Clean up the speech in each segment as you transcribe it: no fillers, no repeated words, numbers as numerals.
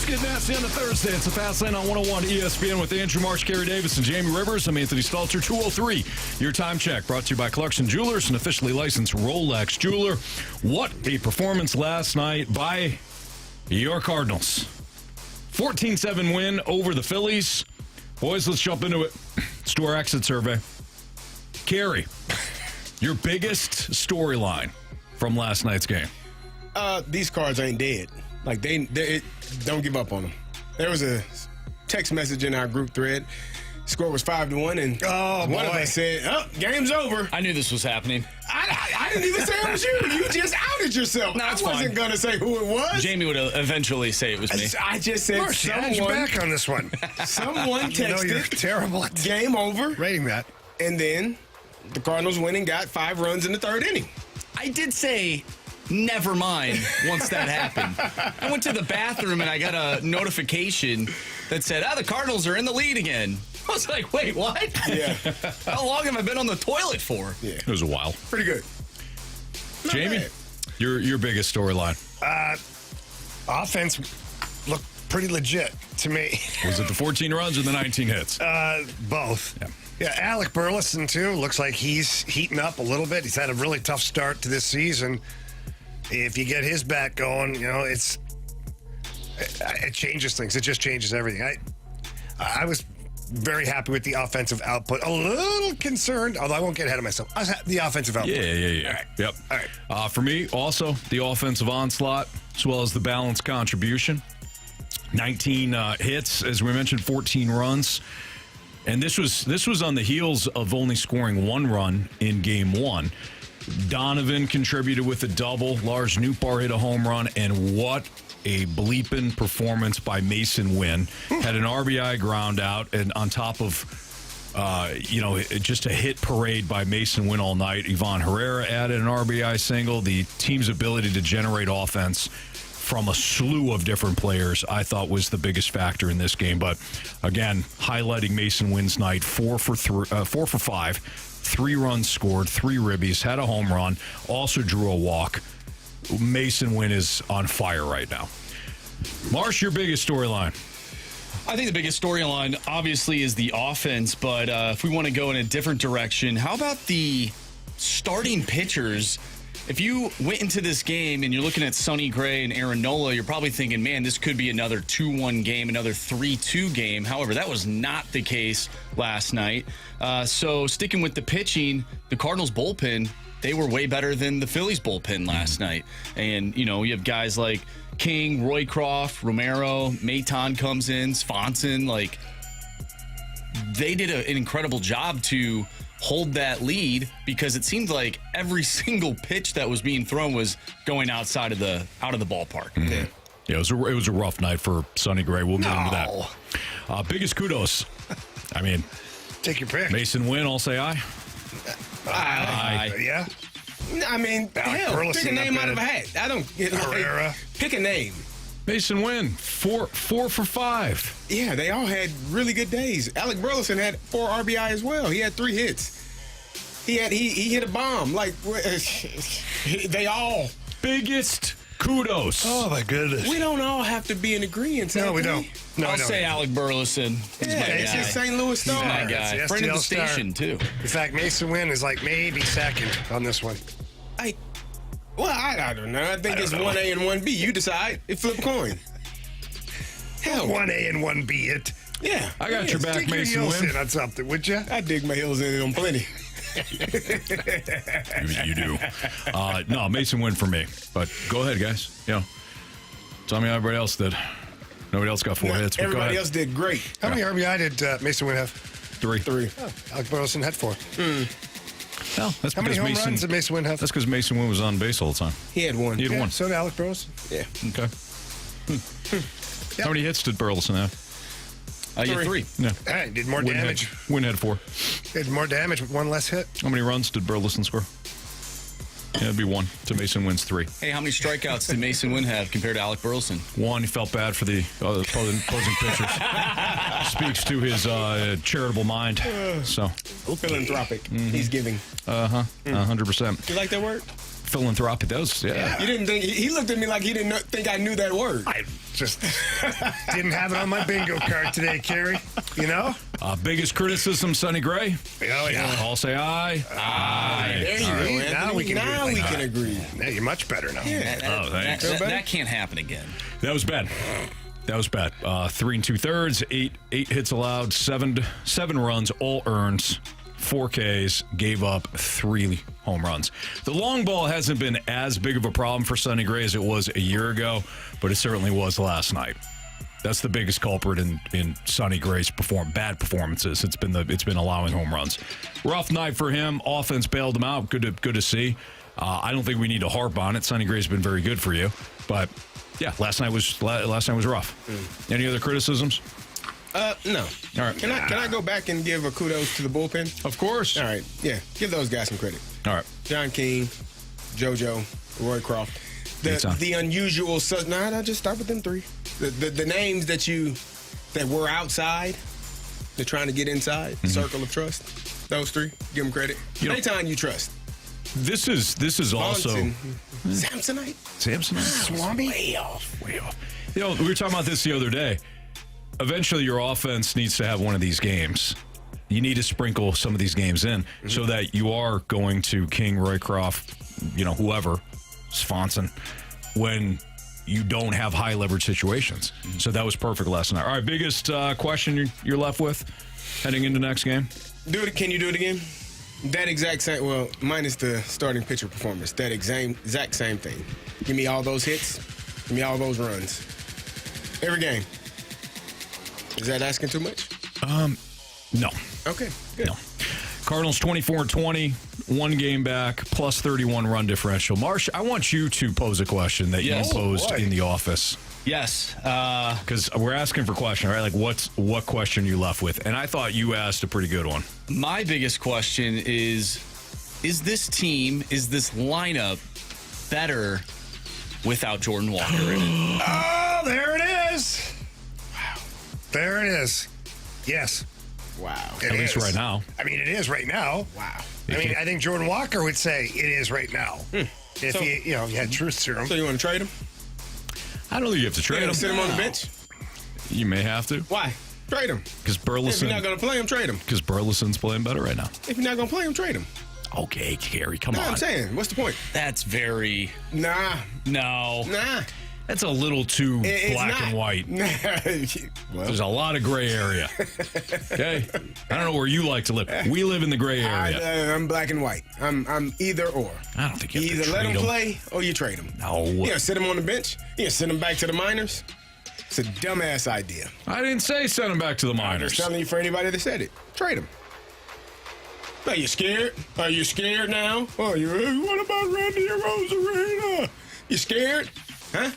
get nasty on a Thursday. It's the Fast Lane on 101 ESPN with Andrew Marsh, Kerry Davis, and Jamie Rivers. I'm Anthony Stalter. 203, your time check, brought to you by Clarkson Jewelers, an officially licensed Rolex jeweler. What a performance last night by your Cardinals. 14-7 win over the Phillies. Boys, let's jump into it. Let's do our exit survey. Carey, your biggest storyline from last night's game? These cards ain't dead. Like, they don't give up on them. There was a text message in our group thread. Score was 5-1, and one of us said, game's over. I knew this was happening. I didn't even say it was you. You just outed yourself. No, I wasn't going to say who it was. Jamie would eventually say it was me. I just said Marsh, you had your back on this one. Someone texted, you're terrible at game over. rating that. And then the Cardinals went and got 5 runs in the third inning. I did say, never mind, once that happened. I went to the bathroom and I got a notification that said, the Cardinals are in the lead again. I was like, wait, what? Yeah. How long have I been on the toilet for? Yeah. It was a while. Pretty good. Not Jamie, bad. your biggest storyline? Offense looked pretty legit to me. Was it the 14 runs or the 19 hits? Both. Yeah. Yeah, Alec Burleson, too. Looks like he's heating up a little bit. He's had a really tough start to this season. If you get his bat going, it changes things. It just changes everything. I was very happy with the offensive output. A little concerned, although I won't get ahead of myself. The offensive output. Yeah. All right. Yep. All right. For me, also, the offensive onslaught, as well as the balanced contribution. 19 hits, as we mentioned, 14 runs. And this was on the heels of only scoring 1 run in game 1. Donovan contributed with a double. Lars Nootbaar hit a home run. And what a bleeping performance by Mason Wynn. Had an RBI ground out, and on top of, just a hit parade by Mason Wynn all night. Ivan Herrera added an RBI single. The team's ability to generate offense from a slew of different players, I thought, was the biggest factor in this game. But again, highlighting Mason Wynn's night, 4 for 5, 3 runs scored, 3 ribbies, had a home run, also drew a walk. Mason Wynn is on fire right now. Marsh, your biggest storyline? I think the biggest storyline, obviously, is the offense. But if we want to go in a different direction, how about the starting pitchers? If you went into this game and you're looking at Sonny Gray and Aaron Nola, you're probably thinking, man, this could be another 2-1 game, another 3-2 game. However, that was not the case last night. So sticking with the pitching, the Cardinals bullpen, they were way better than the Phillies bullpen last night. And, you have guys like King, Roycroft, Romero, Maton comes in, Swanson. Like, they did an incredible job to hold that lead, because it seemed like every single pitch that was being thrown was going outside of the ballpark. Mm-hmm. Yeah, it was a rough night for Sonny Gray. We'll get into that. Biggest kudos. I mean, take your pick. Mason Wynn, I'll say aye. Aye. Yeah. I mean, hell, pick a name out of a hat. I don't get Herrera. Pick a name. Mason Wynn, 4 for 5. Yeah, they all had really good days. Alec Burleson had 4 RBI as well. He had 3 hits. He hit a bomb. Like, they all. Biggest kudos. Oh, my goodness. We don't all have to be in agreement. No, we don't. No, I'll say Alec Burleson. He's my It's guy. just St. Louis He's Star. my guy. It's the Friend of the STL star. station, too. In fact, Mason Wynn is like maybe second on this one. I don't know. I think it's 1A and 1B. You decide. It flip a coin. Hell, 1A and 1B it. Yeah. I got your back, Stick your Mason heels Wynn. in on something, would you? I dig my heels in on plenty. You do. No, Mason Wynn for me. But go ahead, guys. Tell me how everybody else did. Nobody else got 4 hits. But go Everybody ahead. else did great. How many RBI did Mason Wynn have? 3. Oh, Alec Burleson had 4. Well, that's How many because home Mason. runs did Mason Wynn have? That's because Mason Wynn was on base all the time. He had 1. He had 1. So did Alec Burleson. Yeah. Okay. How many hits did Burleson have? You had 3. Yeah. All right, did more damage. Wynn had 4. Did more damage with 1 less hit. How many runs did Burleson score? Yeah, it'd be 1 to Mason Wynn's 3. Hey, how many strikeouts did Mason Wynn have compared to Alec Burleson? 1, he felt bad for the opposing pitchers. Speaks to his charitable mind. So, Philanthropic. He's giving. 100%. You like that word? Philanthropic. Those, yeah. You didn't think he looked at me like he didn't think I knew that word. I just didn't have it on my bingo card today, Kerry. You know? Biggest criticism, Sonny Gray? Oh, yeah. All say aye. Aye. There you go, Anthony. Now we can agree. Yeah, you're much better now. Oh, thanks. That can't happen again. That was bad. 3 2/3, eight hits allowed, seven runs, all earns, 4 Ks, gave up 3 home runs. The long ball hasn't been as big of a problem for Sonny Gray as it was a year ago, but it certainly was last night. That's the biggest culprit in Sonny Gray's bad performances. It's been allowing home runs. Rough night for him. Offense bailed him out. Good to see. I don't think we need to harp on it. Sonny Gray's been very good for you, but yeah, last night was rough. Any other criticisms? No. All right. Can I go back and give a kudos to the bullpen? Of course. All right. Yeah. Give those guys some credit. All right. John King, JoJo, Roy Croft. The unusual. I just start with them 3. The names that were outside, they're trying to get inside. Circle of trust. Those 3. Give them credit. Anytime you trust. This is also Samsonite. Swami. Way off. We were talking about this the other day. Eventually, your offense needs to have one of these games. You need to sprinkle some of these games in so that you are going to King, Roycroft, whoever, Swanson, when you don't have high leverage situations. So that was perfect last night. All right, biggest question you're left with heading into next game? Can you do it again? That exact same, well, minus the starting pitcher performance, that exact same thing. Give me all those hits. Give me all those runs. Every game. Is that asking too much? No. Okay, good. No. Cardinals 24-20, 1 game back, plus 31 run differential. Marsh, I want you to pose a question that you posed in the office. Yes. Because we're asking for question, right? Like, what question you left with? And I thought you asked a pretty good one. My biggest question is this team, is this lineup better without Jordan Walker in it? Oh, there it is. Wow. There it is. Yes. Wow. At least right now. I mean, it is right now. Wow. I think Jordan Walker would say it is right now. If you had truth serum. So you want to trade him? I don't think you have to trade him. Sit him on the bench? You may have to. Why? Trade him. Because Burleson. If you're not going to play him, trade him. Because Burleson's playing better right now. If you're not going to play him, trade him. Okay, Kerry, come on. I'm saying, what's the point? That's very... Nah. No. Nah. That's a little too black and white. Well, there's a lot of gray area. Okay? I don't know where you like to live. We live in the gray area. I'm black and white. I'm either or. I don't think you have to either trade let him him. play or you trade him. No. Yeah, sit him on the bench. Yeah, send him back to the minors. It's a dumbass idea. I didn't say send him back to the I'm minors. just telling you for anybody that said it. Trade him. Are you scared? Are you scared now? Oh, what about Randy Rosarena? You scared? Huh?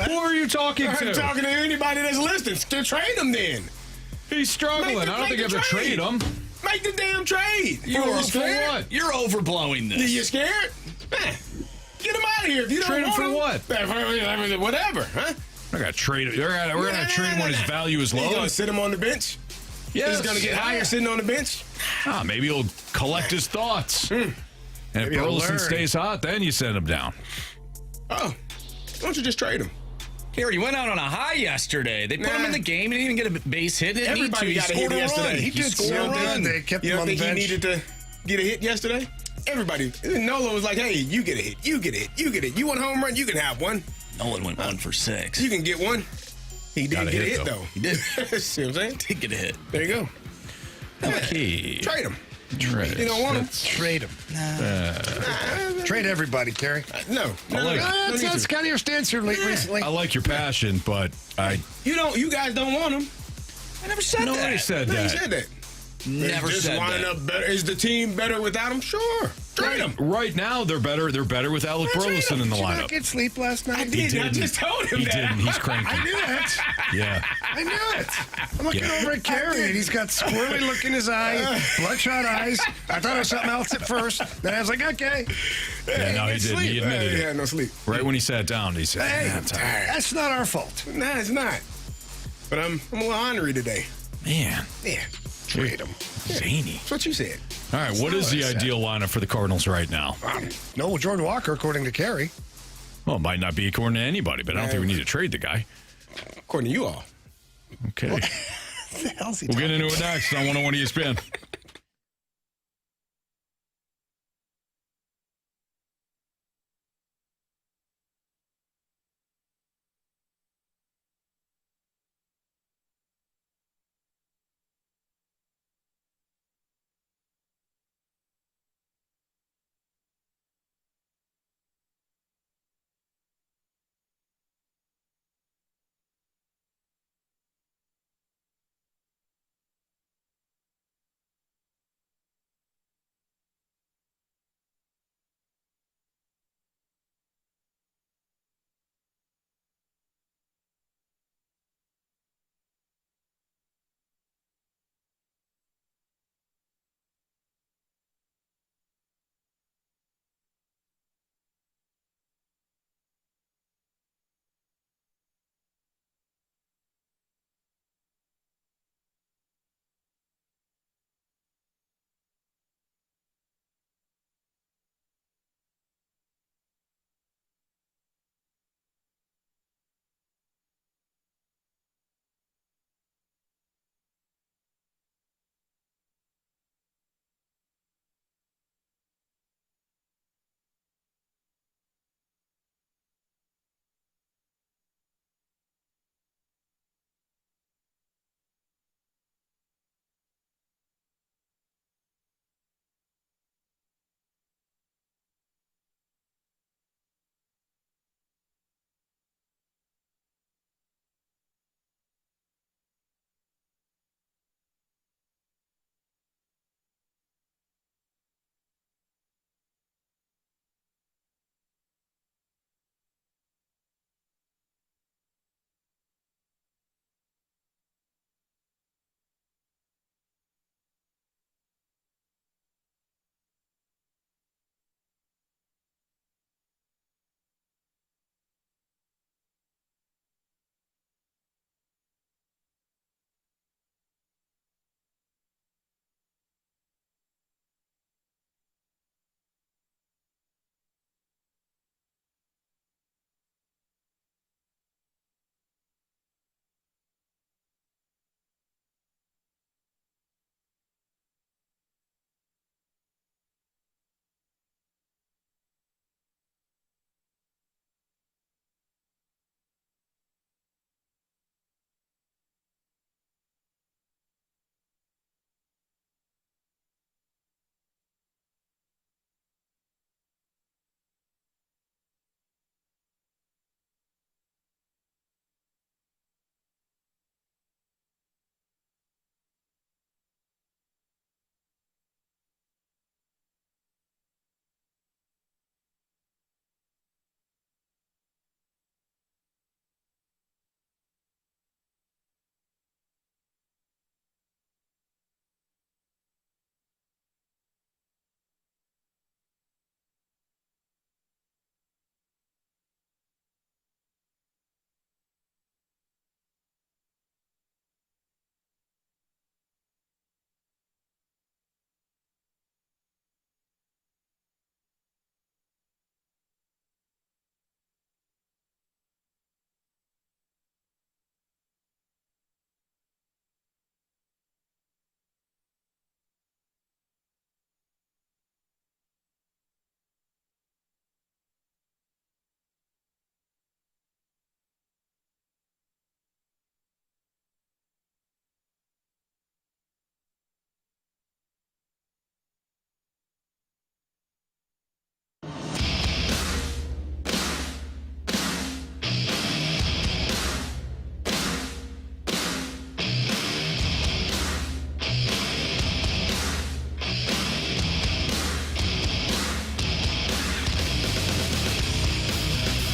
Who are you talking to? I'm talking to anybody that's listening. To trade him then. He's struggling. I don't think you have to trade him. Make the damn trade. For what? You're overblowing this. You scared? Get him out of here. If you Trade don't him want for what? Whatever, huh? We're gonna trade him. We're gonna trade him when his value is low. You gonna sit him on the bench? Yes. He's gonna get higher sitting on the bench? Maybe he'll collect his thoughts. And if Burleson stays hot, then you send him down. Oh, why don't you just trade him? Kerry went out on a high yesterday. They put him in the game. He didn't even get a base hit. Everybody got a hit yesterday. He did score a run. They kept him on the bench. You don't think he needed to get a hit yesterday? Everybody. Nola was like, hey, you get a hit. You get a hit. You get it. You want a home run? You can have one. Nolan went 1 for 6. You can get one. He did get a hit, though. He did. See what I'm saying? Did get a hit. There you go. Okay. Trade him. Trade. You don't want him? Trade him. Trade everybody, Kerry. No. That's kind of your stance here recently. I like your passion, but You guys don't want him. I never said that. Nobody said No, you that. said that. Never just said lining that. up better. Is the team better without him? Sure. Trade him. Right now, they're better. They're better with Alec Trade Burleson him. in the Did you not lineup. get sleep last night? I did. I just told him He that. didn't. He's cranky. I knew it. Yeah. I knew it. I'm looking over at Kerry, and he's got squirrely look in his eye, bloodshot eyes. I thought it was something else at first. Then I was like, okay. Yeah, no, he didn't. He admitted He it. had no sleep. Right when he sat down, he said, Hey, I'm tired. that's not our fault. Nah, it's not. But I'm a little ornery today. Man, Yeah. Trade him. zany. That's what you said. All right, what is the ideal lineup for the Cardinals right now? No Jordan Walker, according to Carey. Well, it might not be according to anybody, but I don't think we need to trade the guy. According to you all. Okay. What the hell's he We'll get talking into it next on 101 ESPN.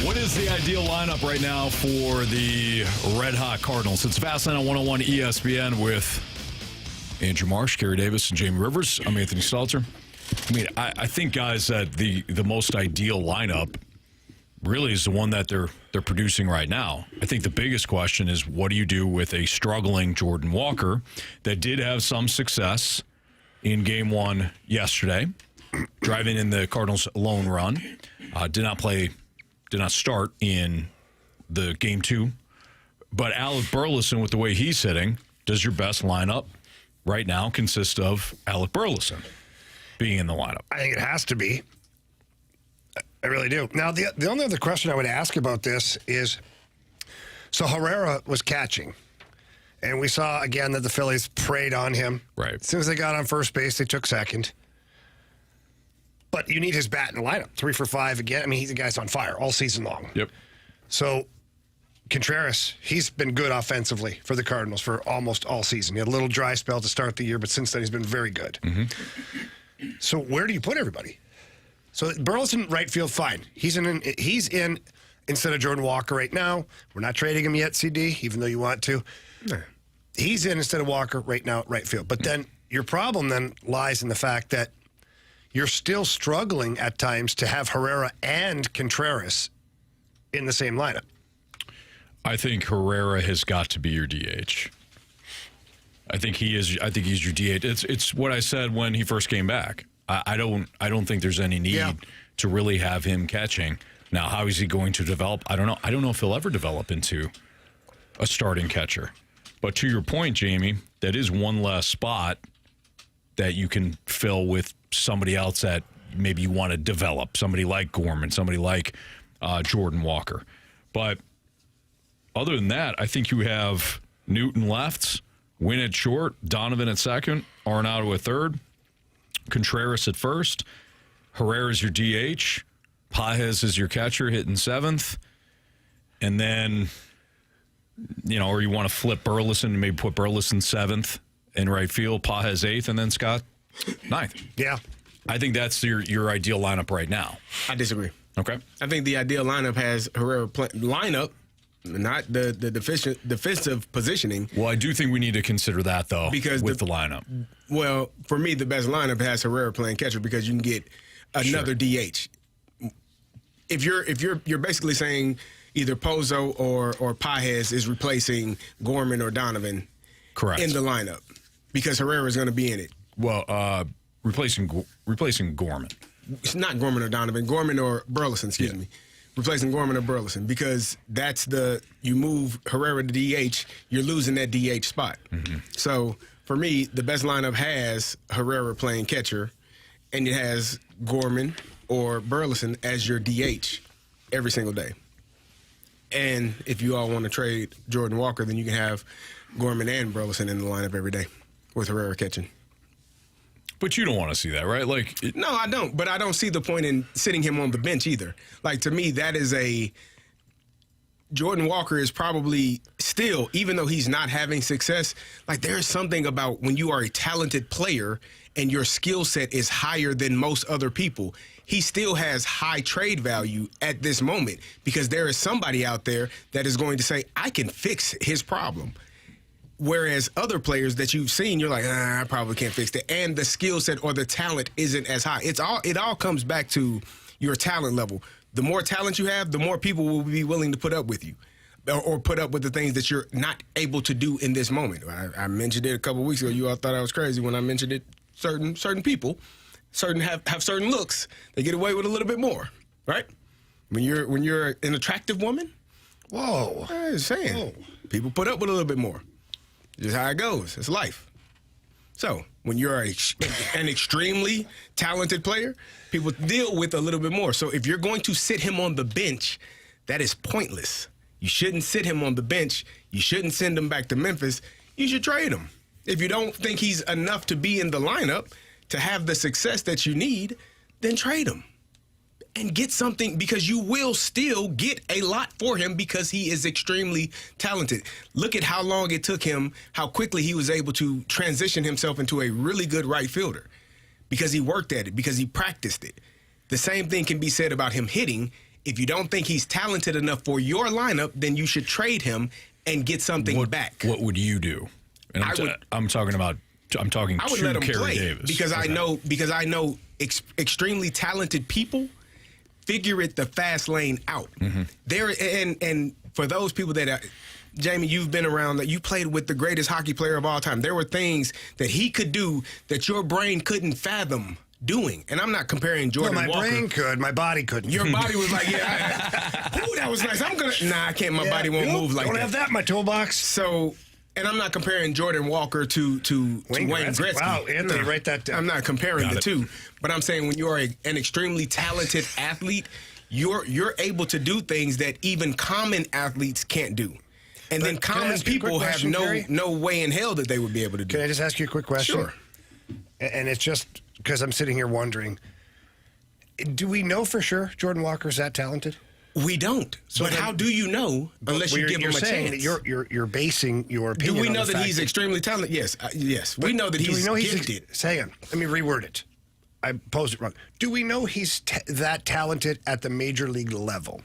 What is the ideal lineup right now for the Red Hot Cardinals? It's Fastline on 101 ESPN with Andrew Marsh, Kerry Davis, and Jamie Rivers. I'm Anthony Stalter. I mean, I think, guys, that the most ideal lineup really is the one that they're producing right now. I think the biggest question is, what do you do with a struggling Jordan Walker that did have some success in Game 1 yesterday, driving in the Cardinals' lone run. Did not start in the Game 2. But Alec Burleson, with the way he's hitting, does your best lineup right now consist of Alec Burleson being in the lineup? I think it has to be. I really do. Now, the only other question I would ask about this is, so Herrera was catching, and we saw, again, that the Phillies preyed on him. Right. As soon as they got on first base, they took second. But you need his bat in the lineup. 3 for 5 again. I mean, the guy's on fire all season long. Yep. So Contreras, he's been good offensively for the Cardinals for almost all season. He had a little dry spell to start the year, but since then he's been very good. Mm-hmm. So where do you put everybody? So Burleson, right field, fine. He's in instead of Jordan Walker right now. We're not trading him yet, CD, even though you want to. No. He's in instead of Walker right now at right field. But then your problem then lies in the fact that you're still struggling at times to have Herrera and Contreras in the same lineup. I think Herrera has got to be your DH. I think he's your DH. It's what I said when he first came back. I don't think there's any need to really have him catching. Now, how is he going to develop? I don't know. I don't know if he'll ever develop into a starting catcher. But to your point, Jamie, that is one less spot that you can fill with somebody else that maybe you want to develop. Somebody like Gorman, somebody like Jordan Walker. But other than that, I think you have Newton left, Wynn at short, Donovan at second, Arenado at third, Contreras at first, Herrera's your DH, Pages is your catcher hitting seventh, and then, or you want to flip Burleson and maybe put Burleson seventh in right field, Pages eighth, and then Scott ninth. Yeah. I think that's your ideal lineup right now. I disagree. Okay. I think the ideal lineup has Herrera lineup, not the defensive positioning. Well, I do think we need to consider that, though, because with the lineup. Well, for me, the best lineup has Herrera playing catcher because you can get another DH. If you're basically saying either Pozo or Pages is replacing Gorman or Donovan, correct, in the lineup because Herrera is going to be in it. Well, replacing Gorman. It's not Gorman or Donovan. Gorman or Burleson, excuse me. Replacing Gorman or Burleson because you move Herrera to DH, you're losing that DH spot. Mm-hmm. So for me, the best lineup has Herrera playing catcher, and it has Gorman or Burleson as your DH every single day. And if you all want to trade Jordan Walker, then you can have Gorman and Burleson in the lineup every day with Herrera catching. But you don't want to see that, right? No, I don't. But I don't see the point in sitting him on the bench either. To me, that is Jordan Walker is probably still, even though he's not having success, there's something about when you are a talented player and your skill set is higher than most other people, he still has high trade value at this moment because there is somebody out there that is going to say, I can fix his problem. Whereas other players that you've seen, you're like, I probably can't fix that. And the skill set or the talent isn't as high. It all comes back to your talent level. The more talent you have, the more people will be willing to put up with you or put up with the things that you're not able to do in this moment. I mentioned it a couple of weeks ago. You all thought I was crazy when I mentioned it. Certain people, have certain looks. They get away with a little bit more, right? When you're an attractive woman, whoa, I'm just saying, people put up with a little bit more. Just how it goes. It's life. So when you're an extremely talented player, people deal with a little bit more. So if you're going to sit him on the bench, that is pointless. You shouldn't sit him on the bench. You shouldn't send him back to Memphis. You should trade him. If you don't think he's enough to be in the lineup to have the success that you need, then trade him. And get something because you will still get a lot for him because he is extremely talented. Look at how long it took him, how quickly he was able to transition himself into a really good right fielder because he worked at it, because he practiced it. The same thing can be said about him hitting. If you don't think he's talented enough for your lineup, then you should trade him and get something back. What would you do? And I'm talking I would let him Kerry play Davis. because I know extremely talented people figure it the fast lane out. Mm-hmm. And for those people that Jamie, you've been around, that you played with the greatest hockey player of all time. There were things that he could do that your brain couldn't fathom doing. And I'm not comparing Jordan my Walker. brain could, my body couldn't. Your body was like, ooh, that was nice. I can't. My body won't move like that. Don't have that in my toolbox. So, and I'm not comparing Jordan Walker to Wayne Gretzky. Wow, Anthony, write that down. I'm not comparing the two, but I'm saying when you are an extremely talented athlete, you're able to do things that even common athletes can't do. And then common people have no way in hell that they would be able to do. Can I just ask you a quick question? Sure. And it's just because I'm sitting here wondering, do we know for sure Jordan Walker's that talented? We don't. But how do you know unless you give him a chance? That you're basing your opinion on Do we know the that fact he's extremely talented? Yes. Yes. We know that he's gifted. Hang on. Let me reword it. I posed it wrong. Do we know he's that talented at the major league level?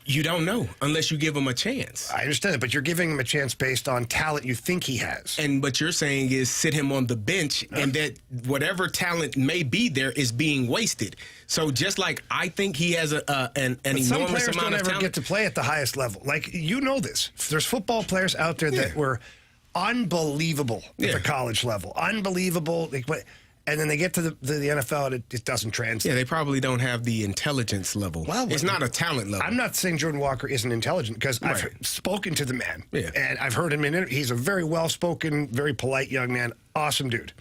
You don't know unless you give him a chance. I understand it, but you're giving him a chance based on talent you think he has. And what you're saying is sit him on the bench, and that whatever talent may be there is being wasted. So just like I think he has an enormous some players amount don't of ever talent. get to play at the highest level. Like, you know this. There's football players out there that were unbelievable at the college level. Unbelievable. And then they get to the NFL, and it doesn't translate. Yeah, they probably don't have the intelligence level. Well, it's not a talent level. I'm not saying Jordan Walker isn't intelligent, because I've spoken to the man. Yeah. And I've heard him in interviews. He's a very well-spoken, very polite young man. Awesome dude.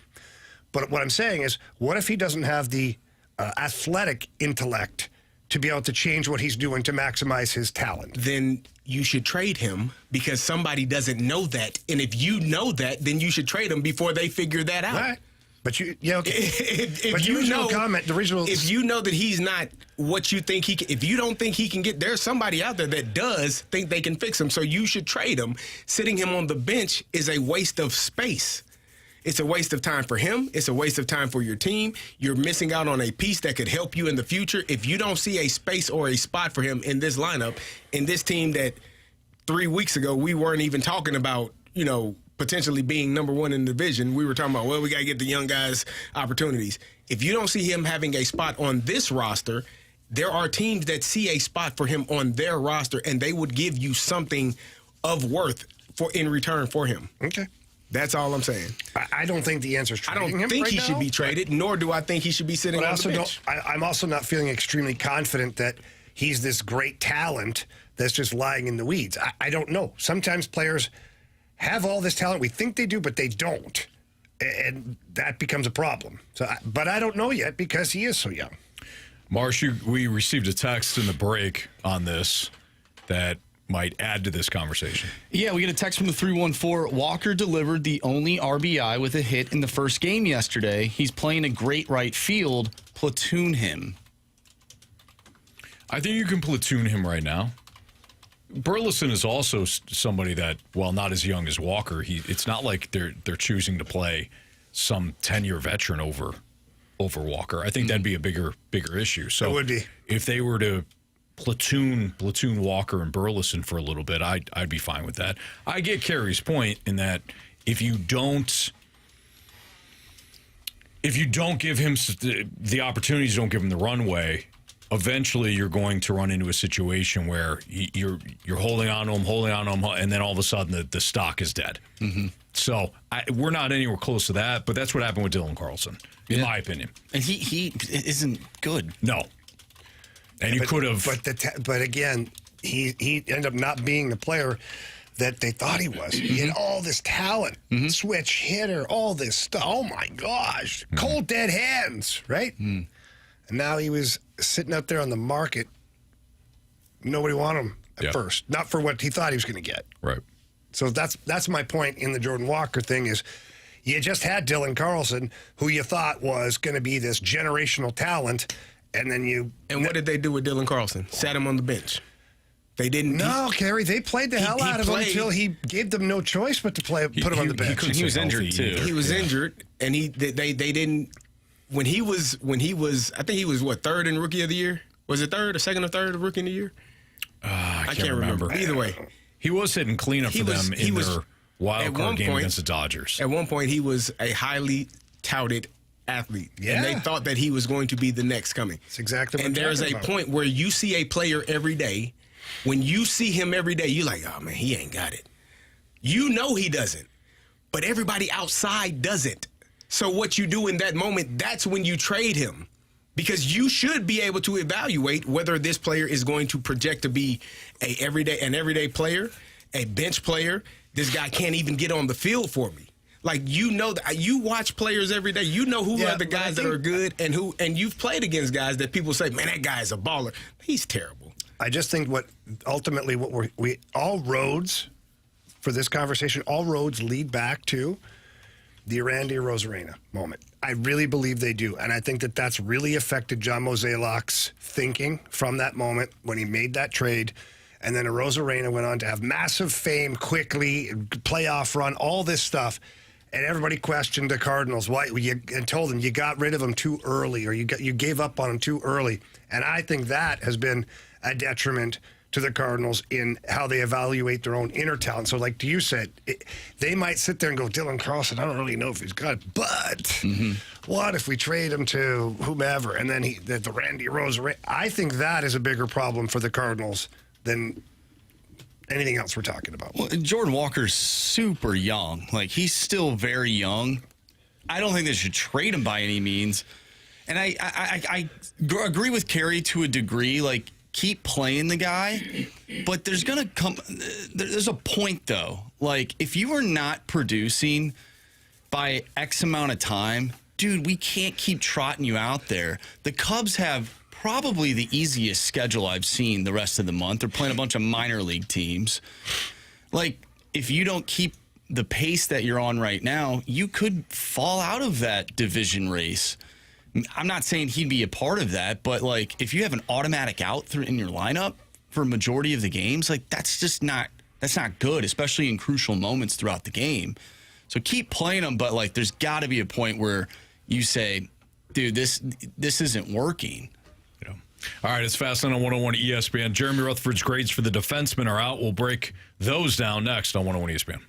But what I'm saying is, what if he doesn't have the athletic intellect to be able to change what he's doing to maximize his talent? Then you should trade him, because somebody doesn't know that. And if you know that, then you should trade him before they figure that out. All right. But okay. If you know that he's not what you think he can, if you don't think he can get, there's somebody out there that does think they can fix him. So you should trade him. Sitting him on the bench is a waste of space. It's a waste of time for him. It's a waste of time for your team. You're missing out on a piece that could help you in the future. If you don't see a space or a spot for him in this lineup, in this team that 3 weeks ago we weren't even talking about, potentially being number one in the division, we were talking about, we got to get the young guys opportunities. If you don't see him having a spot on this roster, there are teams that see a spot for him on their roster, and they would give you something of worth in return for him. Okay. That's all I'm saying. I don't think the answer is trading him. I don't think he should be traded, nor do I think he should be sitting on the bench. I'm also not feeling extremely confident that he's this great talent that's just lying in the weeds. I don't know. Sometimes players have all this talent. We think they do, but they don't. And that becomes a problem. But I don't know yet, because he is so young. Marsh, we received a text in the break on this that might add to this conversation. Yeah, we get a text from the 314. Walker delivered the only RBI with a hit in the first game yesterday. He's playing a great right field. Platoon him. I think you can platoon him right now. Burleson is also somebody that, while not as young as Walker, it's not like they're choosing to play some 10-year veteran over Walker. I think that'd be a bigger issue. So it would be. If they were to platoon Walker and Burleson for a little bit, I'd be fine with that. I get Carey's point in that if you don't give him the opportunities, don't give him the runway, eventually you're going to run into a situation where you're holding on to him, and then all of a sudden the stock is dead. Mm-hmm. So we're not anywhere close to that, but that's what happened with Dylan Carlson, in my opinion. And he isn't good. No. And you could have. But again, he ended up not being the player that they thought he was. He had all this talent, switch hitter, all this stuff. Oh my gosh, cold dead hands, right? And now he was sitting out there on the market. Nobody wanted him at first, not for what he thought he was going to get. Right. So that's my point in the Jordan Walker thing is, you just had Dylan Carlson, who you thought was going to be this generational talent, and then you. And what did they do with Dylan Carlson? Sat him on the bench. They didn't. No, Kerry, they played the hell out of him until he gave them no choice but to put him on the bench. He was injured too. He was injured, and they didn't. When he was, I think he was third in Rookie of the Year? Was it third or second or third of Rookie of the Year? I can't remember. Either way, he was hitting cleanup for them in their wild card game against the Dodgers. At one point, he was a highly touted athlete, and they thought that he was going to be the next coming. That's exactly what And there's a about. point where you see a player every day When you see him every day, you're like, oh, man, he ain't got it. You know he doesn't, but everybody outside doesn't. So what you do in that moment, that's when you trade him. Because you should be able to evaluate whether this player is going to project to be an everyday player, a bench player. This guy can't even get on the field for me. Like, you know, that you watch players every day. You know who are the guys that are good and you've played against guys that people say, man, that guy is a baller. He's terrible. I just think what all roads for this conversation, all roads lead back to the Randy Arozarena moment. I really believe they do. And I think that that's really affected John Mozeliak's thinking from that moment when he made that trade. And then Arozarena went on to have massive fame quickly, playoff run, all this stuff. And everybody questioned the Cardinals and told them you got rid of him too early or you gave up on him too early. And I think that has been a detriment to the Cardinals in how they evaluate their own inner talent. So like you said, they might sit there and go, Dylan Carlson, I don't really know if he's got it, but what if we trade him to whomever? And then the Randy Arozarena. I think that is a bigger problem for the Cardinals than anything else we're talking about. Well, Jordan Walker's super young. Like, he's still very young. I don't think they should trade him by any means. And I agree with Carey to a degree. Like, keep playing the guy, but there's a point, though. Like, if you are not producing by X amount of time, dude, we can't keep trotting you out there. The Cubs have probably the easiest schedule I've seen the rest of the month. They're playing a bunch of minor league teams. Like, if you don't keep the pace that you're on right now, you could fall out of that division race. I'm not saying he'd be a part of that, but, like, if you have an automatic out in your lineup for a majority of the games, like, that's not good, especially in crucial moments throughout the game. So keep playing them, but, like, there's got to be a point where you say, dude, this isn't working. Yeah. All right, it's Fastlane on 101 ESPN. Jeremy Rutherford's grades for the defensemen are out. We'll break those down next on 101 ESPN.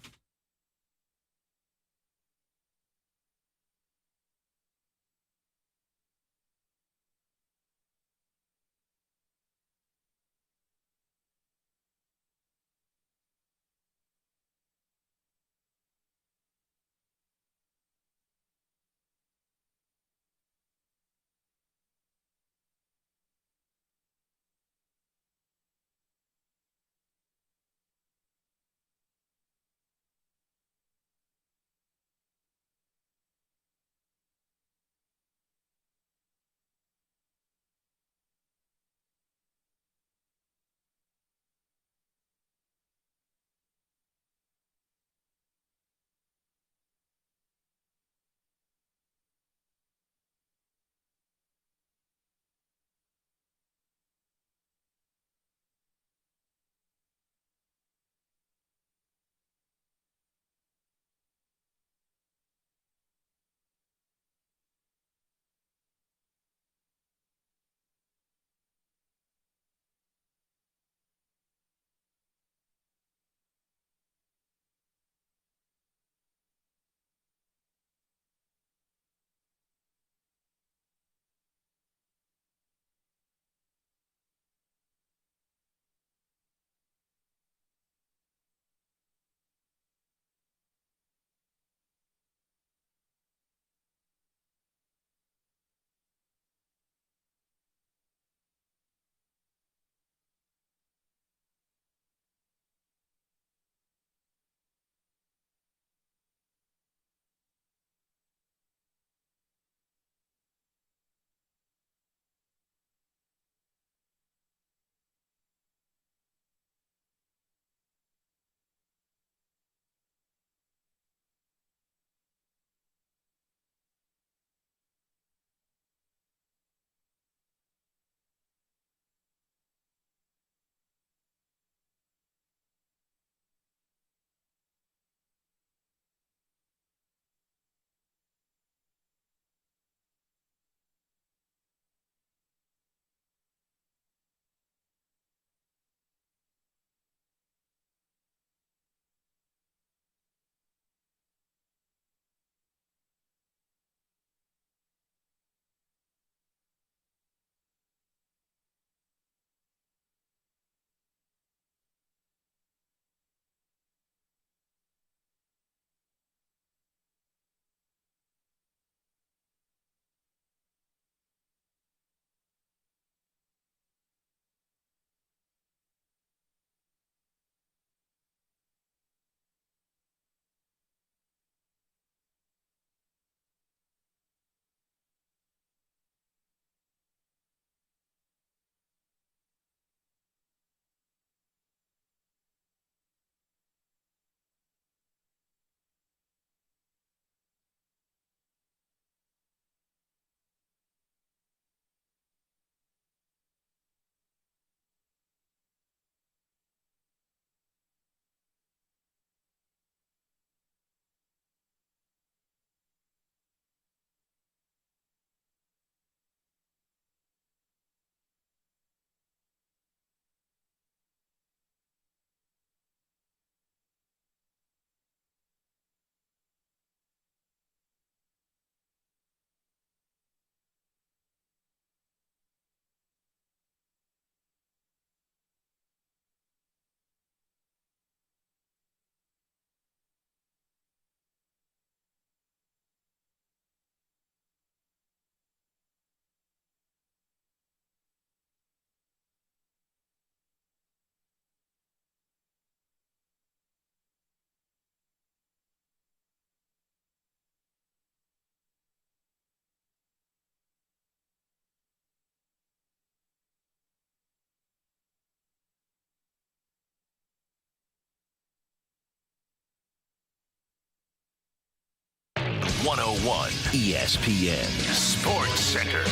101 ESPN Sports Center.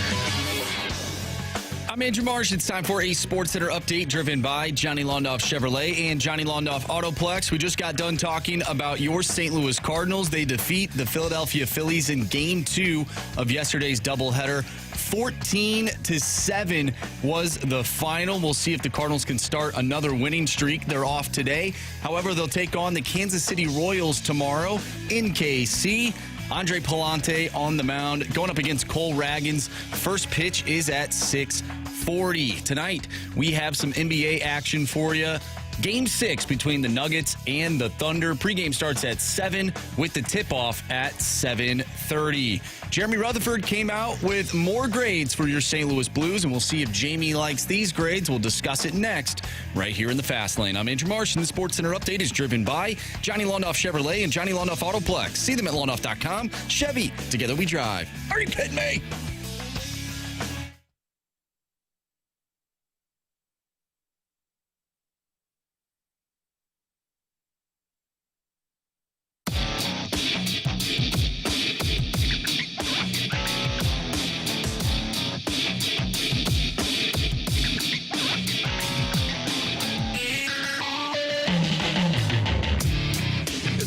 I'm Andrew Marsh. It's time for a Sports Center update driven by Johnny Londoff Chevrolet and Johnny Londoff Autoplex. We just got done talking about your St. Louis Cardinals. They defeat the Philadelphia Phillies in Game 2 of yesterday's doubleheader. 14-7 was the final. We'll see if the Cardinals can start another winning streak. They're off today. However, they'll take on the Kansas City Royals tomorrow in KC. Andre Palante on the mound, going up against Cole Ragans. First pitch is at 6:40. Tonight, we have some NBA action for you. Game 6 between the Nuggets and the Thunder. Pregame starts at 7 with the tip-off at 7:30. Jeremy Rutherford came out with more grades for your St. Louis Blues, and we'll see if Jamie likes these grades. We'll discuss it next right here in the Fast Lane. I'm Andrew Marsh, and the Sports Center update is driven by Johnny Londoff Chevrolet and Johnny Londoff Autoplex. See them at londoff.com. Chevy, together we drive. Are you kidding me?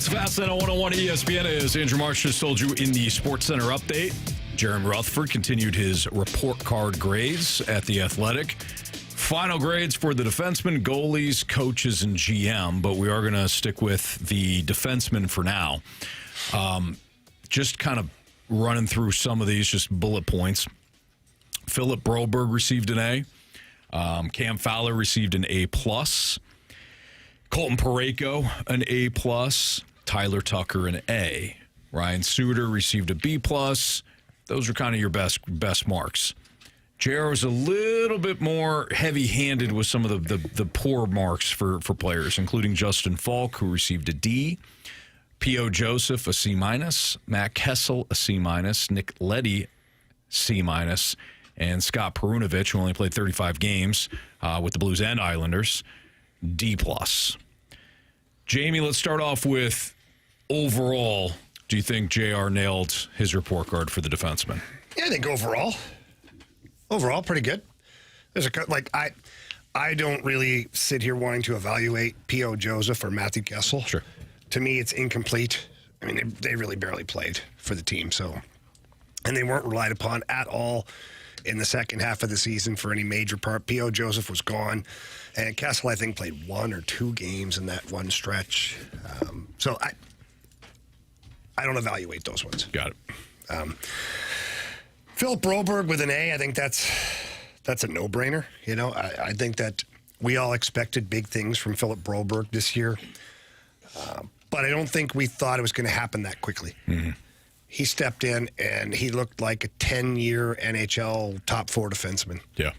Fastline on 101 ESPN, as Andrew Marsh just told you in the Sports Center update. Jeremy Rutherford continued his report card grades at The Athletic. Final grades for the defensemen, goalies, coaches, and GM, but we are going to stick with the defensemen for now. Just kind of running through some of these, just bullet points. Philip Broberg received an A. Cam Fowler received an A+. Colton Parayko, an A+. Tyler Tucker, an A. Ryan Suter received a B+. Those are kind of your best marks. JR was a little bit more heavy-handed with some of the poor marks for players, including Justin Falk, who received a D. P.O. Joseph, a C-. Matt Kessel, a C-. Nick Leddy, C-. And Scott Perunovich, who only played 35 games with the Blues and Islanders, D+. Jamie, let's start off with overall. Do you think JR nailed his report card for the defenseman? Yeah, I think overall pretty good. There's I don't really sit here wanting to evaluate P.O. Joseph or Matthew Kessel. Sure. To me, it's incomplete. I mean, they really barely played for the team, and they weren't relied upon at all in the second half of the season for any major part. P.O. Joseph was gone, and Kessel, I think, played 1 or 2 games in that one stretch. So I don't evaluate those ones. Got it. Philip Broberg with an A, I think that's a no-brainer. You know, I think that we all expected big things from Philip Broberg this year, but I don't think we thought it was going to happen that quickly. Mm-hmm. He stepped in, and he looked like a 10-year NHL top 4 defenseman. Yeah.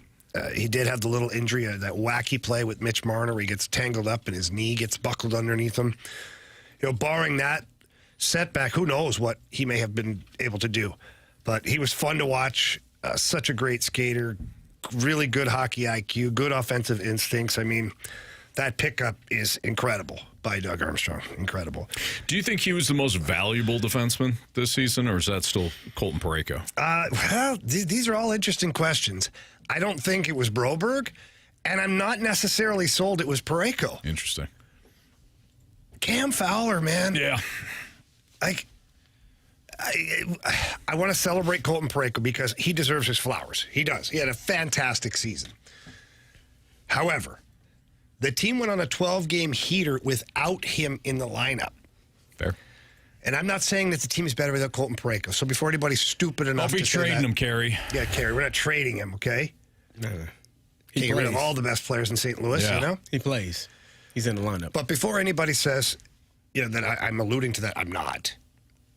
He did have the little injury, that wacky play with Mitch Marner where he gets tangled up and his knee gets buckled underneath him. You know, barring that setback, who knows what he may have been able to do. But he was fun to watch, such a great skater, really good hockey IQ, good offensive instincts. I mean, that pickup is incredible by Doug Armstrong. Incredible. Do you think he was the most valuable defenseman this season, or is that still Colton Parayko? Well, these are all interesting questions. I don't think it was Broberg, and I'm not necessarily sold it was Parayko. Interesting. Cam Fowler, man. Yeah. I want to celebrate Colton Parayko because he deserves his flowers. He does. He had a fantastic season. However, the team went on a 12-game heater without him in the lineup. Fair. And I'm not saying that the team is better without Colton Parayko. So before anybody's stupid enough I'll be to say trading that, him, Carey. Yeah, Carey. We're not trading him, okay? No. Getting rid of all the best players in St. Louis, Yeah. you know? He plays. He's in the lineup. But before anybody says, you know, that I'm alluding to that, I'm not.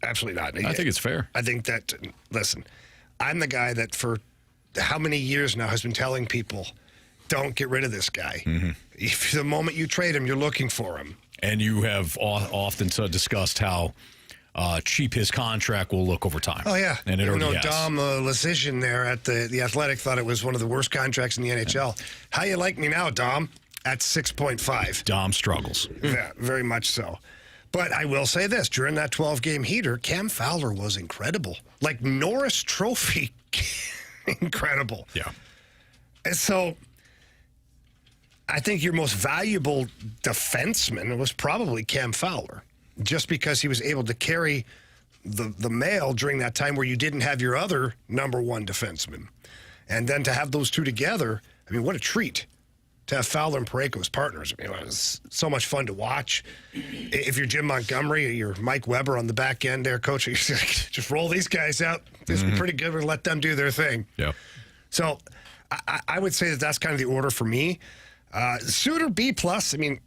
Absolutely not. I think it's fair. I think that, listen, I'm the guy that for how many years now has been telling people, don't get rid of this guy. Mm-hmm. If the moment you trade him, you're looking for him. And you have often discussed how cheap his contract will look over time. Oh, yeah. And it already has. Dom Lecision there at the Athletic thought it was one of the worst contracts in the NHL. How you like me now, Dom? At 6.5. Dom struggles. Yeah, very much so. But I will say this, during that 12-game heater, Cam Fowler was incredible. Like Norris Trophy, incredible. Yeah. And so I think your most valuable defenseman was probably Cam Fowler, just because he was able to carry the mail during that time where you didn't have your other number one defenseman. And then to have those two together, I mean, what a treat to have Fowler and Parayko as partners. I mean, it was so much fun to watch. If you're Jim Montgomery or you're Mike Weber on the back end there, coach, you're just roll these guys out. This is pretty good. We'll let them do their thing. Yeah. So I would say that that's kind of the order for me. Suter, B+. I mean,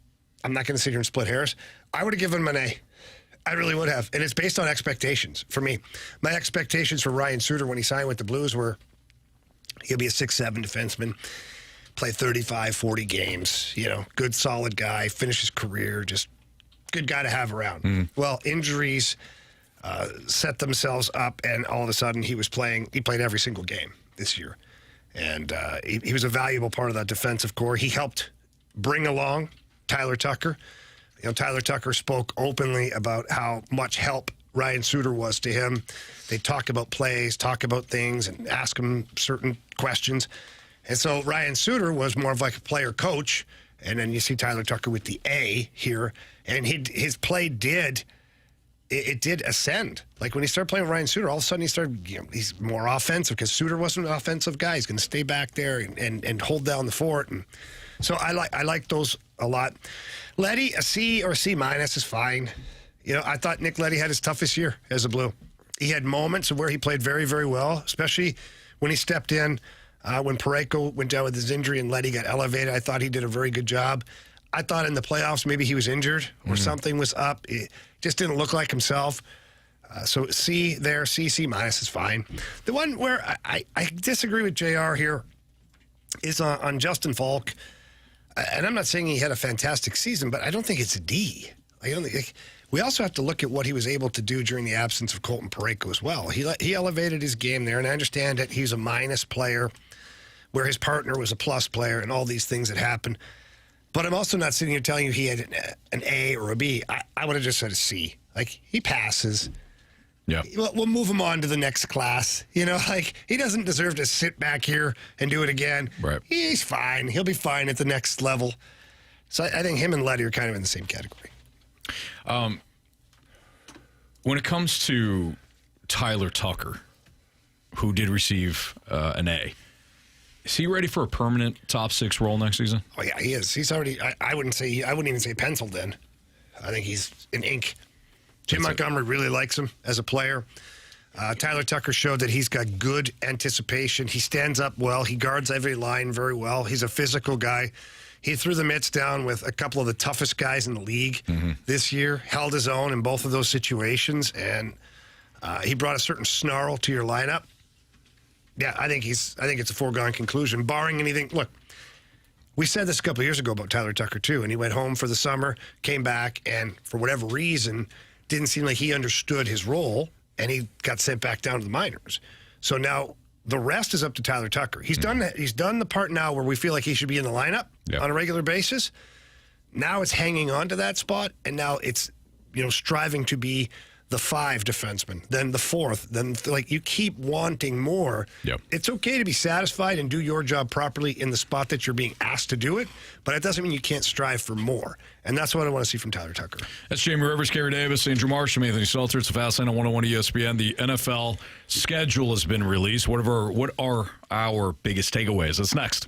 I'm not going to sit here and split hairs. I would have given him an A. I really would have. And it's based on expectations for me. My expectations for Ryan Suter when he signed with the Blues were he'll be a 6'7" defenseman, play 35, 40 games, good, solid guy, finish his career, just good guy to have around. Well, injuries set themselves up, and all of a sudden he played every single game this year. And he was a valuable part of that defensive core. He helped bring along Tyler Tucker. Tyler Tucker spoke openly about how much help Ryan Suter was to him. They talk about plays, talk about things, and ask him certain questions. And so Ryan Suter was more of like a player coach. And then you see Tyler Tucker with the A here. And his play did ascend. Like when he started playing with Ryan Suter, all of a sudden he's more offensive because Suter wasn't an offensive guy. He's going to stay back there and hold down the fort. And so I like those a lot. Leddy, a C or a C- is fine. I thought Nick Leddy had his toughest year as a Blue. He had moments where he played very, very well, especially when he stepped in when Parayko went down with his injury and Leddy got elevated. I thought he did a very good job. I thought in the playoffs maybe he was injured or something was up. It just didn't look like himself. So C there, C- is fine. The one where I disagree with JR here is on Justin Falk. And I'm not saying he had a fantastic season, but I don't think it's a D. We also have to look at what he was able to do during the absence of Colton Parayko as well. He elevated his game there, and I understand that he's a minus player where his partner was a plus player and all these things that happened. But I'm also not sitting here telling you he had an A or a B. I would have just said a C. He passes. Yeah. We'll move him on to the next class. He doesn't deserve to sit back here and do it again. Right. He's fine. He'll be fine at the next level. So I think him and Leddy are kind of in the same category. When it comes to Tyler Tucker, who did receive an A, is he ready for a permanent top six role next season? Oh yeah, he is. He's already. I wouldn't even say penciled in. I think he's in ink. Jim Montgomery really likes him as a player. Tyler Tucker showed that he's got good anticipation. He stands up well. He guards every line very well. He's a physical guy. He threw the mitts down with a couple of the toughest guys in the league this year, held his own in both of those situations, and he brought a certain snarl to your lineup. Yeah, I think it's a foregone conclusion, barring anything. Look, we said this a couple of years ago about Tyler Tucker, too, and he went home for the summer, came back, and for whatever reason, didn't seem like he understood his role, and he got sent back down to the minors. So now the rest is up to Tyler Tucker. He's done the part now where we feel like he should be in the lineup on a regular basis. Now it's hanging on to that spot, and now it's striving to be the 5 defenseman, then the 4th, then you keep wanting more. Yep. It's okay to be satisfied and do your job properly in the spot that you're being asked to do it, but it doesn't mean you can't strive for more. And that's what I want to see from Tyler Tucker. That's Jamie Rivers, Kerry Davis, Andrew Marsh, I'm Anthony Stalter. It's a Fast Line on 101 ESPN. The NFL schedule has been released. What are our biggest takeaways? That's next.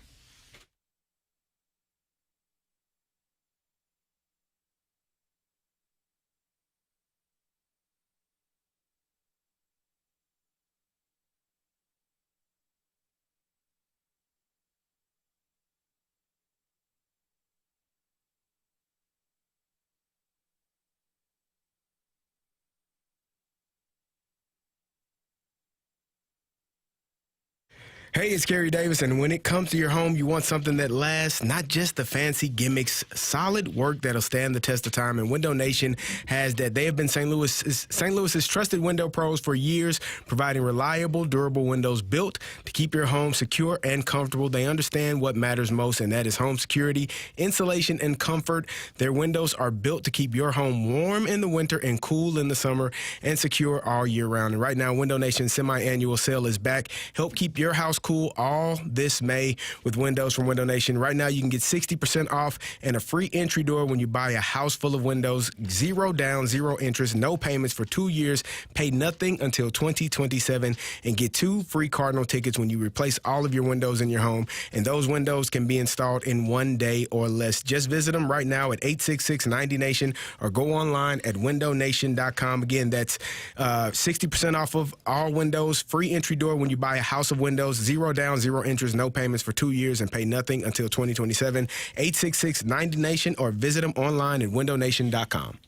Hey, it's Kerry Davis, and when it comes to your home, you want something that lasts, not just the fancy gimmicks, solid work that'll stand the test of time. And Window Nation has that. They have been St. Louis's trusted window pros for years, providing reliable, durable windows built to keep your home secure and comfortable. They understand what matters most, and that is home security, insulation, and comfort. Their windows are built to keep your home warm in the winter and cool in the summer and secure all year round. And right now, Window Nation's semi-annual sale is back. Help keep your house cool all this May with windows from Window Nation. Right now, you can get 60% off and a free entry door when you buy a house full of windows. 0 down, 0 interest, no payments for 2 years. Pay nothing until 2027 and get 2 free Cardinal tickets when you replace all of your windows in your home. And those windows can be installed in 1 day or less. Just visit them right now at 866-90Nation or go online at windownation.com. Again, that's 60% off of all windows, free entry door when you buy a house of windows, 0 down, 0 interest, no payments for 2 years, and pay nothing until 2027. 866-90Nation or visit them online at windownation.com.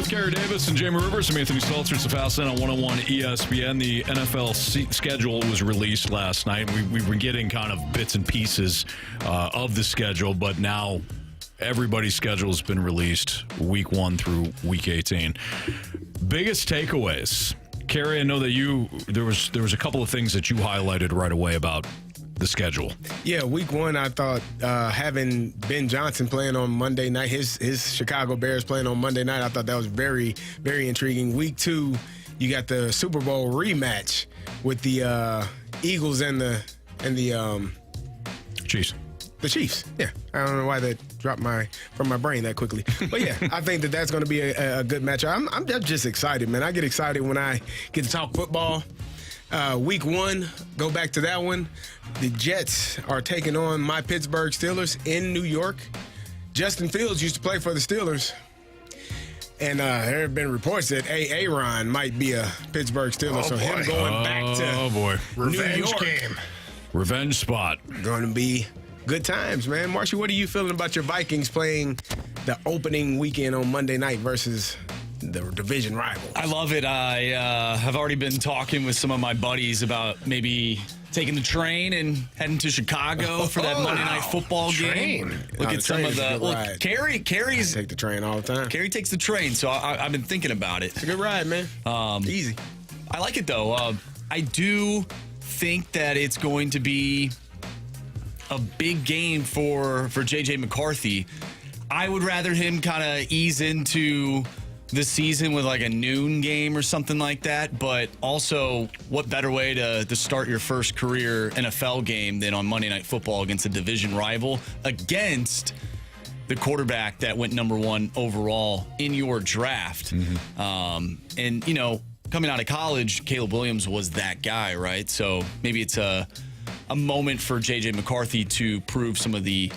Kerry Davis and Jamie Rivers. I'm Anthony Stalter. It's the Fast Lane on 101 ESPN. The NFL schedule was released last night. We were getting kind of bits and pieces of the schedule, but now everybody's schedule has been released week 1 through week 18. Biggest takeaways. Kerry, I know that there was a couple of things that you highlighted right away about the schedule. Yeah, week one, I thought having Ben Johnson playing on Monday night, his Chicago Bears playing on Monday night, I thought that was very, very intriguing. Week two, you got the Super Bowl rematch with the Eagles and the Chiefs. The Chiefs. Yeah, I don't know why that dropped from my brain that quickly, but yeah, I think that's going to be a good matchup. I'm just excited, man. I get excited when I get to talk football. Week one, go back to that one. The Jets are taking on my Pittsburgh Steelers in New York. Justin Fields used to play for the Steelers. And there have been reports that Aaron might be a Pittsburgh Steeler. So him going back to Revenge New York game. Revenge spot. Going to be good times, man. Marshall, what are you feeling about your Vikings playing the opening weekend on Monday night versus the division rivals? I love it. I have already been talking with some of my buddies about maybe taking the train and heading to Chicago for that Monday night football game. Look at some of the Carey's take the train all the time. Carey takes the train, so I've been thinking about it. It's a good ride, man. Easy. I like it though. I do think that it's going to be a big game for JJ McCarthy. I would rather him kind of ease into the season with like a noon game or something like that, but also what better way to start your first career NFL game than on Monday Night Football against a division rival, against the quarterback that went number one overall in your draft. And, you know, coming out of college, Caleb Williams was that guy, right? So maybe it's a moment for JJ McCarthy to prove some of the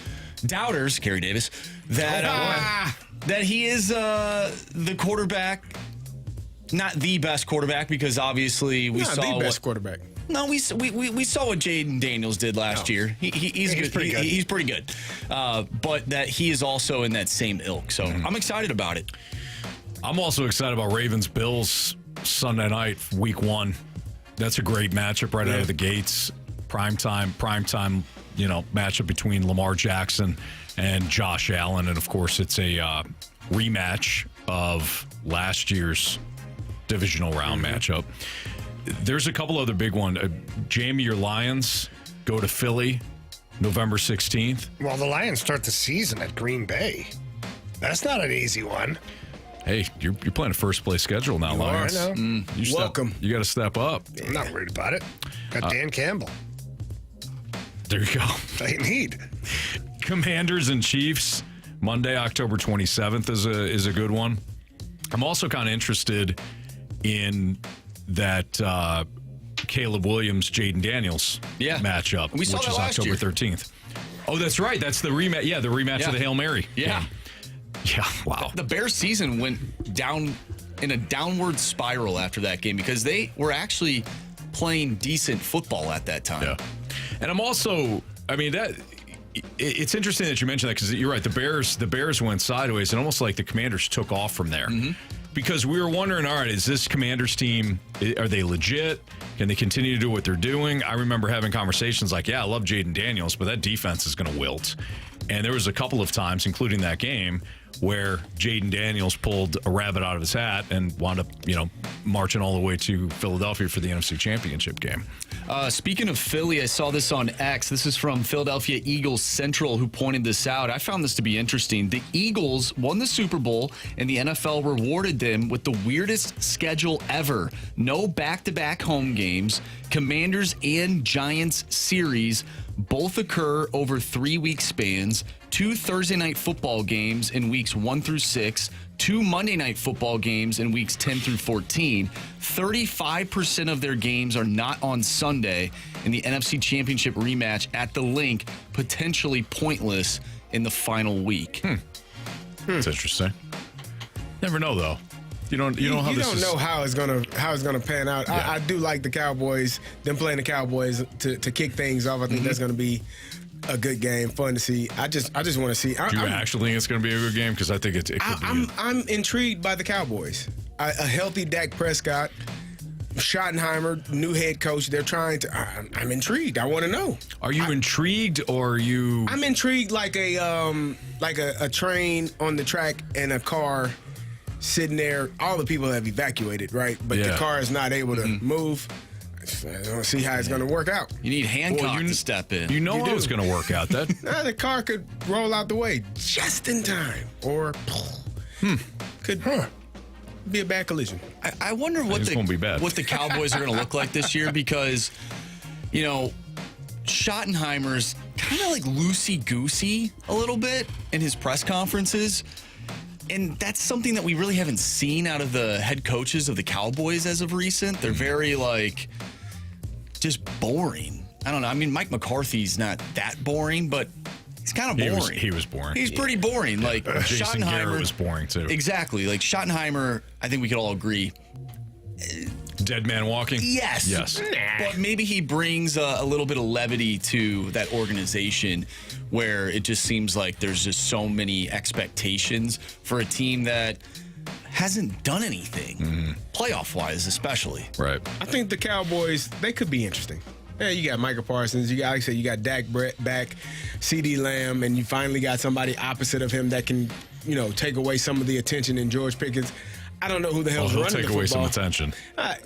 doubters, Kerry Davis, that that he is the quarterback, not the best quarterback, because obviously we saw the best quarterback. No, we saw what Jaden Daniels did last year. He's good. Pretty good. He's pretty good. But that he is also in that same ilk. So I'm excited about it. I'm also excited about Ravens-Bills Sunday night, week one. That's a great matchup right out of the gates. Primetime, matchup between Lamar Jackson and Josh Allen. And, of course, it's a rematch of last year's divisional round matchup. There's a couple other big ones. Jamie, your Lions go to Philly November 16th. Well, the Lions start the season at Green Bay. That's not an easy one. Hey, you're playing a first-place schedule now, Lions. I know. Welcome. You got to step up. I'm not worried about it. Got Dan Campbell. There you go. They need. Commanders and Chiefs, Monday, October 27th is a good one. I'm also kind of interested in that Caleb Williams, Jaden Daniels matchup, We saw which that is last October year. 13th. Oh, that's right. That's the rematch. Yeah, the rematch of the Hail Mary. Yeah. Yeah, wow. The Bears season went down in a downward spiral after that game because they were actually playing decent football at that time. Yeah. And I'm also, it's interesting that you mentioned that because you're right. The Bears went sideways and almost like the Commanders took off from there. Because we were wondering, all right, is this Commanders team, are they legit? Can they continue to do what they're doing? I remember having conversations like, I love Jaden Daniels, but that defense is going to wilt. And there was a couple of times, including that game, where Jaden Daniels pulled a rabbit out of his hat and wound up, marching all the way to Philadelphia for the NFC Championship game. Speaking of Philly, I saw this on X. This is from Philadelphia Eagles Central, who pointed this out. I found this to be interesting. The Eagles won the Super Bowl, and the NFL rewarded them with the weirdest schedule ever. No back-to-back home games. Commanders and Giants series both occur over 3-week spans. 2 Thursday night football games in weeks 1 through 6, 2 Monday night football games in weeks 10 through 14. 35% of their games are not on Sunday, and the NFC Championship rematch at the Link potentially pointless in the final week. That's interesting. Never know though. You don't know how it's gonna pan out. Yeah. I do like the Cowboys. Them playing the Cowboys to kick things off. I think that's gonna be a good game, fun to see. I just want to see. Do you actually think it's going to be a good game? Because I think it could be. I'm intrigued by the Cowboys. A healthy Dak Prescott, Schottenheimer, new head coach. They're trying to. I'm intrigued. I want to know. Are you intrigued or are you? I'm intrigued like a train on the track and a car sitting there. All the people have evacuated, right? But the car is not able to move. I don't see how it's going to work out. You need Hancock to step in. You know how it's going to work out. That The car could roll out the way just in time, or could be a bad collision. I wonder what It's gonna be bad. what the Cowboys are going to look like this year because, you know, Schottenheimer's kind of like loosey-goosey a little bit in his press conferences. And that's something that we really haven't seen out of the head coaches of the Cowboys as of recent. They're very, like, just boring. I don't know. I mean, Mike McCarthy's not that boring, but he's kind of boring. he was boring. He's pretty boring. Like, Jason Garrett was boring, too. Exactly. Like, Schottenheimer, I think we could all agree. Dead man walking? Yes. Yes. But maybe he brings a little bit of levity to that organization where it just seems like there's just so many expectations for a team that hasn't done anything, playoff-wise especially. Right. I think the Cowboys, they could be interesting. Yeah, you got Micah Parsons. You got, like I said, you got Dak back, CeeDee Lamb, and you finally got somebody opposite of him that can, you know, take away some of the attention in George Pickens. I don't know who the hell's He'll running take the away some football. attention.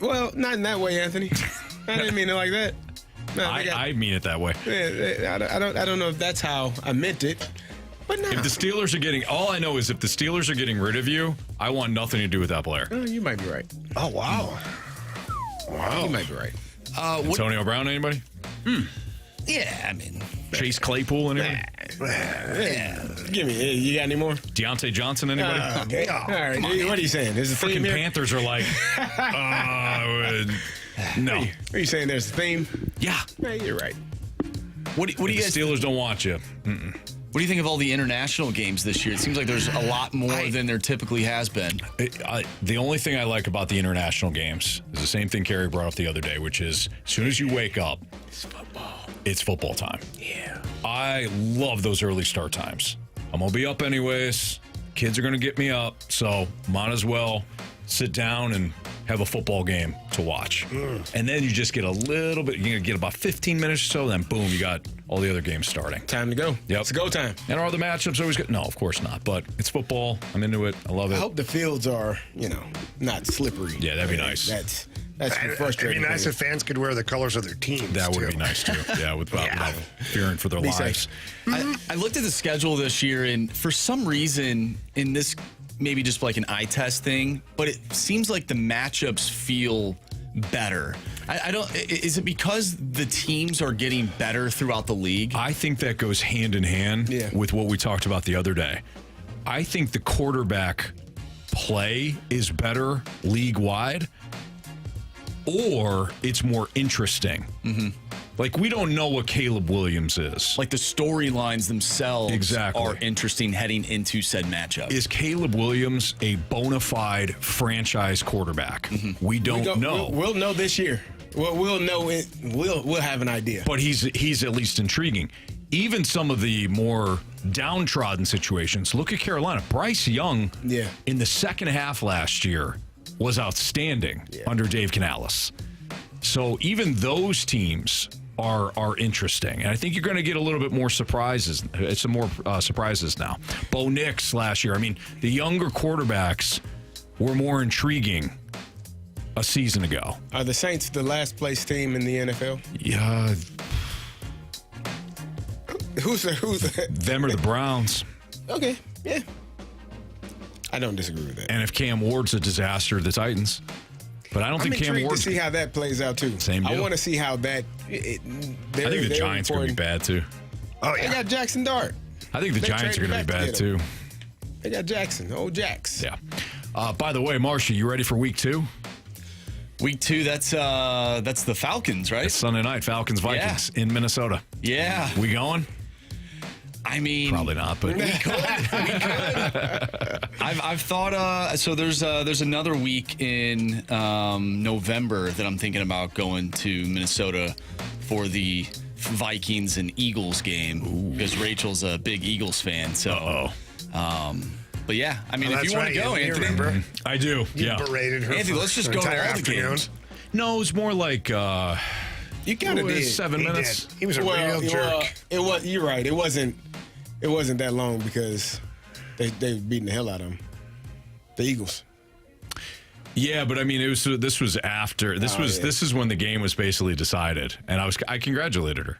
Well, not in that way, Anthony. I didn't mean it like that. No, I mean it that way. I don't know if that's how I meant it, but no. If the Steelers are getting, all I know is if the Steelers are getting rid of you, I want nothing to do with that player. You might be right. Oh, wow. You might be right. Antonio Brown, anybody? Yeah, I mean, Chase Claypool, anybody? Give me. You got any more? Deontay Johnson, anybody? Okay. All right. What are you saying? There's a theme Freaking here? Panthers are like, no. Are you saying there's a theme? Yeah. Yeah, you're right. what do you The guys Steelers don't want you. What do you think of all the international games this year? It seems like there's a lot more than there typically has been. The only thing I like about the international games is the same thing Kerry brought up the other day, which is as soon as you wake up, it's football time. Yeah. I love those early start times. I'm going to be up anyways. Kids are going to get me up, so might as well sit down and have a football game to watch. And then you just get a little bit, you're going to get about 15 minutes or so, then boom, you got all the other games starting. Time to go. Yep. It's go time. And are the matchups always good? No, of course not, but it's football. I'm into it. I love it. I hope the fields are, not slippery. Yeah, that'd be nice. That's the It'd frustrating be nice thing. if fans could wear the colors of their teams. That would too. be nice, too. Yeah, without fearing for their Be lives. safe. I looked at the schedule this year, and for some reason, in this maybe just like an eye test thing, but it seems like the matchups feel better. I don't. Is it because the teams are getting better throughout the league? I think that goes hand in hand with what we talked about the other day. I think the quarterback play is better league-wide, or it's more interesting. Like, we don't know what Caleb Williams is. Like the storylines themselves Exactly. are interesting heading into said matchup. Is Caleb Williams a bona fide franchise quarterback? We don't know. We'll know this year. We'll know it. We'll have an idea. But he's at least intriguing. Even some of the more downtrodden situations. Look at Carolina. Bryce Young in the second half last year was outstanding under Dave Canales. So even those teams are interesting. And I think you're going to get a little bit more surprises. Some more surprises now. Bo Nix last year. I mean, the younger quarterbacks were more intriguing a season ago. Are the Saints the last place team in the NFL? Yeah. Who's Them or the Browns. Okay, yeah. I don't disagree with that. And if Cam Ward's a disaster, the Titans. But I don't I'm think Cam intrigued Ward's... to see how that plays out, too. Same deal. I want to see how that... I think the Giants are going to be bad, too. Oh, They yeah. got Jackson Dart. I think the They Giants are traded going to be back bad, to get too. him. They got Jackson, old Jax. Yeah. By the way, Marcia, you ready for week 2? Week 2, that's the Falcons, right? It's Sunday night, Falcons-Vikings in Minnesota. Yeah. We going? I mean, Probably not, but... I've thought so. There's another week in November that I'm thinking about going to Minnesota for the Vikings and Eagles game because Rachel's a big Eagles fan. So, but yeah, I mean, if That's you want right, to go, you Anthony, remember? I do, You yeah. berated her Anthony, for let's just an go to entire all the afternoon. games. No, it's more like... You kind of did. 7 He minutes. did. He was a real jerk. It was. You're right. It wasn't that long because they beating the hell out of them. The Eagles. Yeah, but I mean, this was after. This is when the game was basically decided, and I congratulated her.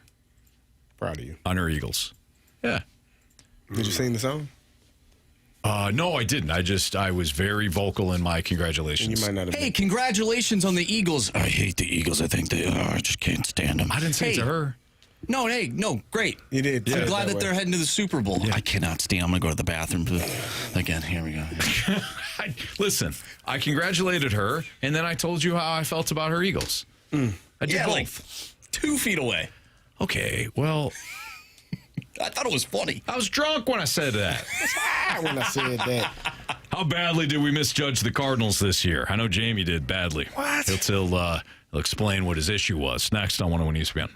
Proud of you. On her Eagles. Yeah. Did you sing the song? No, I didn't. I was very vocal in my congratulations. And you might not have Hey, congratulations on the Eagles. I hate the Eagles. I think I just can't stand them. I didn't say it to her. No, great. You did. I'm glad that they're heading to the Super Bowl. Yeah. I cannot stand. I'm going to go to the bathroom. Again, here we go. Listen, I congratulated her, and then I told you how I felt about her Eagles. I did both. Like 2 feet away. Okay, well... I thought it was funny. I was drunk when I said that. When I said that. How badly did we misjudge the Cardinals this year? I know Jamie did badly. What? He'll explain what his issue was. Next on 101 ESPN.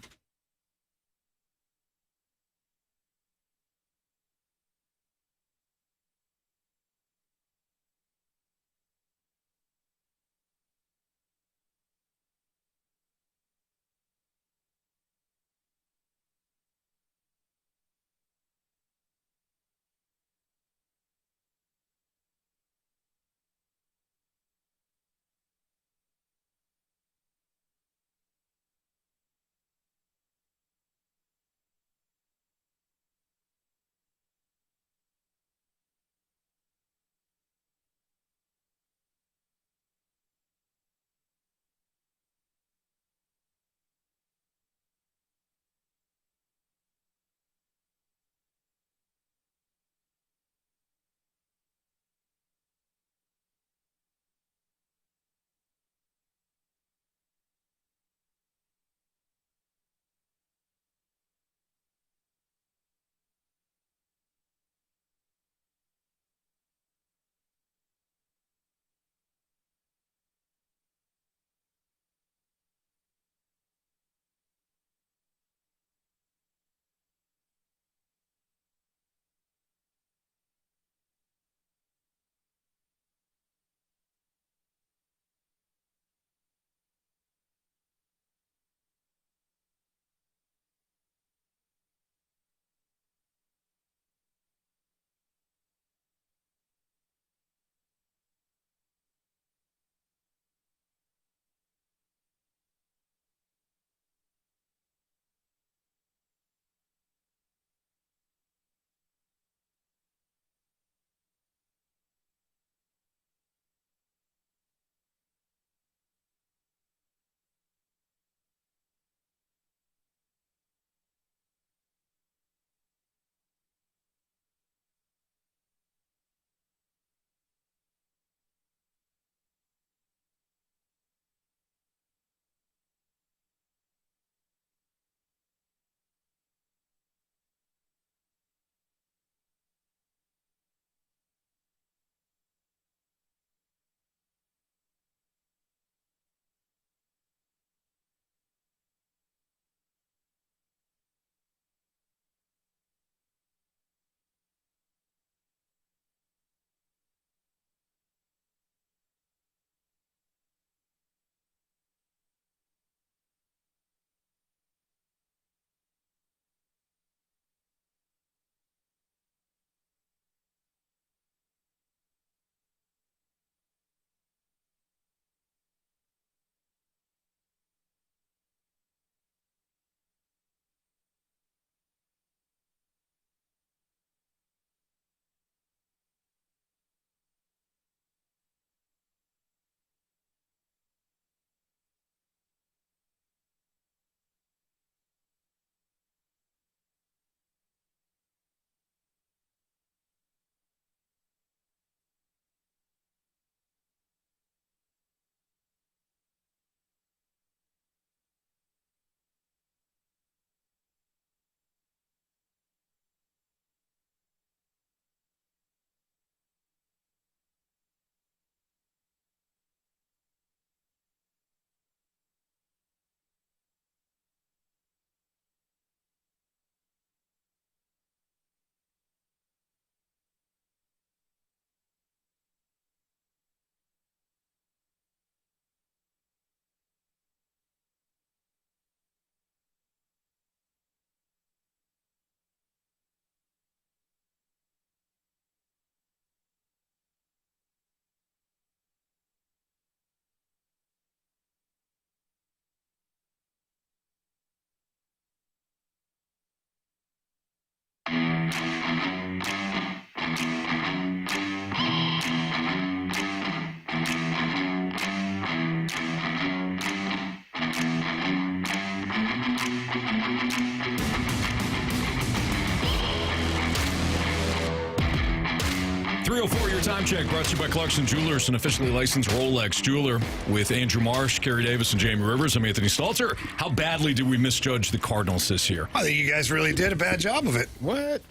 3:04, your time check brought to you by Clarkson Jewelers, an officially licensed Rolex jeweler. With Andrew Marsh, Kerry Davis, and Jamie Rivers, I'm Anthony Stalter. How badly did we misjudge the Cardinals this year? I think you guys really did a bad job of it. What?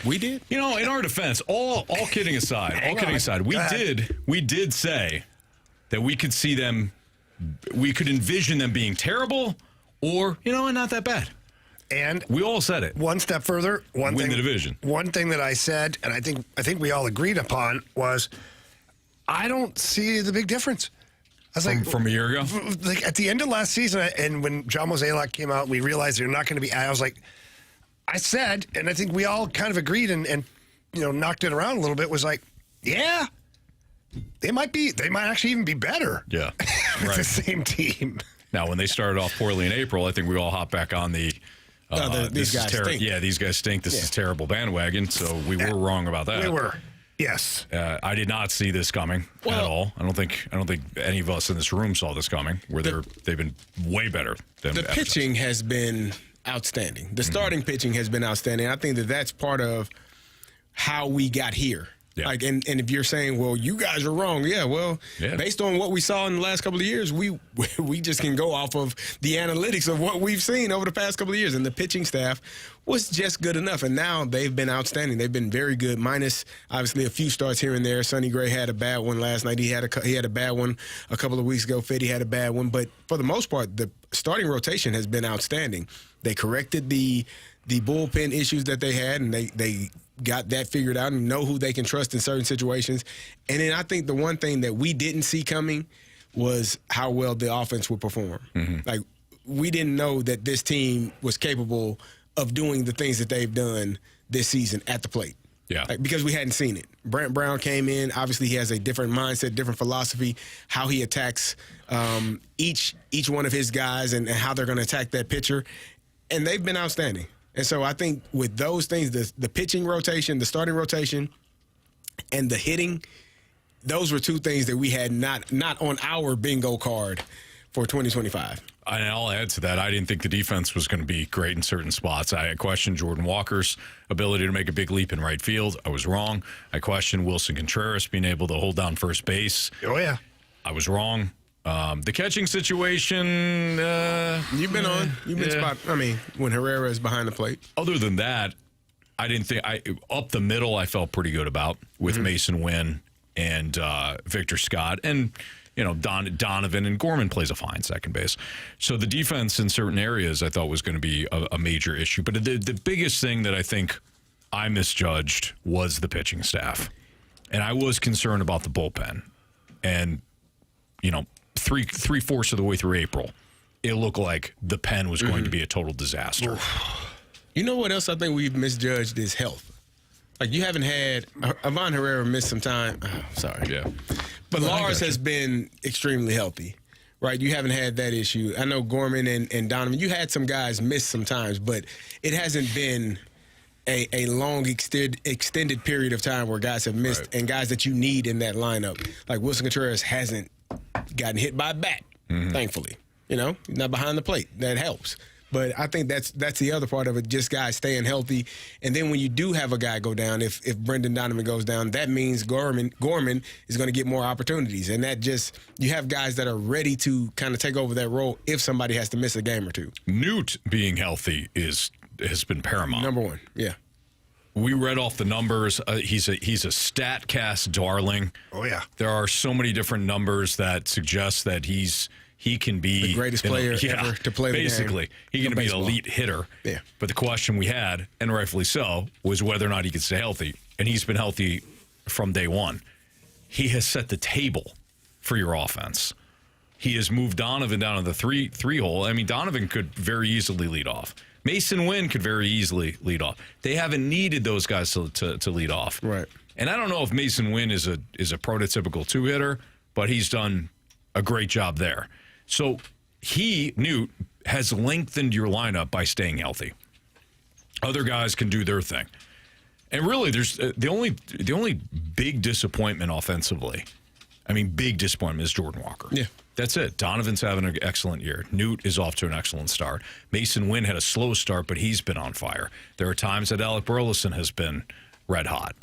We did? You know, in our defense, all kidding aside, we did say that we could see them, we could envision them being terrible or, not that bad. And we all said it. One step further, win the division. One thing that I said, and I think we all agreed upon, was I don't see the big difference. I was from a year ago? Like at the end of last season, and when John Mozeliak came out, we realized they're not going to be. I was like, I said, and I think we all kind of agreed and knocked it around a little bit. Was like, yeah, they might actually even be better. Yeah, with the same team. Now, when they started off poorly in April, I think we all hopped back on the. These guys stink. Yeah, these guys stink. This is terrible bandwagon. So we were wrong about that. We were. Yes. I did not see this coming at all. I don't think any of us in this room saw this coming. They've been way better than the pitching has been outstanding. The starting pitching has been outstanding. I think that's part of how we got here. Yeah. Like, and if you're saying, well, you guys are wrong, based on what we saw in the last couple of years, we just can go off of the analytics of what we've seen over the past couple of years, and the pitching staff was just good enough, and now they've been outstanding. They've been very good, minus obviously a few starts here and there. Sonny Gray had a bad one last night. He had a bad one a couple of weeks ago. Fitty had a bad one, but for the most part, the starting rotation has been outstanding. They corrected the bullpen issues that they had, and they got that figured out and know who they can trust in certain situations. And then I think the one thing that we didn't see coming was how well the offense would perform. Mm-hmm. Like, we didn't know that this team was capable of doing the things that they've done this season at the plate. Yeah. Because we hadn't seen it. Brent Brown came in. Obviously, he has a different mindset, different philosophy, how he attacks each one of his guys and how they're going to attack that pitcher. And they've been outstanding. And so I think with those things, the pitching rotation, the starting rotation, and the hitting, those were two things that we had not on our bingo card for 2025. And I'll add to that, I didn't think the defense was going to be great in certain spots. I questioned Jordan Walker's ability to make a big leap in right field. I was wrong. I questioned Wilson Contreras being able to hold down first base. Oh, yeah. I was wrong. The catching situation, you've been on. You've been spot. I mean, when Herrera is behind the plate. Other than that, I didn't think up the middle. I felt pretty good about with Mason Wynn and Victor Scott, and Donovan and Gorman plays a fine second base. So the defense in certain areas I thought was going to be a major issue. But the biggest thing that I think I misjudged was the pitching staff, and I was concerned about the bullpen, and three-fourths of the way through April, it looked like the pen was going to be a total disaster. You know what else I think we've misjudged is health. Like, you haven't had Ivan Herrera miss some time. Oh, sorry. Yeah. But Lars has been extremely healthy, right? You haven't had that issue. I know Gorman and Donovan, you had some guys miss sometimes, but it hasn't been a long extended period of time where guys have missed, and guys that you need in that lineup. Like Wilson Contreras hasn't gotten hit by a bat, thankfully. He's not behind the plate. That helps. But I think that's the other part of it, just guys staying healthy. And then when you do have a guy go down, if Brendan Donovan goes down, that means Gorman is going to get more opportunities. And that just, you have guys that are ready to kind of take over that role if somebody has to miss a game or two. Newt being healthy has been paramount. Number one, yeah. We read off the numbers. He's a StatCast darling. Oh, yeah. There are so many different numbers that suggest that he can be the greatest player ever to play the game. Basically, he can be an elite hitter. Yeah. But the question we had, and rightfully so, was whether or not he could stay healthy. And he's been healthy from day one. He has set the table for your offense. He has moved Donovan down to the three hole. I mean, Donovan could very easily lead off. Mason Wynn could very easily lead off. They haven't needed those guys to lead off. Right. And I don't know if Mason Wynn is a prototypical two-hitter, but he's done a great job there. So Newt, has lengthened your lineup by staying healthy. Other guys can do their thing. And really, there's the only big disappointment offensively, big disappointment is Jordan Walker. Yeah. That's it. Donovan's having an excellent year. Newt is off to an excellent start. Mason Wynn had a slow start, but he's been on fire. There are times that Alec Burleson has been red hot.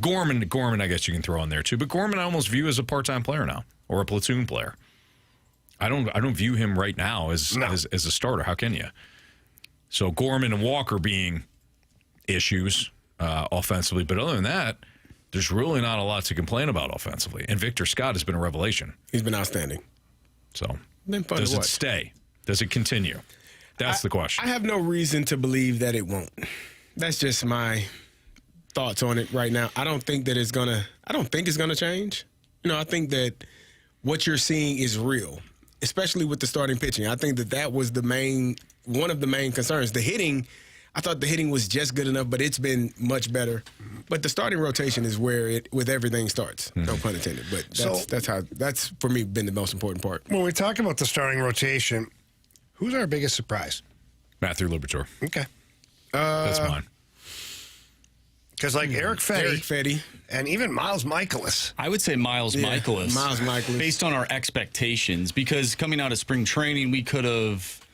Gorman, I guess you can throw in there too. But Gorman, I almost view as a part-time player now or a platoon player. I don't view him right now as a starter. How can you? So Gorman and Walker being issues offensively, but other than that, there's really not a lot to complain about offensively. And Victor Scott has been a revelation. He's been outstanding. So been fun does to it watch. stay? Does it continue? That's the question. I have no reason to believe that it won't. That's just my thoughts on it right now. I don't think it's gonna change. I think that what you're seeing is real, especially with the starting pitching. I think that was one of the main concerns. The hitting, I thought the hitting was just good enough, but it's been much better. But the starting rotation is where with everything starts. No pun intended. But that's for me been the most important part. When we talk about the starting rotation, who's our biggest surprise? Matthew Liberatore. Okay. That's mine. Because Eric Fetty. And even Miles Michaelis. I would say Miles Michaelis. Miles Michaelis. Based on our expectations, because coming out of spring training, we could have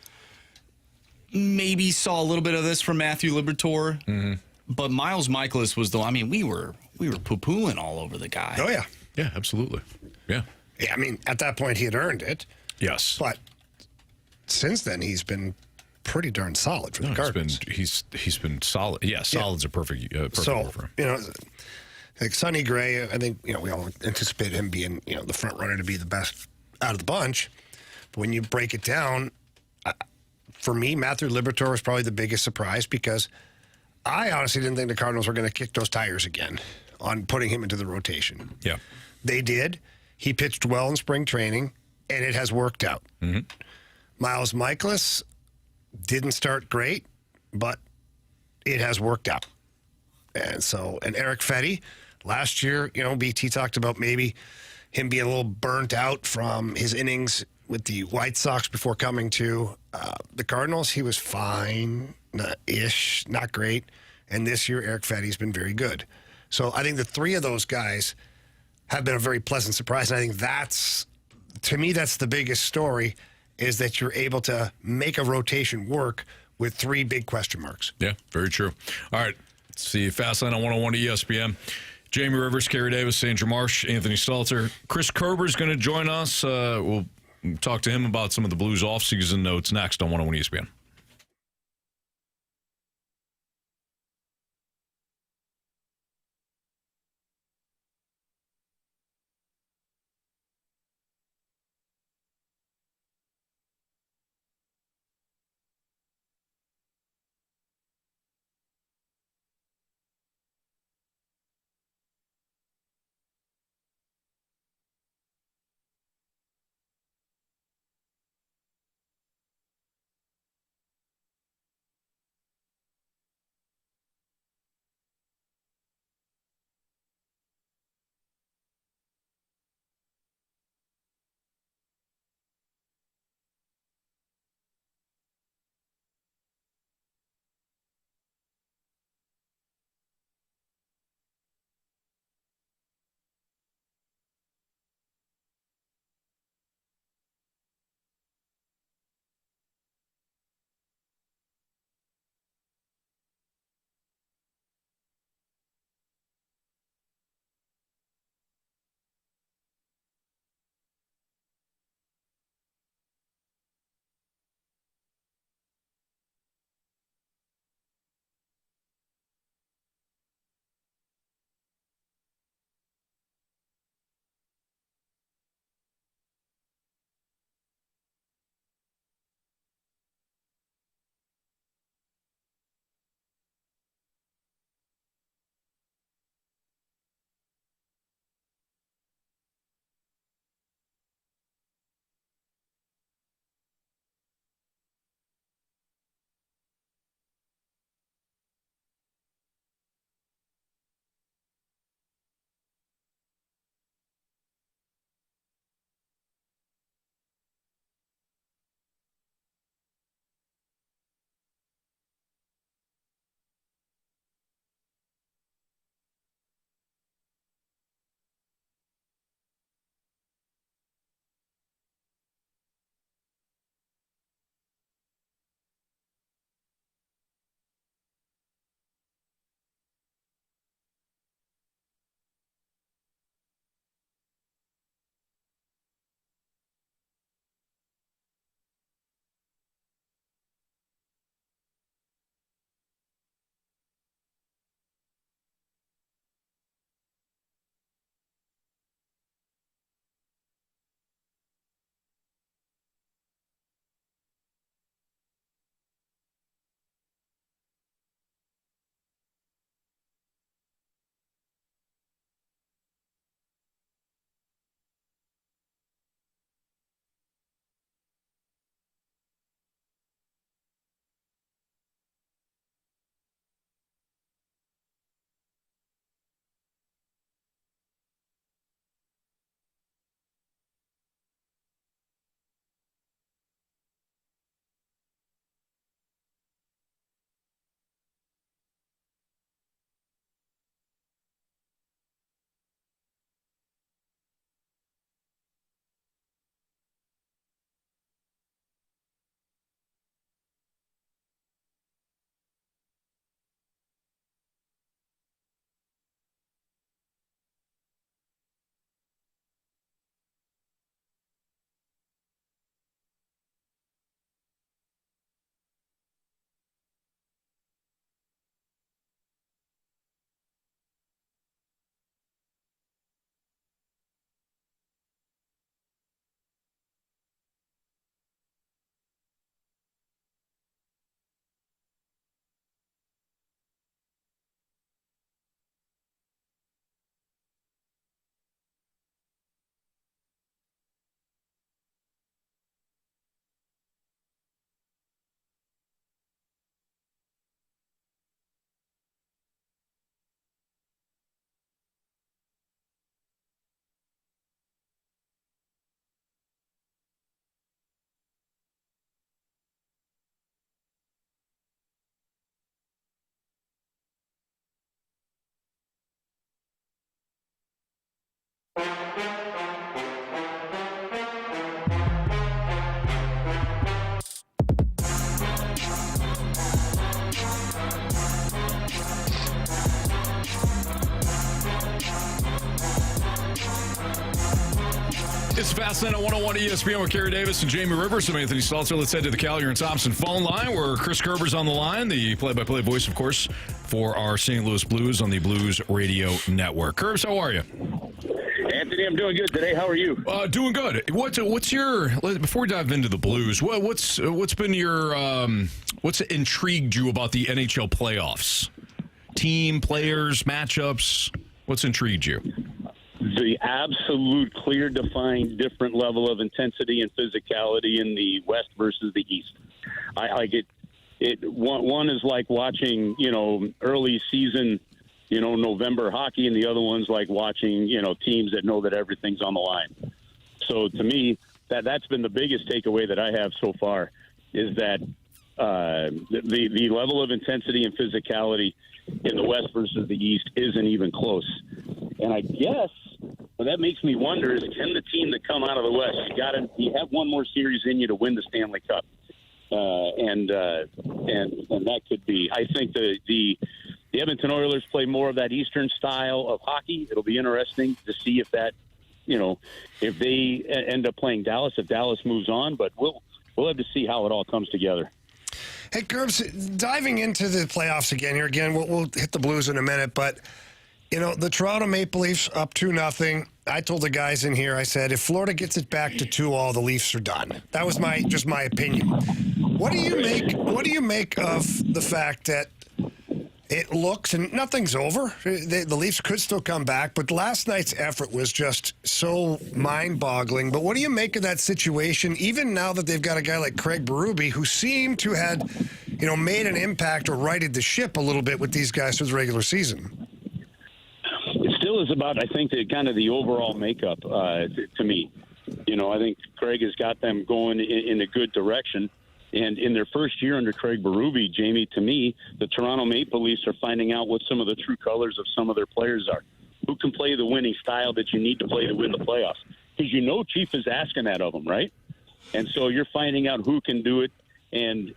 maybe saw a little bit of this from Matthew Liberatore. Mm-hmm. But Miles Michaelis was we were poo-pooing all over the guy. Oh, yeah. Yeah, absolutely. Yeah. Yeah, at that point, he had earned it. Yes. But since then, he's been pretty darn solid for the Cardinals. He's been solid. Yeah, solid's a perfect word for him. Like Sonny Gray, I think, we all anticipate him being, the front runner to be the best out of the bunch. But when you break it down, for me, Matthew Liberatore was probably the biggest surprise because I honestly didn't think the Cardinals were going to kick those tires again on putting him into the rotation. Yeah. They did. He pitched well in spring training, and it has worked out. Mm-hmm. Miles Michaelis didn't start great, but it has worked out. And Eric Fetty, last year, BT talked about maybe him being a little burnt out from his innings with the White Sox before coming to the Cardinals. He was fine-ish, not great. And this year, Eric Fetty's been very good. So I think the three of those guys have been a very pleasant surprise. And I think that's the biggest story, is that you're able to make a rotation work with three big question marks. Yeah, very true. All right, let's see. Fastline on 101 ESPN. Jamie Rivers, Kerry Davis, Andrew Marsh, Anthony Stalter. Chris Kerber is going to join us. We'll talk to him about some of the Blues offseason notes next on 101 ESPN. It's Fast Lane on 101 ESPN with Kerry Davis and Jamie Rivers. I'm Anthony Stalter. Let's head to the Collier and Thompson phone line where Chris Kerber's on the line, the play-by-play voice, of course, for our St. Louis Blues on the Blues Radio Network. Kerbs, how are you? Anthony, I'm doing good today. How are you? Doing good. What's your, before we dive into the Blues, what's been your, what's intrigued you about the NHL playoffs? Team, players, matchups, what's intrigued you? The absolute clear, defined, different level of intensity and physicality in the West versus the East. I like it. One is like watching, early season, November hockey, and the other one's like watching, teams that know that everything's on the line. So to me, that's been the biggest takeaway that I have so far is that the level of intensity and physicality in the West versus the East isn't even close. And I guess what that makes me wonder is, can the team that come out of the West, you have one more series in you to win the Stanley Cup, and that could be. I think the Edmonton Oilers play more of that Eastern style of hockey. It'll be interesting to see if that, if they end up playing Dallas, if Dallas moves on. But we'll have to see how it all comes together. Hey, Kerbs, diving into the playoffs again here. Again, we'll hit the Blues in a minute, but the Toronto Maple Leafs up 2-0. I told the guys in here, I said, if Florida gets it back to 2-2, the Leafs are done. That was just my opinion. What do you make of the fact that it looks, and nothing's over, the Leafs could still come back, but last night's effort was just so mind-boggling. But what do you make of that situation, even now that they've got a guy like Craig Berube, who seemed to had, made an impact or righted the ship a little bit with these guys through the regular season? It still is about, I think, the overall makeup to me. I think Craig has got them going in a good direction. And in their first year under Craig Berube, Jamie, to me, the Toronto Maple Leafs are finding out what some of the true colors of some of their players are. Who can play the winning style that you need to play to win the playoffs? Because Chief is asking that of them, right? And so you're finding out who can do it and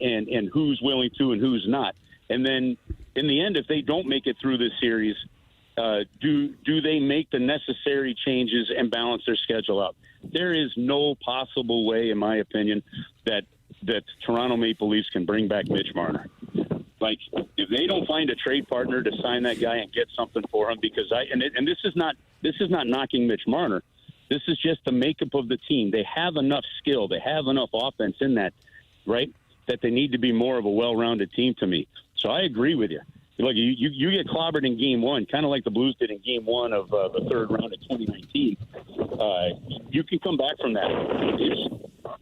who's willing to and who's not. And then in the end, if they don't make it through this series, do they make the necessary changes and balance their schedule out? There is no possible way, in my opinion, that Toronto Maple Leafs can bring back Mitch Marner. Like, if they don't find a trade partner to sign that guy and get something for him, because this is not knocking Mitch Marner. This is just the makeup of the team. They have enough skill. They have enough offense in that, right, that they need to be more of a well-rounded team to me. So I agree with you. Look, you get clobbered in Game 1, kind of like the Blues did in Game 1 of the third round of 2019. You can come back from that.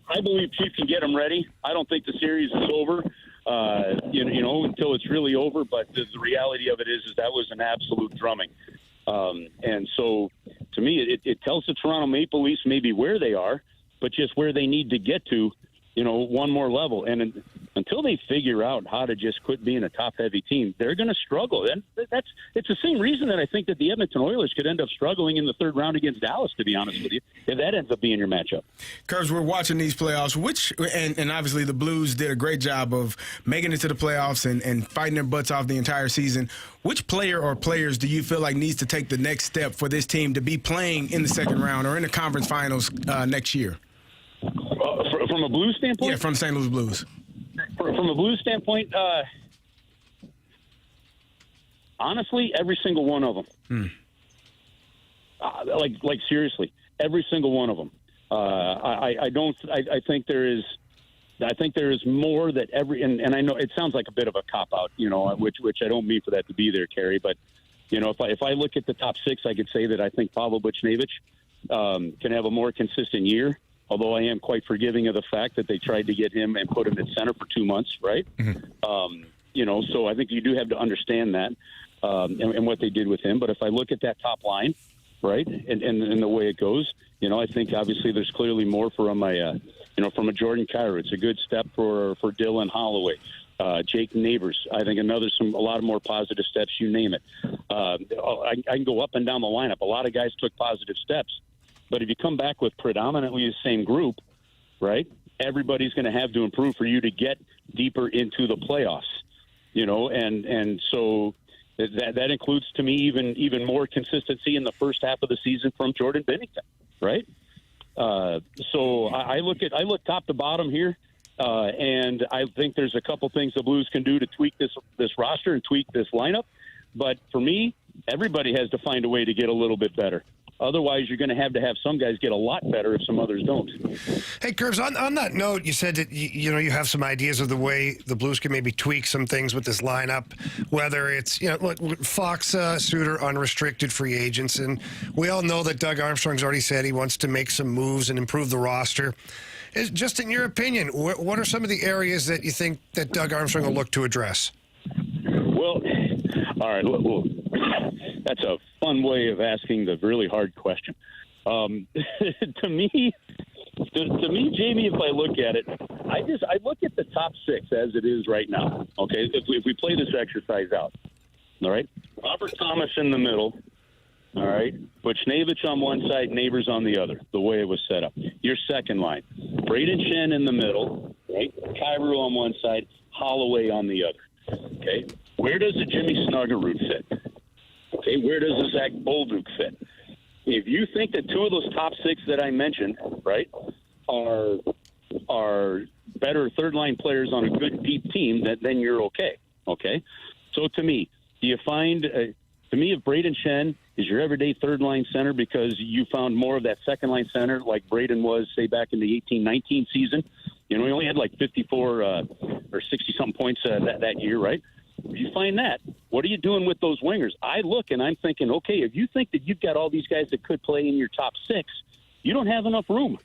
I believe Chief can get them ready. I don't think the series is over, until it's really over. But the reality of it is that was an absolute drumming. And so, to me, it tells the Toronto Maple Leafs maybe where they are, but just where they need to get to, one more level. And until they figure out how to just quit being a top-heavy team, they're going to struggle. And it's the same reason that I think that the Edmonton Oilers could end up struggling in the third round against Dallas, to be honest with you, if that ends up being your matchup. Kerbs, we're watching these playoffs, and obviously the Blues did a great job of making it to the playoffs and fighting their butts off the entire season. Which player or players do you feel like needs to take the next step for this team to be playing in the second round or in the conference finals next year? From a Blues standpoint? Yeah, from St. Louis Blues. From a Blues standpoint, honestly, every single one of them. Like seriously, every single one of them. I think there is more that and I know it sounds like a bit of a cop out, which I don't mean for that to be there, Carey. But if I look at the top six, I could say that I think Pavel Buchnevich can have a more consistent year. Although I am quite forgiving of the fact that they tried to get him and put him at center for 2 months, right? Mm-hmm. So I think you do have to understand that and what they did with him. But if I look at that top line, right, and the way it goes, I think obviously there's clearly more from a Jordan Kyrou. It's a good step for Dylan Holloway. Jake Neighbors, I think a lot of more positive steps, you name it. I can go up and down the lineup. A lot of guys took positive steps. But if you come back with predominantly the same group, right, everybody's going to have to improve for you to get deeper into the playoffs. and so that includes to me even more consistency in the first half of the season from Jordan Binnington, right? So I look top to bottom here, and I think there's a couple things the Blues can do to tweak this roster and tweak this lineup. But for me, everybody has to find a way to get a little bit better. Otherwise, you're going to have some guys get a lot better if some others don't. Hey, Curbs, on that note, you said that you have some ideas of the way the Blues can maybe tweak some things with this lineup, whether it's Fox, Suter, unrestricted free agents, and we all know that Doug Armstrong's already said he wants to make some moves and improve the roster. Just in your opinion, what are some of the areas that you think that Doug Armstrong will look to address? Well, all right. Well, that's a fun way of asking the really hard question. To me, Jamie, if I look at it, I look at the top six as it is right now. Okay, if we play this exercise out, all right. Robert Thomas in the middle. All right, Buchnevich on one side, Neighbors on the other. The way it was set up. Your second line, Braden Shen in the middle, right? Kyrou on one side, Holloway on the other. Okay, where does the Jimmy Snuggerud fit? Okay, where does the Zach Bolduc fit? If you think that two of those top six that I mentioned, right, are better third-line players on a good, deep team, then you're okay. Okay? So to me, do you find to me, if Braden Shen is your everyday third-line center because you found more of that second-line center like Braden was, say, back in the 18-19 season, he only had like 54 or 60-something points that year, right? If you find that, what are you doing with those wingers? I look and I'm thinking, okay, if you think that you've got all these guys that could play in your top six, you don't have enough room.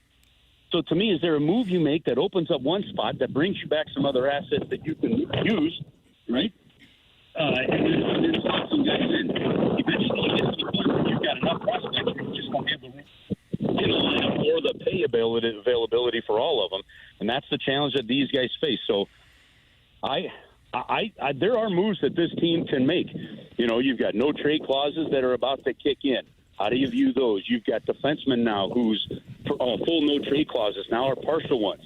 So to me, is there a move you make that opens up one spot that brings you back some other assets that you can use, right? And then slot some guys in. Eventually, you get to the point where you've got enough prospects where you just don't have the room or the pay availability for all of them, and that's the challenge that these guys face. So, there are moves that this team can make. You've got no trade clauses that are about to kick in. How do you view those? You've got defensemen now whose full no trade clauses now are partial ones.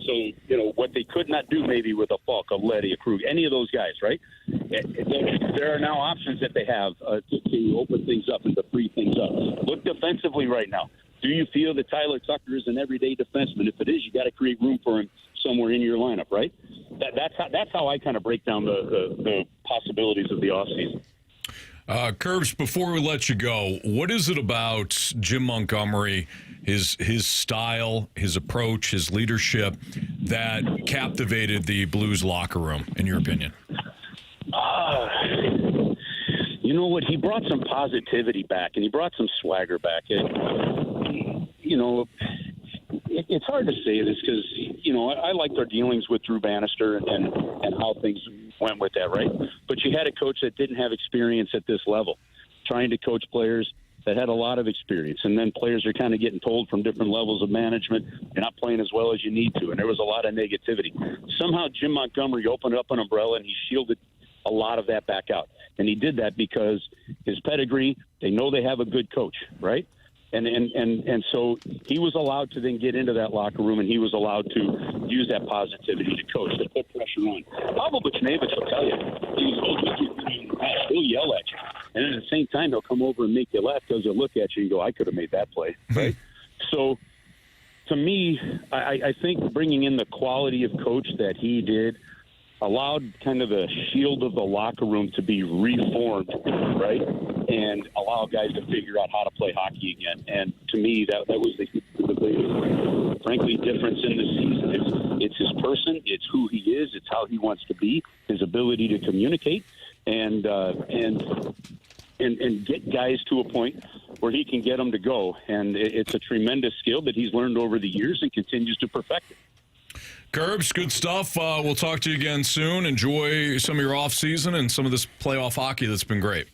So, what they could not do maybe with a Falk, a Leddy, a Krug, any of those guys, right? There are now options that they have to open things up and to free things up. Look defensively right now. Do you feel that Tyler Tucker is an everyday defenseman? If it is, you got to create room for him somewhere in your lineup, right? That's how I kind of break down the possibilities of the offseason. Curbs, before we let you go, what is it about Jim Montgomery, his style, his approach, his leadership that captivated the Blues locker room, in your opinion? You know what? He brought some positivity back, and he brought some swagger back. And, it's hard to say this because, I liked our dealings with Drew Bannister and how things went with that, right? But you had a coach that didn't have experience at this level, trying to coach players that had a lot of experience. And then players are kind of getting told from different levels of management, you're not playing as well as you need to. And there was a lot of negativity. Somehow Jim Montgomery opened up an umbrella and he shielded a lot of that back out. And he did that because his pedigree, they know they have a good coach, right? And so he was allowed to then get into that locker room, and he was allowed to use that positivity to coach, to put pressure on. Pavel Buchnevich will tell you, he'll yell at you. And at the same time, he'll come over and make you laugh because he'll look at you and go, I could have made that play, right? So to me, I think bringing in the quality of coach that he did allowed kind of the shield of the locker room to be reformed, right? And allow guys to figure out how to play hockey again. And to me, that was the biggest, frankly, difference in the season. It's his person, it's who he is, it's how he wants to be, his ability to communicate, and get guys to a point where he can get them to go. And it's a tremendous skill that he's learned over the years and continues to perfect it. Curbs, good stuff. We'll talk to you again soon. Enjoy some of your off season and some of this playoff hockey that's been great.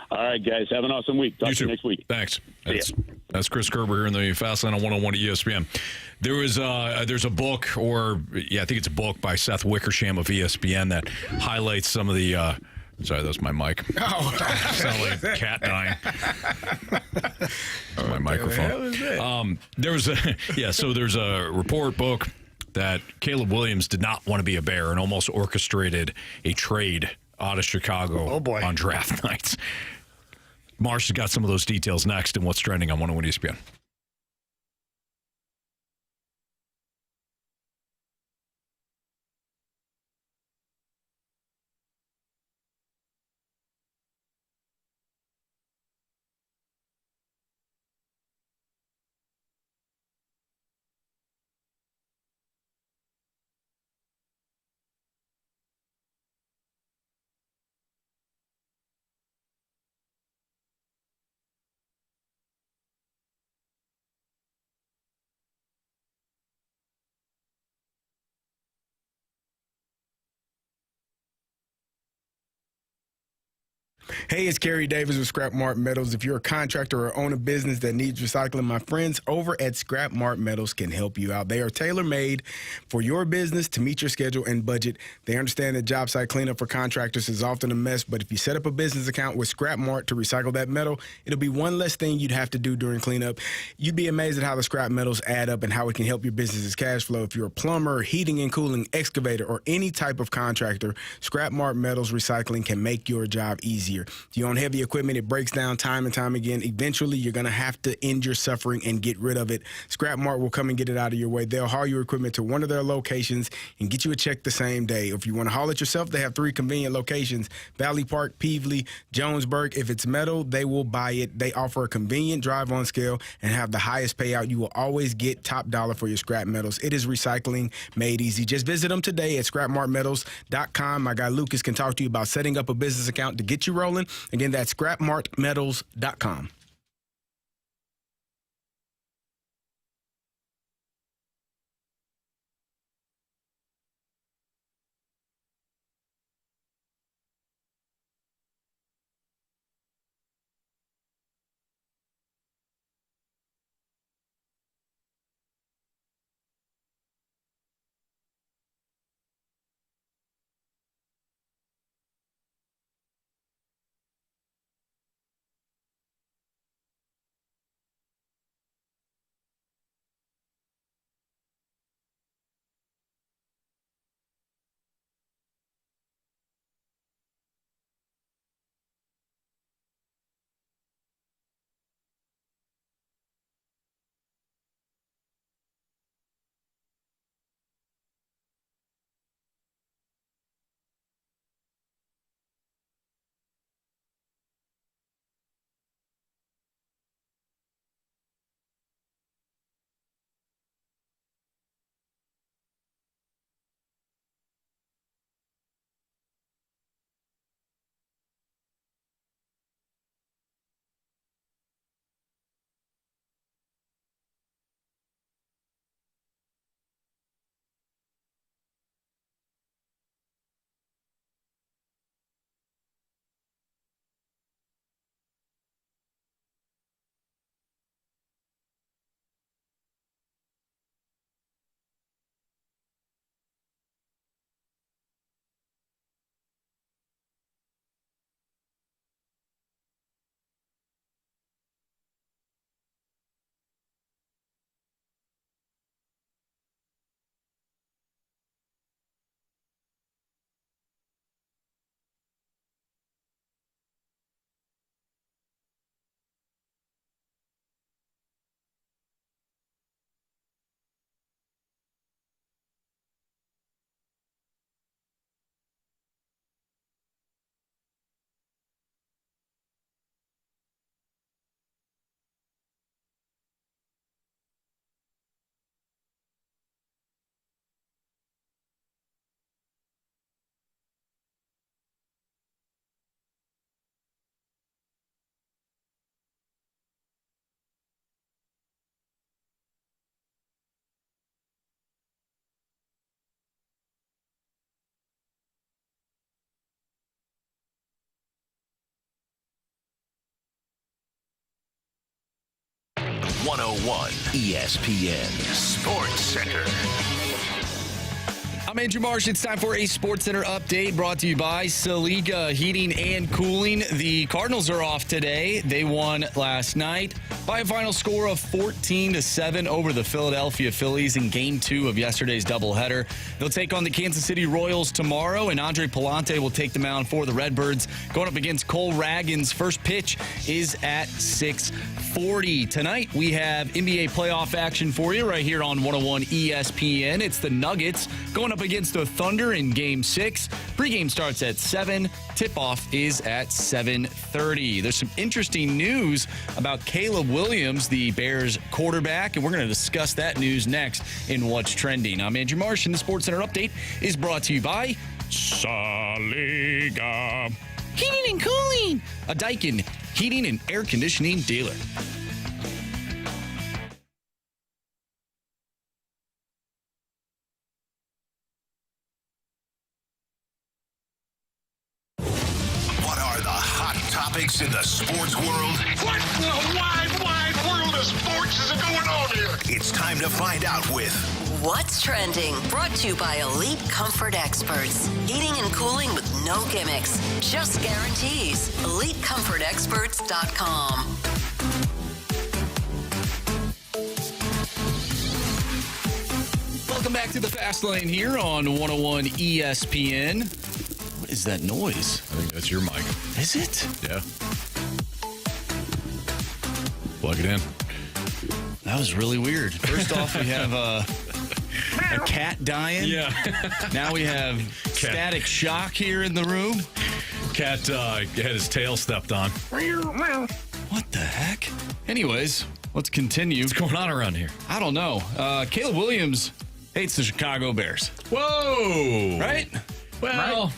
All right, guys. Have an awesome week. Talk to you next week. Thanks. That's Chris Kerber here in the Fast Line on 101 ESPN. There's a book, I think it's a book by Seth Wickersham of ESPN that highlights some of the. Sorry, that's my mic. Oh, sound like a cat dying. My microphone. The hell is that? There's a report book that Caleb Williams did not want to be a Bear and almost orchestrated a trade out of Chicago on draft nights. Marsh has got some of those details next and what's trending on 101 ESPN. Hey, it's Kerry Davis with Scrap Mart Metals. If you're a contractor or own a business that needs recycling, my friends over at Scrap Mart Metals can help you out. They are tailor-made for your business to meet your schedule and budget. They understand that job site cleanup for contractors is often a mess, but if you set up a business account with Scrap Mart to recycle that metal, it'll be one less thing you'd have to do during cleanup. You'd be amazed at how the scrap metals add up and how it can help your business's cash flow. If you're a plumber, heating and cooling, excavator, or any type of contractor, Scrap Mart Metals recycling can make your job easier. If you own heavy equipment, it breaks down time and time again. Eventually, you're going to have to end your suffering and get rid of it. Scrap Mart will come and get it out of your way. They'll haul your equipment to one of their locations and get you a check the same day. If you want to haul it yourself, they have 3 convenient locations: Valley Park, Peevely, Jonesburg. If it's metal, they will buy it. They offer a convenient drive-on scale and have the highest payout. You will always get top dollar for your scrap metals. It is recycling made easy. Just visit them today at scrapmartmetals.com. My guy Lucas can talk to you about setting up a business account to get you rolling. Again, that's scrapmartmetals.com. ESPN Sports Center. I'm Andrew Marsh. It's time for a Sports Center update brought to you by Saliga Heating and Cooling. The Cardinals are off today. They won last night by a final score of 14-7 over the Philadelphia Phillies in Game 2 of yesterday's doubleheader. They'll take on the Kansas City Royals tomorrow, and Andre Palante will take the mound for the Redbirds, going up against Cole Raggins. First pitch is at 6:40. Tonight, we have NBA playoff action for you right here on 101 ESPN. It's the Nuggets going up against the Thunder in Game 6. Pregame starts at 7. Tip-off is at 7:30. There's some interesting news about Caleb Williams, the Bears quarterback, and we're going to discuss that news next in What's Trending. I'm Andrew Marsh, and the Sports Center update is brought to you by Saliga Heating and Cooling, a Daikin heating and air conditioning dealer. What are the hot topics in the sports world? What in the wide world of sports is going on here? It's time to find out with What's Trending? Brought to you by Elite Comfort Experts. Heating and cooling with no gimmicks, just guarantees. EliteComfortExperts.com. Welcome back to the Fast Lane here on 101 ESPN. What is that noise? I think that's your mic. Is it? Yeah. Plug it in. That was really weird. First off, we have a cat dying. Yeah. Now we have static shock here in the room. Cat had his tail stepped on. What the heck? Anyways, let's continue. What's going on around here? I don't know. Caleb Williams hates the Chicago Bears. Whoa! Right? Well,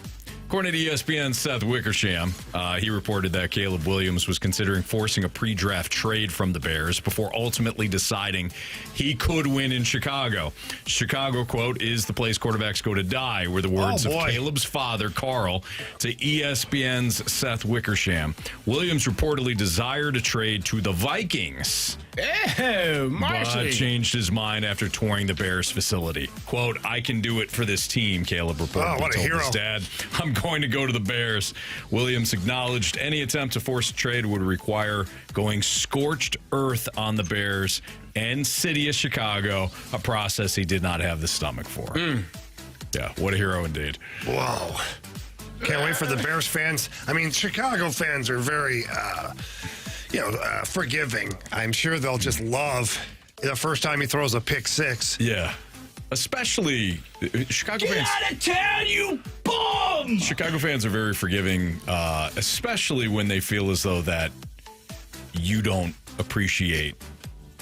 according to ESPN's Seth Wickersham, he reported that Caleb Williams was considering forcing a pre-draft trade from the Bears before ultimately deciding he could win in Chicago. Chicago, quote, is the place quarterbacks go to die, were the words of Caleb's father, Carl, to ESPN's Seth Wickersham. Williams reportedly desired a trade to the Vikings. Oh, But changed his mind after touring the Bears facility. Quote, I can do it for this team, Caleb reportedly what a told hero. his dad. I'm going to go to the Bears. Williams acknowledged any attempt to force a trade would require going scorched earth on the Bears and city of Chicago, a process he did not have the stomach for. Yeah, what a hero indeed. Whoa. Can't wait for the Bears fans. I mean, Chicago fans are very, forgiving. I'm sure they'll just love the first time he throws a pick six. Yeah. Especially Chicago fans. Get out of town, you bum! Chicago fans are very forgiving, especially when they feel as though that you don't appreciate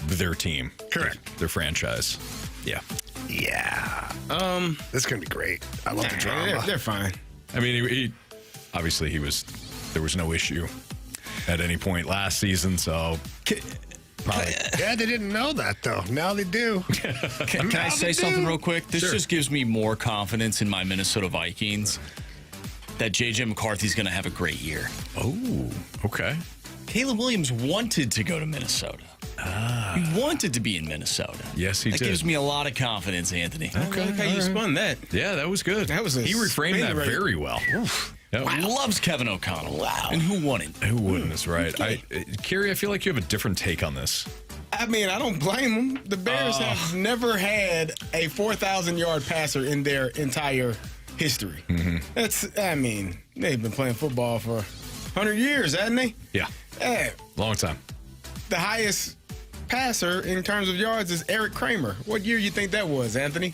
their team. Correct. Their franchise. Yeah. Yeah. This is going to be great. I love the drama. They're fine. I mean, he obviously there was no issue at any point last season, so probably. Yeah, they didn't know that, though. Now they do. Can I say something real quick? This just gives me more confidence in my Minnesota Vikings that J.J. McCarthy's going to have a great year. Oh, okay. Caleb Williams wanted to go to Minnesota. He wanted to be in Minnesota. Yes, he That did. gives me a lot of confidence, Anthony. I like how you spun that. Yeah, that was good. That was a he reframed that spin rate. very well. Yeah. Loves Kevin O'Connell. Wow. And who wouldn't? Who wouldn't? That's right. Kerry, I feel like you have a different take on this. I mean, I don't blame them. The Bears have never had a 4,000-yard passer in their entire history. Mm-hmm. They've been playing football for 100 years, haven't they? Yeah. Long time. The highest passer in terms of yards is Eric Kramer. What year you think that was, Anthony?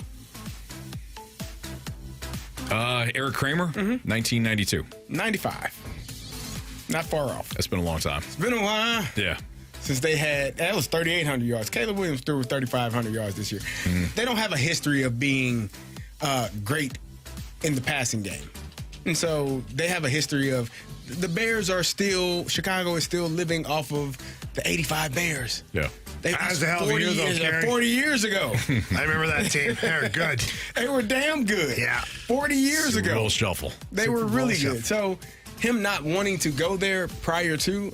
Eric Kramer, 1992. 95. Not far off. That's been a long time. It's been a while Yeah. since that was 3,800 yards. Caleb Williams threw 3,500 yards this year. They don't have a history of being great in the passing game. And so they have a history of the Bears Chicago is still living off of the 85 Bears. Yeah. That was a hell of a year, though, Kerry. 40 years ago. I remember that team. They were good. They were damn good. Yeah. 40 years Super ago. Bowl shuffle. They were Super Bowl really shuffle. good. So him not wanting to go there prior to,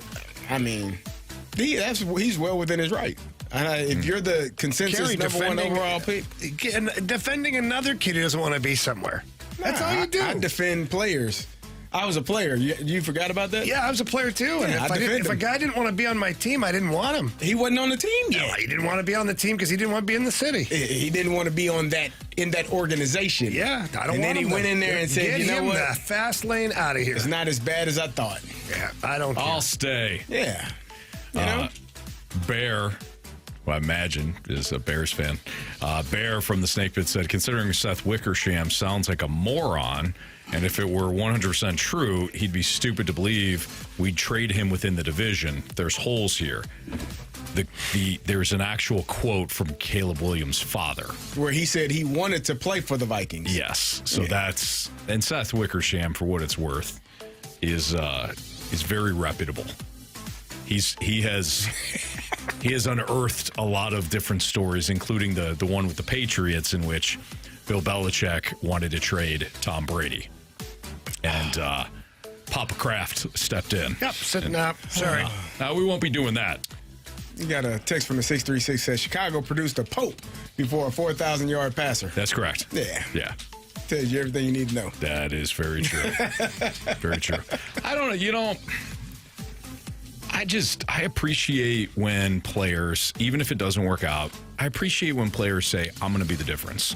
he's well within his right. If you're the consensus Kerry number one overall pick, defending another kid who doesn't want to be somewhere. That's all you do. I defend players. I was a player. You forgot about that? Yeah, I was a player too. And Yeah, if a guy didn't want to be on my team, I didn't want him. He wasn't on the team yet. No, he didn't want to be on the team because he didn't want to be in the city. He didn't want to be on in that organization. Yeah, I don't want him. And then he went in there and said, "Get you know him what? the fast lane out of here. It's not as bad as I thought." Yeah, I don't care. I'll stay. Yeah. You know? Bear, who I imagine is a Bears fan. Bear from the Snake Pit said, considering Seth Wickersham sounds like a moron, and if it were 100% true, he'd be stupid to believe we'd trade him within the division. There's holes here. There's an actual quote from Caleb Williams' father. Where he said he wanted to play for the Vikings. Yes. So that's... And Seth Wickersham, for what it's worth, is very reputable. He has unearthed a lot of different stories, including the one with the Patriots, in which Bill Belichick wanted to trade Tom Brady, and Papa Kraft stepped in. Yep, sitting up. Sorry. We won't be doing that. You got a text from the 636 says Chicago produced a Pope before a 4,000-yard passer. That's correct. Yeah. Tells you everything you need to know. That is very true. Very true. I don't know. I appreciate when players, even if it doesn't work out, I appreciate when players say, I'm going to be the difference.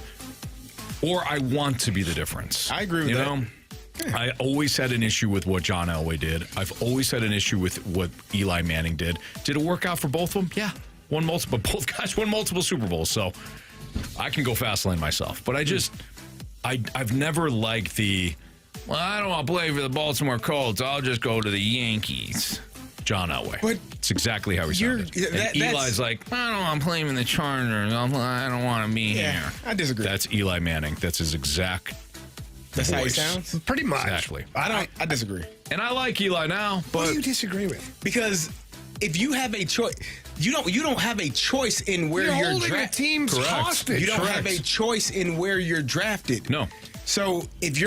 Or I want to be the difference. I agree with that. You know? I always had an issue with what John Elway did. I've always had an issue with what Eli Manning did. Did it work out for both of them? Yeah. Both guys won multiple Super Bowls, so I can go fast lane myself. But I've never liked I don't want to play for the Baltimore Colts. I'll just go to the Yankees. John Elway. But it's exactly how he sounded. And Eli's like, I don't want to play in the Chargers. I don't want to be here. I disagree. That's Eli Manning. That's his exact That's voice. how he sounds? Pretty much. Exactly. I disagree. And I like Eli now, but What do you disagree with? Because if you have a choice, you don't have a choice in where you're holding drafted. the team's hostage. You don't have a choice in where you're drafted. No. So if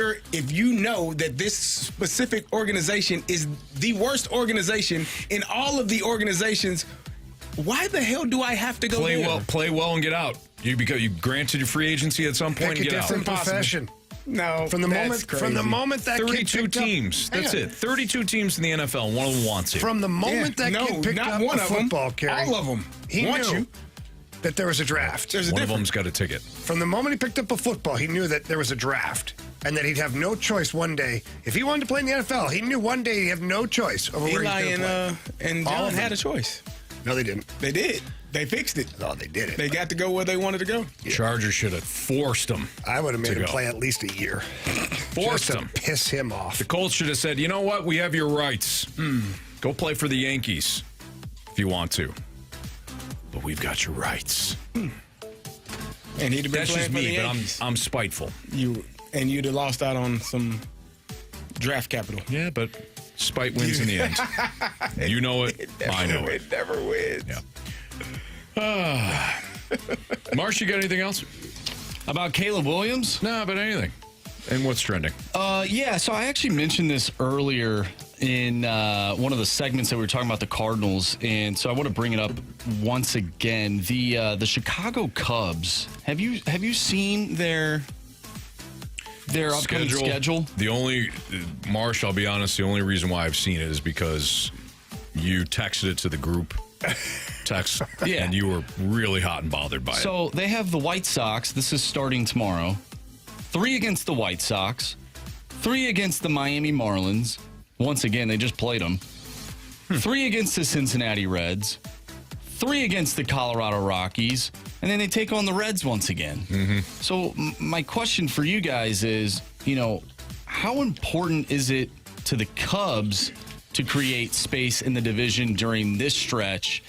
you know that this specific organization is the worst organization in all of the organizations, why the hell do I have to go there? Play well and get out. You granted your free agency at some point Pick and a get out. different profession. No, From the moment that kid 32 picked up- teams. That's Hang on. it. 32 teams in the NFL, and one of them wants it. From the moment that kid picked not up one a of them. football, Kerry, All of them. he want knew you. that there was a draft. There's a One of difference. them's got a ticket. From the moment he picked up a football, he knew that there was a draft and that he'd have no choice one day. If he wanted to play in the NFL, he knew one day he'd have no choice over where Eli he's going to play. and All John of them. had a choice. No, they didn't. They did. They fixed it. No, they did it. They got to go where they wanted to go. Chargers should have forced him. I would have made him go. play at least a year. Forced Just to him. piss him off. The Colts should have said, you know what? We have your rights. Go play for the Yankees if you want to. But we've got your rights. And he'd have been That's playing just for the me, but Yankees. I'm spiteful. You'd have lost out on some draft capital. Yeah, but spite wins in the end. You know it. I know it. It never wins. Yeah. Marsh, you got anything else? About Caleb Williams? No, but anything. And what's trending? Yeah, so I actually mentioned this earlier in one of the segments that we were talking about the Cardinals, and so I want to bring it up once again. The Chicago Cubs. Have you seen their upcoming schedule? The only, Marsh, I'll be honest, the only reason why I've seen it is because you texted it to the group text, Yeah. and you were really hot and bothered by it. So they have the White Sox. This is starting tomorrow. 3 against the White Sox. 3 against the Miami Marlins. Once again, they just played them. 3 against the Cincinnati Reds. 3 against the Colorado Rockies. And then they take on the Reds once again. So my question for you guys is, how important is it to the Cubs to create space in the division during this stretch?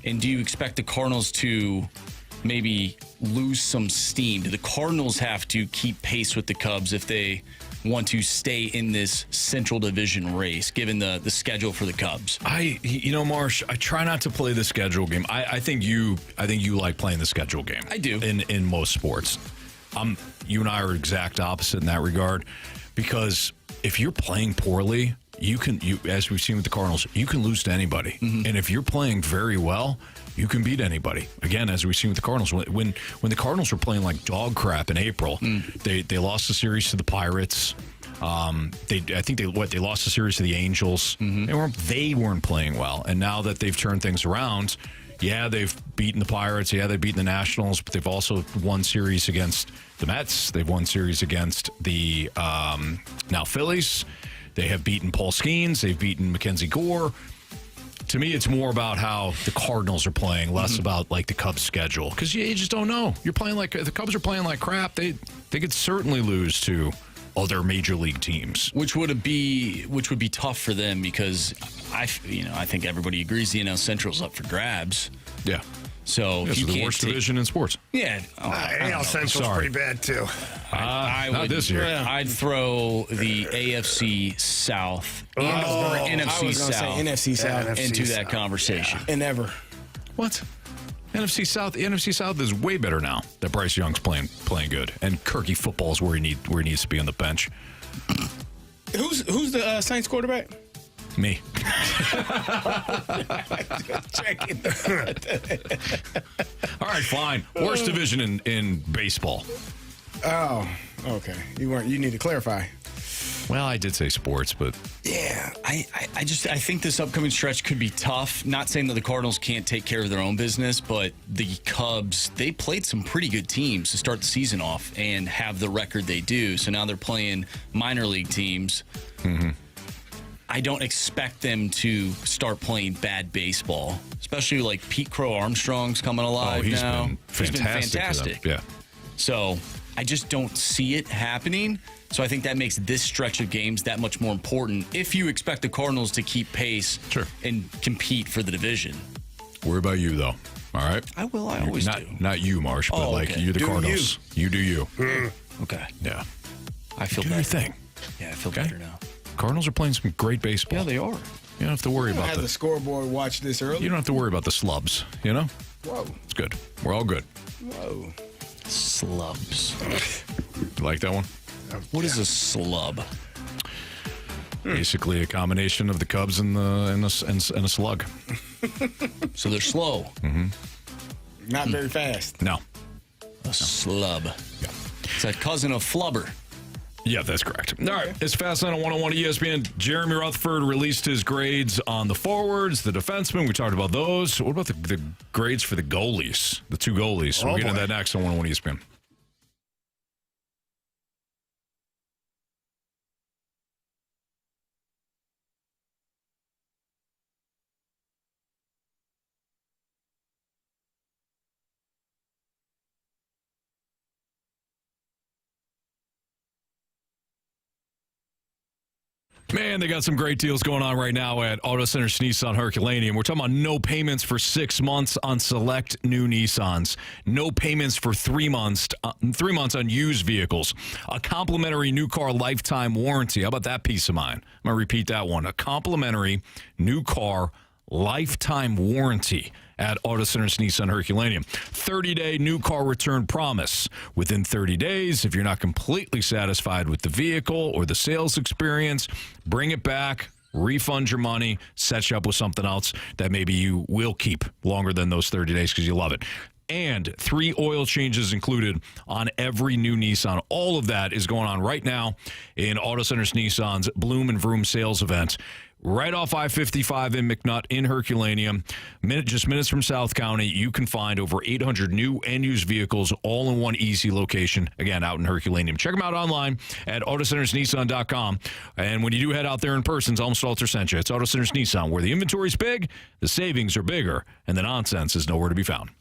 And do you expect the Cardinals to maybe lose some steam? Do the Cardinals have to keep pace with the Cubs if they want to stay in this Central Division race, given the schedule for the Cubs? Marsh, I try not to play the schedule game. I think you like playing the schedule game. I do. In most sports. You and I are exact opposite in that regard, because if you're playing poorly, as we've seen with the Cardinals, you can lose to anybody. And if you're playing very well, you can beat anybody. Again, as we've seen with the Cardinals, when the Cardinals were playing like dog crap in April, they lost the series to the Pirates. I think they lost the series to the Angels. They weren't playing well, and now that they've turned things around, they've beaten the Pirates. They've beaten the Nationals, but they've also won series against the Mets. They've won series against the now Phillies. They have beaten Paul Skeens. They've beaten Mackenzie Gore. To me, it's more about how the Cardinals are playing, less about like the Cubs' schedule, because you just don't know. You're playing like the Cubs are playing like crap. They could certainly lose to other major league teams, which would be tough for them, because I think everybody agrees the NL Central's up for grabs. Yeah. So it's the worst division in sports. Yeah. AL Central's pretty bad too. Not this year. I'd throw the AFC South or NFC South into that conversation. And ever. What? NFC South is way better now that Bryce Young's playing good, and Kirky football is where he needs to be on the bench. Who's the Saints quarterback? Me. Checking. All right, fine. Worst division in baseball. Oh, okay. You need to clarify. Well, I did say sports, but yeah, I think this upcoming stretch could be tough. Not saying that the Cardinals can't take care of their own business, but the Cubs, they played some pretty good teams to start the season off and have the record they do. So now they're playing minor league teams. I don't expect them to start playing bad baseball, especially like Pete Crow Armstrong's coming alive now. He's been fantastic. Yeah. So I just don't see it happening. So I think that makes this stretch of games that much more important if you expect the Cardinals to keep pace and compete for the division. Worry about you, though. All right? I will. I always do. Not you, Marsh, but you're the Cardinals. You do you. Okay. Yeah. I feel do better. your thing. Yeah, I feel better now. Cardinals are playing some great baseball. Yeah, they are. You don't have to worry about the scoreboard watch this early. You don't have to worry about the slubs, you know? Whoa. It's good. We're all good. Whoa. Slubs. You like that one? What is a slub? Basically a combination of the Cubs and a slug. So they're slow. Not very fast. No. A slub. Yeah. It's a cousin of flubber. Yeah, that's correct. All right, it's Fast Line on 101 ESPN. Jeremy Rutherford released his grades on the forwards, the defensemen. We talked about those. What about the grades for the goalies, the two goalies? So we'll get into that next on 101 ESPN. Man, they got some great deals going on right now at Auto Center Nissan Herculaneum. We're talking about no payments for 6 months on select new Nissans. No payments for 3 months. 3 months on used vehicles. A complimentary new car lifetime warranty. How about that peace of mind? I'm going to repeat that one. A complimentary new car lifetime warranty at Auto Centers Nissan Herculaneum. 30-day new car return promise. Within 30 days, if you're not completely satisfied with the vehicle or the sales experience, bring it back, refund your money, set you up with something else that maybe you will keep longer than those 30 days because you love it. And 3 oil changes included on every new Nissan. All of that is going on right now in Auto Centers Nissan's Bloom and Vroom sales event. Right off I-55 in McNutt in Herculaneum, just minutes from South County. You can find over 800 new and used vehicles all in one easy location, again, out in Herculaneum. Check them out online at autocentersnissan.com. And when you do head out there in person, tell them Stalter sent you. It's Auto Centers Nissan, where the inventory's big, the savings are bigger, and the nonsense is nowhere to be found.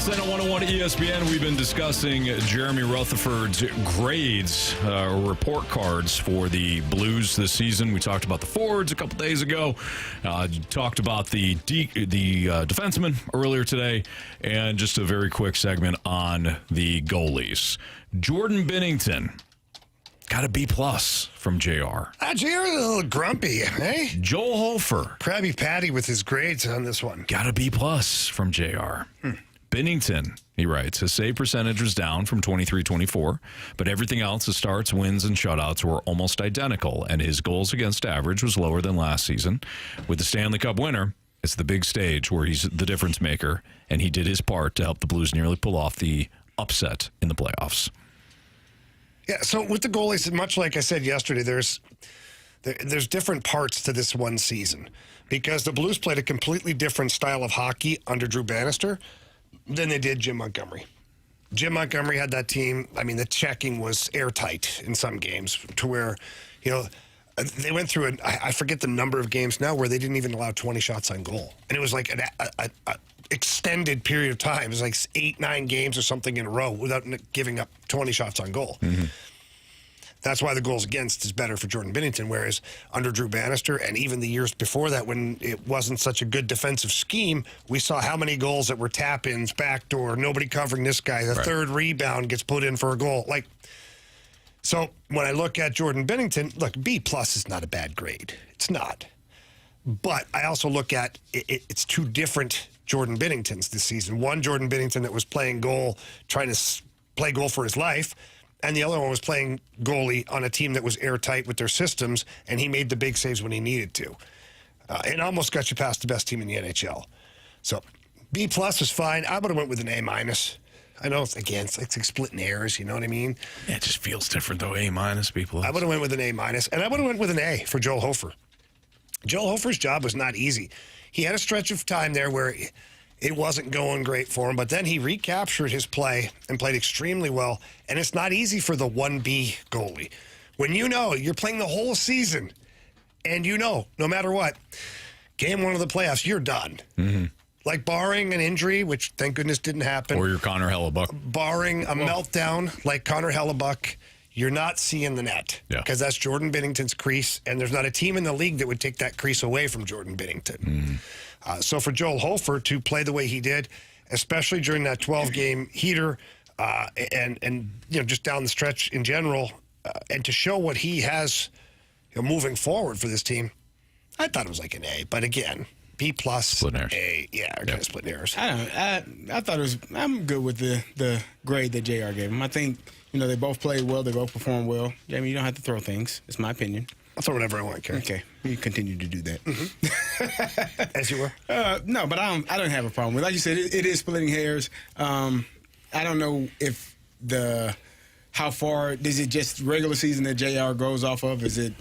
Fast Lane on 101 ESPN. We've been discussing Jeremy Rutherford's grades, report cards for the Blues this season. We talked about the forwards a couple days ago. Talked about the defensemen earlier today, and just a very quick segment on the goalies. Jordan Binnington got a B+ from JR. JR's a little grumpy, eh? Joel Hofer. Krabby Patty with his grades on this one. Got a B+ from JR. Binnington, he writes, his save percentage was down from 23-24, but everything else, his starts, wins, and shutouts were almost identical, and his goals against average was lower than last season. With the Stanley Cup winner, it's the big stage where he's the difference maker, and he did his part to help the Blues nearly pull off the upset in the playoffs. Yeah, so with the goalies, much like I said yesterday, there's different parts to this one season because the Blues played a completely different style of hockey under Drew Bannister than they did Jim Montgomery. Jim Montgomery had that team. I mean, the checking was airtight in some games to where, they went through I forget the number of games now where they didn't even allow 20 shots on goal. And it was like an extended period of time. It was like 8-9 games or something in a row without giving up 20 shots on goal. Mm-hmm. That's why the goals against is better for Jordan Binnington, whereas under Drew Bannister and even the years before that when it wasn't such a good defensive scheme, we saw how many goals that were tap-ins, backdoor, nobody covering this guy. The third rebound gets put in for a goal. So when I look at Jordan Binnington, look, B+ is not a bad grade. It's not. But I also look at it's two different Jordan Binningtons this season. One Jordan Binnington that was playing goal, trying to play goal for his life, and the other one was playing goalie on a team that was airtight with their systems, and he made the big saves when he needed to. And almost got you past the best team in the NHL. So B+ is fine. I would have went with an A-. I know it's like splitting hairs, you know what I mean? Yeah, it just feels different though. A-, B+. I would have went with an A-, and I would have went with an A for Joel Hofer. Joel Hofer's job was not easy. He had a stretch of time there where it wasn't going great for him, but then he recaptured his play and played extremely well. And it's not easy for the 1B goalie. When you're playing the whole season and no matter what, game one of the playoffs, you're done. Mm-hmm. Like barring an injury, which thank goodness didn't happen. Or you're Connor Hellebuck. Barring a meltdown like Connor Hellebuck, you're not seeing the net. Yeah. Because that's Jordan Binnington's crease, and there's not a team in the league that would take that crease away from Jordan Binnington. Mm-hmm. So for Joel Hofer to play the way he did, especially during that 12-game heater and just down the stretch in general, and to show what he has moving forward for this team, I thought it was like an A. But again, B+, Split hairs. A. Yeah, kind of split hairs. I thought it was. I'm good with the grade that JR gave him. I think they both played well. They both performed well. I mean, you don't have to throw things. It's my opinion. I'll throw whatever I want, Kerey. Okay, you continue to do that. Mm-hmm. As you were. No, but I don't have a problem with it. Like you said, it is splitting hairs. I don't know if how far is it just regular season that JR goes off of? Is it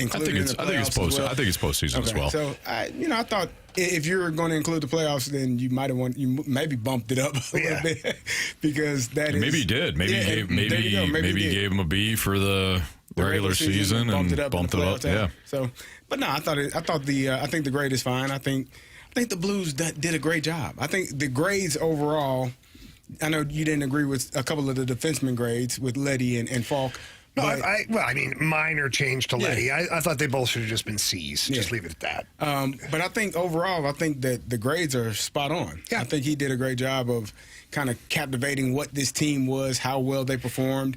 included in the playoffs as well? I think it's postseason as well. So I thought if you're going to include the playoffs, then you maybe bumped it up a little bit because that is maybe he did. Maybe he gave him a B for the regular season and bumped it up. Yeah. So, but no, I think the grade is fine. I think the Blues did a great job. I think the grades overall. I know you didn't agree with a couple of the defenseman grades with Leddy and Falk. No, I mean, minor change to Leddy. Yeah. I thought they both should have just been C's. Yeah. Just leave it at that. But I think overall, that the grades are spot on. Yeah. I think he did a great job of kind of captivating what this team was, how well they performed,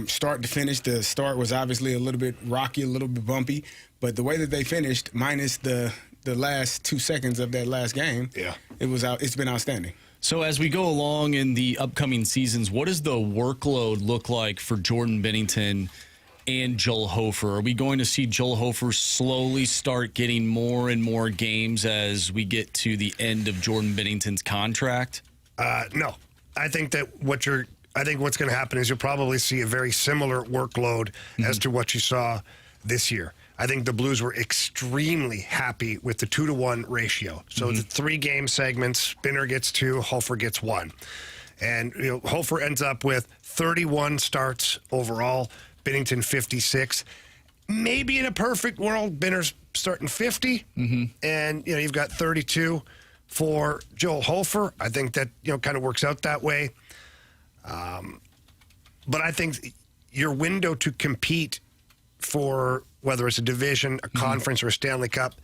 start to finish. The start was obviously a little bit rocky, a little bit bumpy, but the way that they finished, minus the last 2 seconds of that last game, it's been outstanding. So as we go along in the upcoming seasons, what does the workload look like for Jordan Binnington and Joel Hofer? Are we going to see Joel Hofer slowly start getting more and more games as we get to the end of Jordan Binnington's contract? No. I think what's going to happen is you'll probably see a very similar workload as to what you saw this year. I think the Blues were extremely happy with the 2-to-1 ratio. So the 3-game segments, Spinner gets 2, Hofer gets 1. And Hofer ends up with 31 starts overall, Binnington 56. Maybe in a perfect world, Binner's starting 50, and you've got 32 for Joel Hofer. I think that, kind of works out that way. But I think your window to compete for whether it's a division, a conference, or a Stanley Cup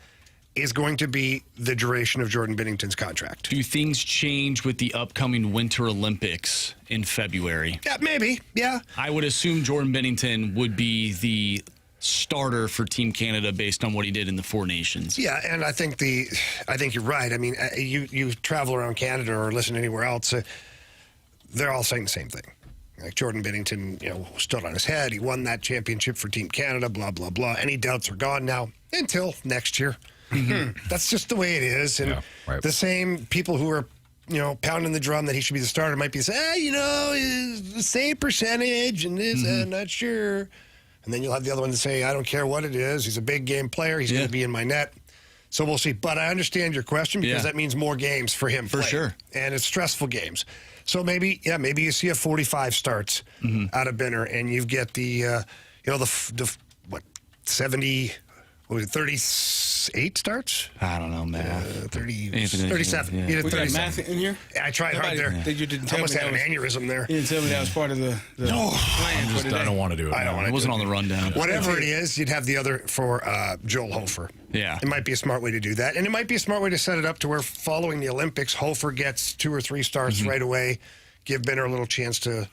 is going to be the duration of Jordan Binnington's contract. Do things change with the upcoming Winter Olympics in February? Yeah, maybe. Yeah. I would assume Jordan Binnington would be the starter for Team Canada based on what he did in the Four Nations. Yeah, and I think you're right. I mean, you travel around Canada or listen anywhere else, they're all saying the same thing. Like Jordan Binnington, stood on his head. He won that championship for Team Canada, blah, blah, blah. Any doubts are gone now until next year. That's just the way it is. And the same people who are, pounding the drum that he should be the starter might be saying, the same percentage and this, I'm not sure. And then you'll have the other one to say, I don't care what it is. He's a big game player. He's going to be in my net. So we'll see. But I understand your question because that means more games for him. For sure. And it's stressful games. So maybe you see a 45 starts out of Binner and you get the 38 starts? I don't know, man. 37. Yeah. You did We got 37. math in here? Yeah, I tried hard there. You didn't tell I almost me had an aneurysm there. You didn't tell me that was part of the plan for today. I don't want to do it. I don't want to. It wasn't on the rundown. Whatever it is, you'd have the other for Joel Hofer. Yeah. It might be a smart way to do that. And it might be a smart way to set it up to where following the Olympics, Hofer gets 2 or 3 starts right away, give Binner a little chance to,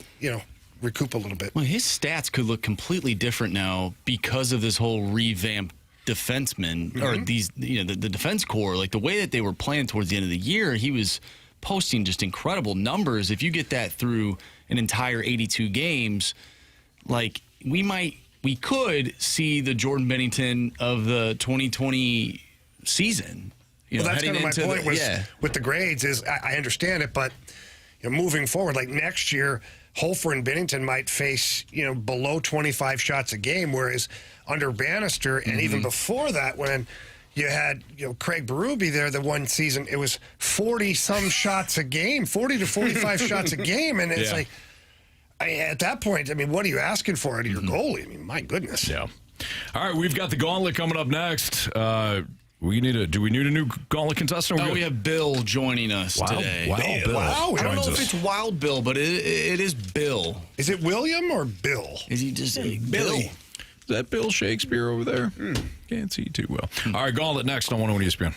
recoup a little bit. Well, his stats could look completely different now because of this whole revamped defenseman or these, the defense core. Like the way that they were playing towards the end of the year, he was posting just incredible numbers. If you get that through an entire 82 games, like we could see the Jordan Binnington of the 2020 season. Well, that's kind of my point with the grades is I understand it, but moving forward, like next year, Hofer and Binnington might face, below 25 shots a game, whereas under Bannister and even before that, when you had, Craig Berube there the one season, it was 40-some shots a game, 40 to 45 shots a game. And it's like, at that point, what are you asking for out of your goalie? My goodness. Yeah. All right, we've got the Gauntlet coming up next. Do we need a new Gauntlet contestant? We have Bill joining us today. Bill. Wow. I don't know if it's Wild Bill, but it is Bill. Is it William or Bill? Is he just Billy? Is that Bill Shakespeare over there? Can't see too well. All right, Gauntlet next on 101 ESPN.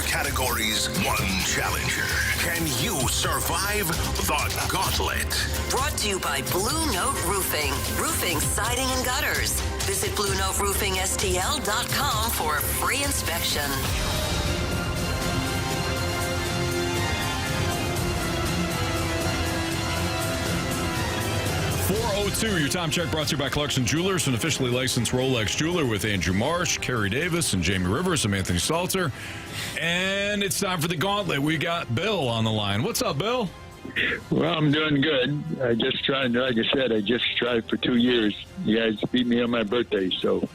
categories, one challenger. Can you survive the Gauntlet? Brought to you by Blue Note Roofing. Roofing, siding, and gutters. Visit BlueNoteRoofingSTL.com for a free inspection. 4:02, your time check brought to you by Clarkson Jewelers, an officially licensed Rolex jeweler with Andrew Marsh, Kerry Davis, and Jamie Rivers. I'm Anthony Stalter. And it's time for the Gauntlet. We got Bill on the line. What's up, Bill? Well, I'm doing good. I just tried, like I said, I just tried for 2 years. You guys beat me on my birthday, so.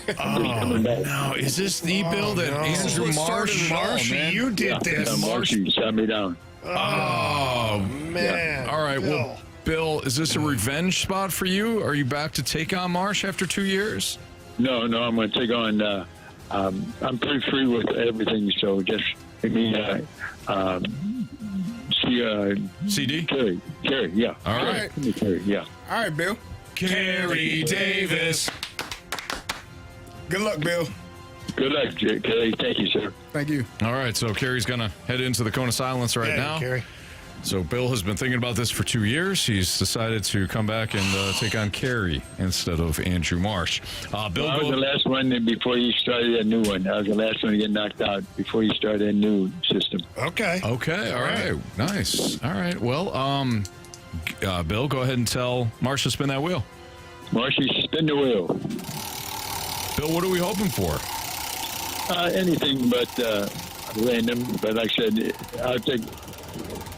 No, is this the Bill that Andrew Marsh? Marshy, you did this. Marshy shut me down. Oh, man. All right, well, Bill, is this a revenge spot for you? Are you back to take on Marsh after 2 years? No, I'm going to take on. I'm pretty free with everything, so just give me. CD? Carey, yeah. All right. Carey, yeah. All right, Bill. Kerry Davis. Good luck, Bill. Good luck, Carey. Thank you, sir. Thank you. All right, so Kerry's going to head into the cone of silence right now. Kerry. So Bill has been thinking about this for 2 years. He's decided to come back and take on Carey instead of Andrew Marsh. Bill, I was the last one before you started a new one. I was the last one to get knocked out before you started a new system. Okay. Okay, all right. Nice. All right, well, Bill, go ahead and tell Marsh to spin that wheel. Marshy, spin the wheel. Bill, what are we hoping for? Anything but random. But like I said, I'll take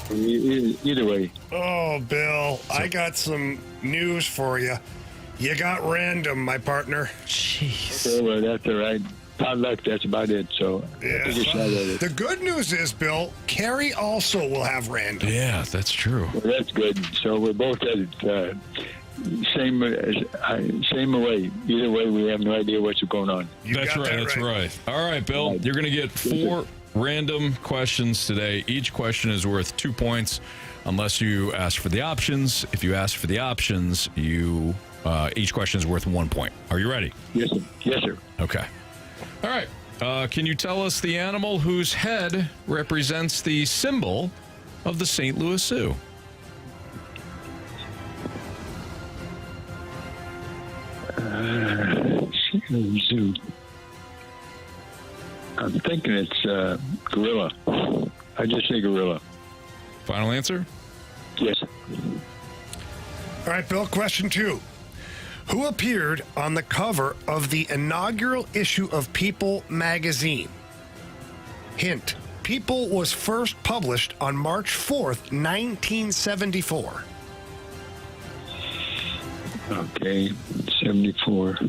either way. Oh, Bill, I got some news for you. You got random, my partner. Jeez. Okay, well, that's all right. Bad luck, that's about it. So take a shot at it. The good news is, Bill, Carey also will have random. Yeah, that's true. Well, that's good. So we're both at it. Same way. Either way, we have no idea what's going on. That's right. All right, Bill, you're going to get 4 random questions today. Each question is worth 2 points unless you ask for the options. If you ask for the options, each question is worth 1 point. Are you ready? Yes, sir. Yes, sir. Okay. All right. Can you tell us the animal whose head represents the symbol of the St. Louis Zoo? Zoo. I'm thinking it's gorilla. I just say gorilla. Final answer? Yes. All right, Bill, question 2. Who appeared on the cover of the inaugural issue of People magazine? Hint, People was first published on March 4th, 1974. Okay, 74.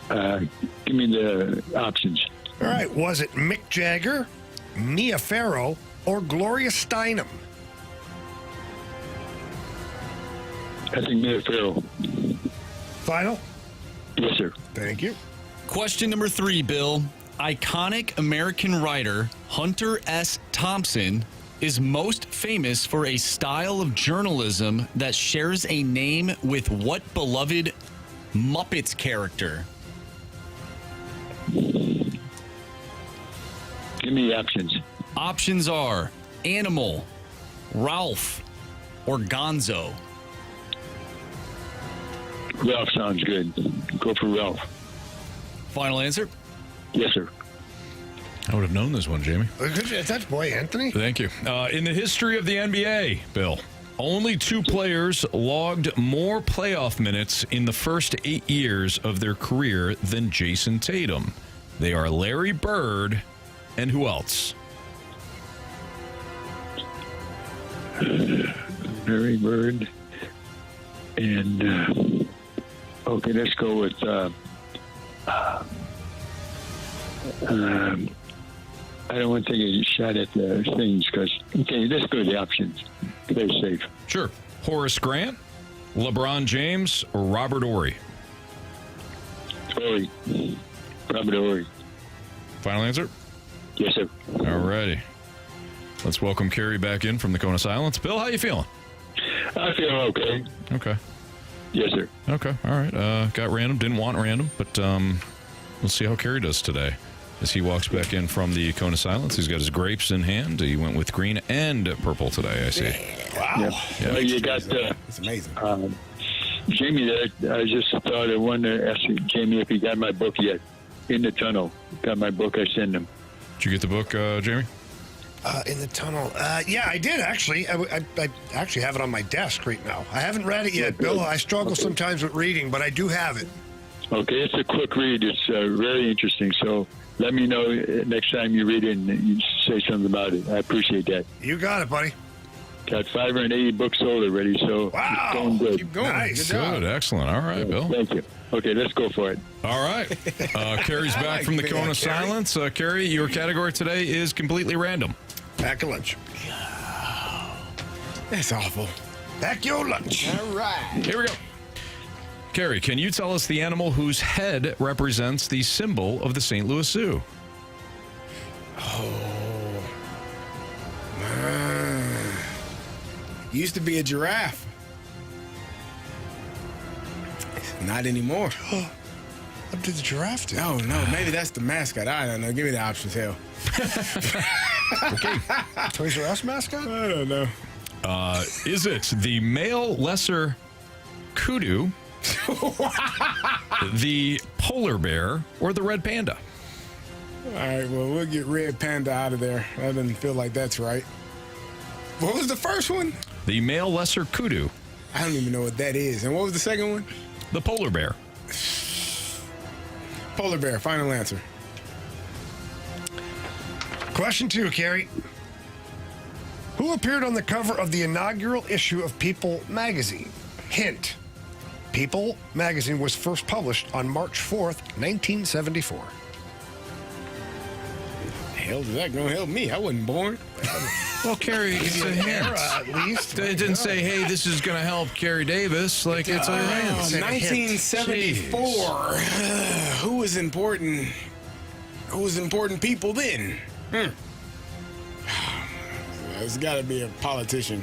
Give me the options. All right, was it Mick Jagger, Mia Farrow, or Gloria Steinem? I think Mia Farrow. Final? Yes, sir. Thank you. Question number 3, Bill. Iconic American writer Hunter S. Thompson is most famous for a style of journalism that shares a name with what beloved Muppets character? Give me the options. Options are Animal, Ralph, or Gonzo. Ralph sounds good. Go for Ralph. Final answer? Yes, sir. I would have known this one, Jamie. That's boy, Anthony. Thank you. In the history of the NBA, Bill, only 2 players logged more playoff minutes in the first 8 years of their career than Jason Tatum. They are Larry Bird and who else? Larry Bird and okay, let's go with I don't want to take a shot at the things because okay, let's go to the options. Play safe. Sure. Horace Grant, LeBron James, or Robert Horry? Horry. Robert Horry. Final answer? Yes, sir. All righty. Let's welcome Kerry back in from the Cone of Silence. Bill, how you feeling? I feel okay. Okay. Yes, sir. Okay. All right. Got random. Didn't want random, but we'll see how Kerry does today. as he walks back in from the cone of silence. He's got his grapes in hand. He went with green and purple today, I see. Wow. Yeah. Well, you got it's amazing. Jamie there. I just thought I wanted to ask Jamie if he got my book yet. In the Tunnel. Got my book. I sent him. Did you get the book, Jamie? In the Tunnel. Yeah, I did, actually. I actually have it on my desk right now. I haven't read it yet, Bill. I struggle sometimes with reading, but I do have it. Okay, it's a quick read. It's very interesting. So let me know next time you read it and you say something about it. I appreciate that. You got it, buddy. Got 580 books sold already, so wow. It's going good. Keep going. Nice. Good, excellent. All right, Bill. Thank you. Okay, let's go for it. All right. Carey's back from the cone of silence. Carey, your category today is completely random. Pack your lunch. That's awful. Pack your lunch. All right. Here we go. Carey, can you tell us the animal whose head represents the symbol of the St. Louis Zoo? Used to be a giraffe. Not anymore. What did the giraffe do? Oh, no. Maybe that's the mascot. I don't know. Give me the options, hell. Okay. Toys R Us mascot? I don't know. Is it the male lesser kudu, the polar bear, or the red panda? All right, well, we'll get Red Panda out of there. That doesn't feel like that's right. What was the first one? The male lesser kudu, I don't even know what that is. And what was the second one? the polar bear. Polar bear, final answer. Question 2, Carey. Who appeared on the cover of the inaugural issue of People magazine? Hint. People magazine was first published on March 4th, 1974. Hell, is that gonna help me? I wasn't born. Well, Carey, it's a hint. At least. It didn't say, hey, this is going to help Carey Davis. Like, it's a hint. 1974. Who was important? Who was important people then? It's got to be a politician.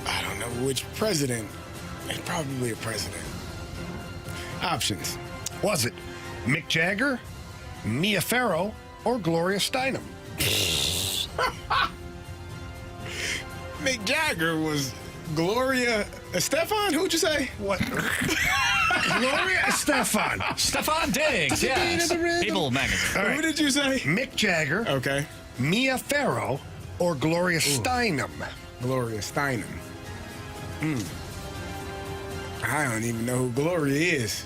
I don't know which president. It's probably a president. Options. Was it Mick Jagger, Mia Farrow, or Gloria Steinem? Mick Jagger was Gloria Estefan? Who'd you say? What? Gloria Estefan. Stefan Diggs, yes. People magazine. All right. Who did you say? Mick Jagger, Okay. Mia Farrow, or Gloria Steinem? Gloria Steinem. I don't even know who Gloria is.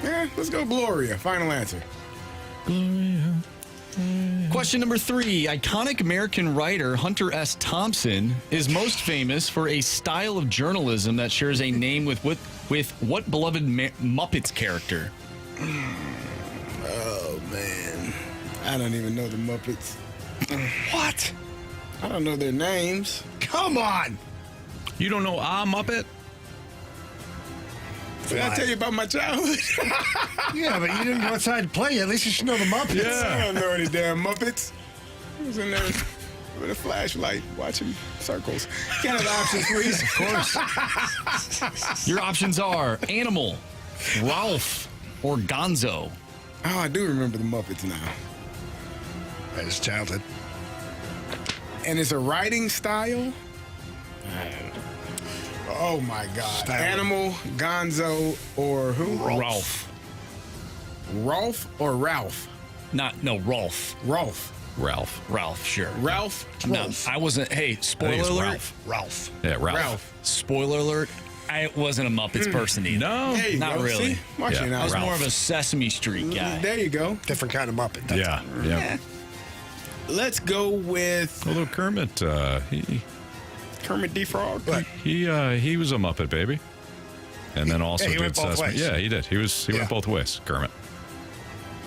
Yeah, let's go Gloria. Final answer. Question number 3. Iconic American writer Hunter S. Thompson is most famous for a style of journalism that shares a name with what beloved Muppets character? Oh, man. I don't even know the Muppets. What? I don't know their names. Come on. You don't know Muppet? Did I tell you about my childhood? Yeah, but you didn't go outside to play. At least you should know the Muppets. I don't know any damn Muppets. I was in there with a flashlight watching circles. Can I have the options, please? Of course. Your options are Animal, Ralph, or Gonzo. Oh, I do remember the Muppets now. That is childhood. And it's a writing style? Oh, my God. Style. Animal, Gonzo, or who? Ralph. Rolf or Ralph? No, Rolf. Rolf. Ralph, sure. Ralph? No, I wasn't. Hey, spoiler it's alert. Ralph. Yeah, Ralph. Ralph. Spoiler alert. I wasn't a Muppets person either. No. There you Not go. really. See? Watch Yeah. it now. I was Ralph. more of a Sesame Street guy. There you go. Different kind of Muppet. Yeah. Let's go with Although Kermit, Kermit D. Frog. he was a Muppet baby, and then also Yeah, he did went both Sesame. ways. Yeah, he did. He Yeah. went both ways. Kermit.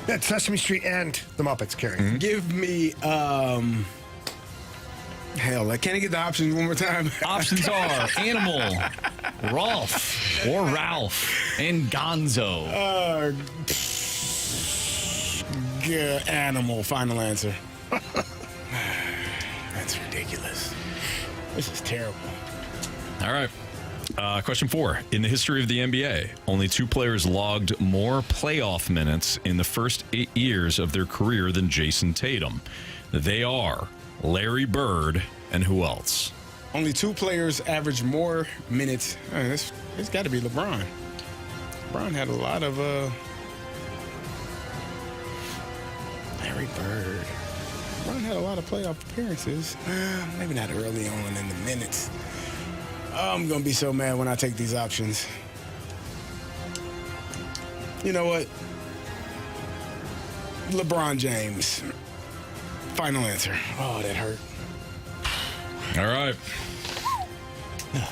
That's Sesame Street and the Muppets, Carey. Give me, hell, can I get the options one more time? Options are Animal, Rolf, or Ralph, and Gonzo. Animal, final answer. That's ridiculous. This is terrible. All right. Question 4. In the history of the NBA, only 2 players logged more playoff minutes in the first 8 years of their career than Jason Tatum. They are Larry Bird and who else? Only 2 players average more minutes. It's got to be LeBron. LeBron had a lot of Larry Bird. LeBron had a lot of playoff appearances. Maybe not early on in the minutes. I'm going to be so mad when I take these options. You know what? LeBron James. Final answer. Oh, that hurt. All right.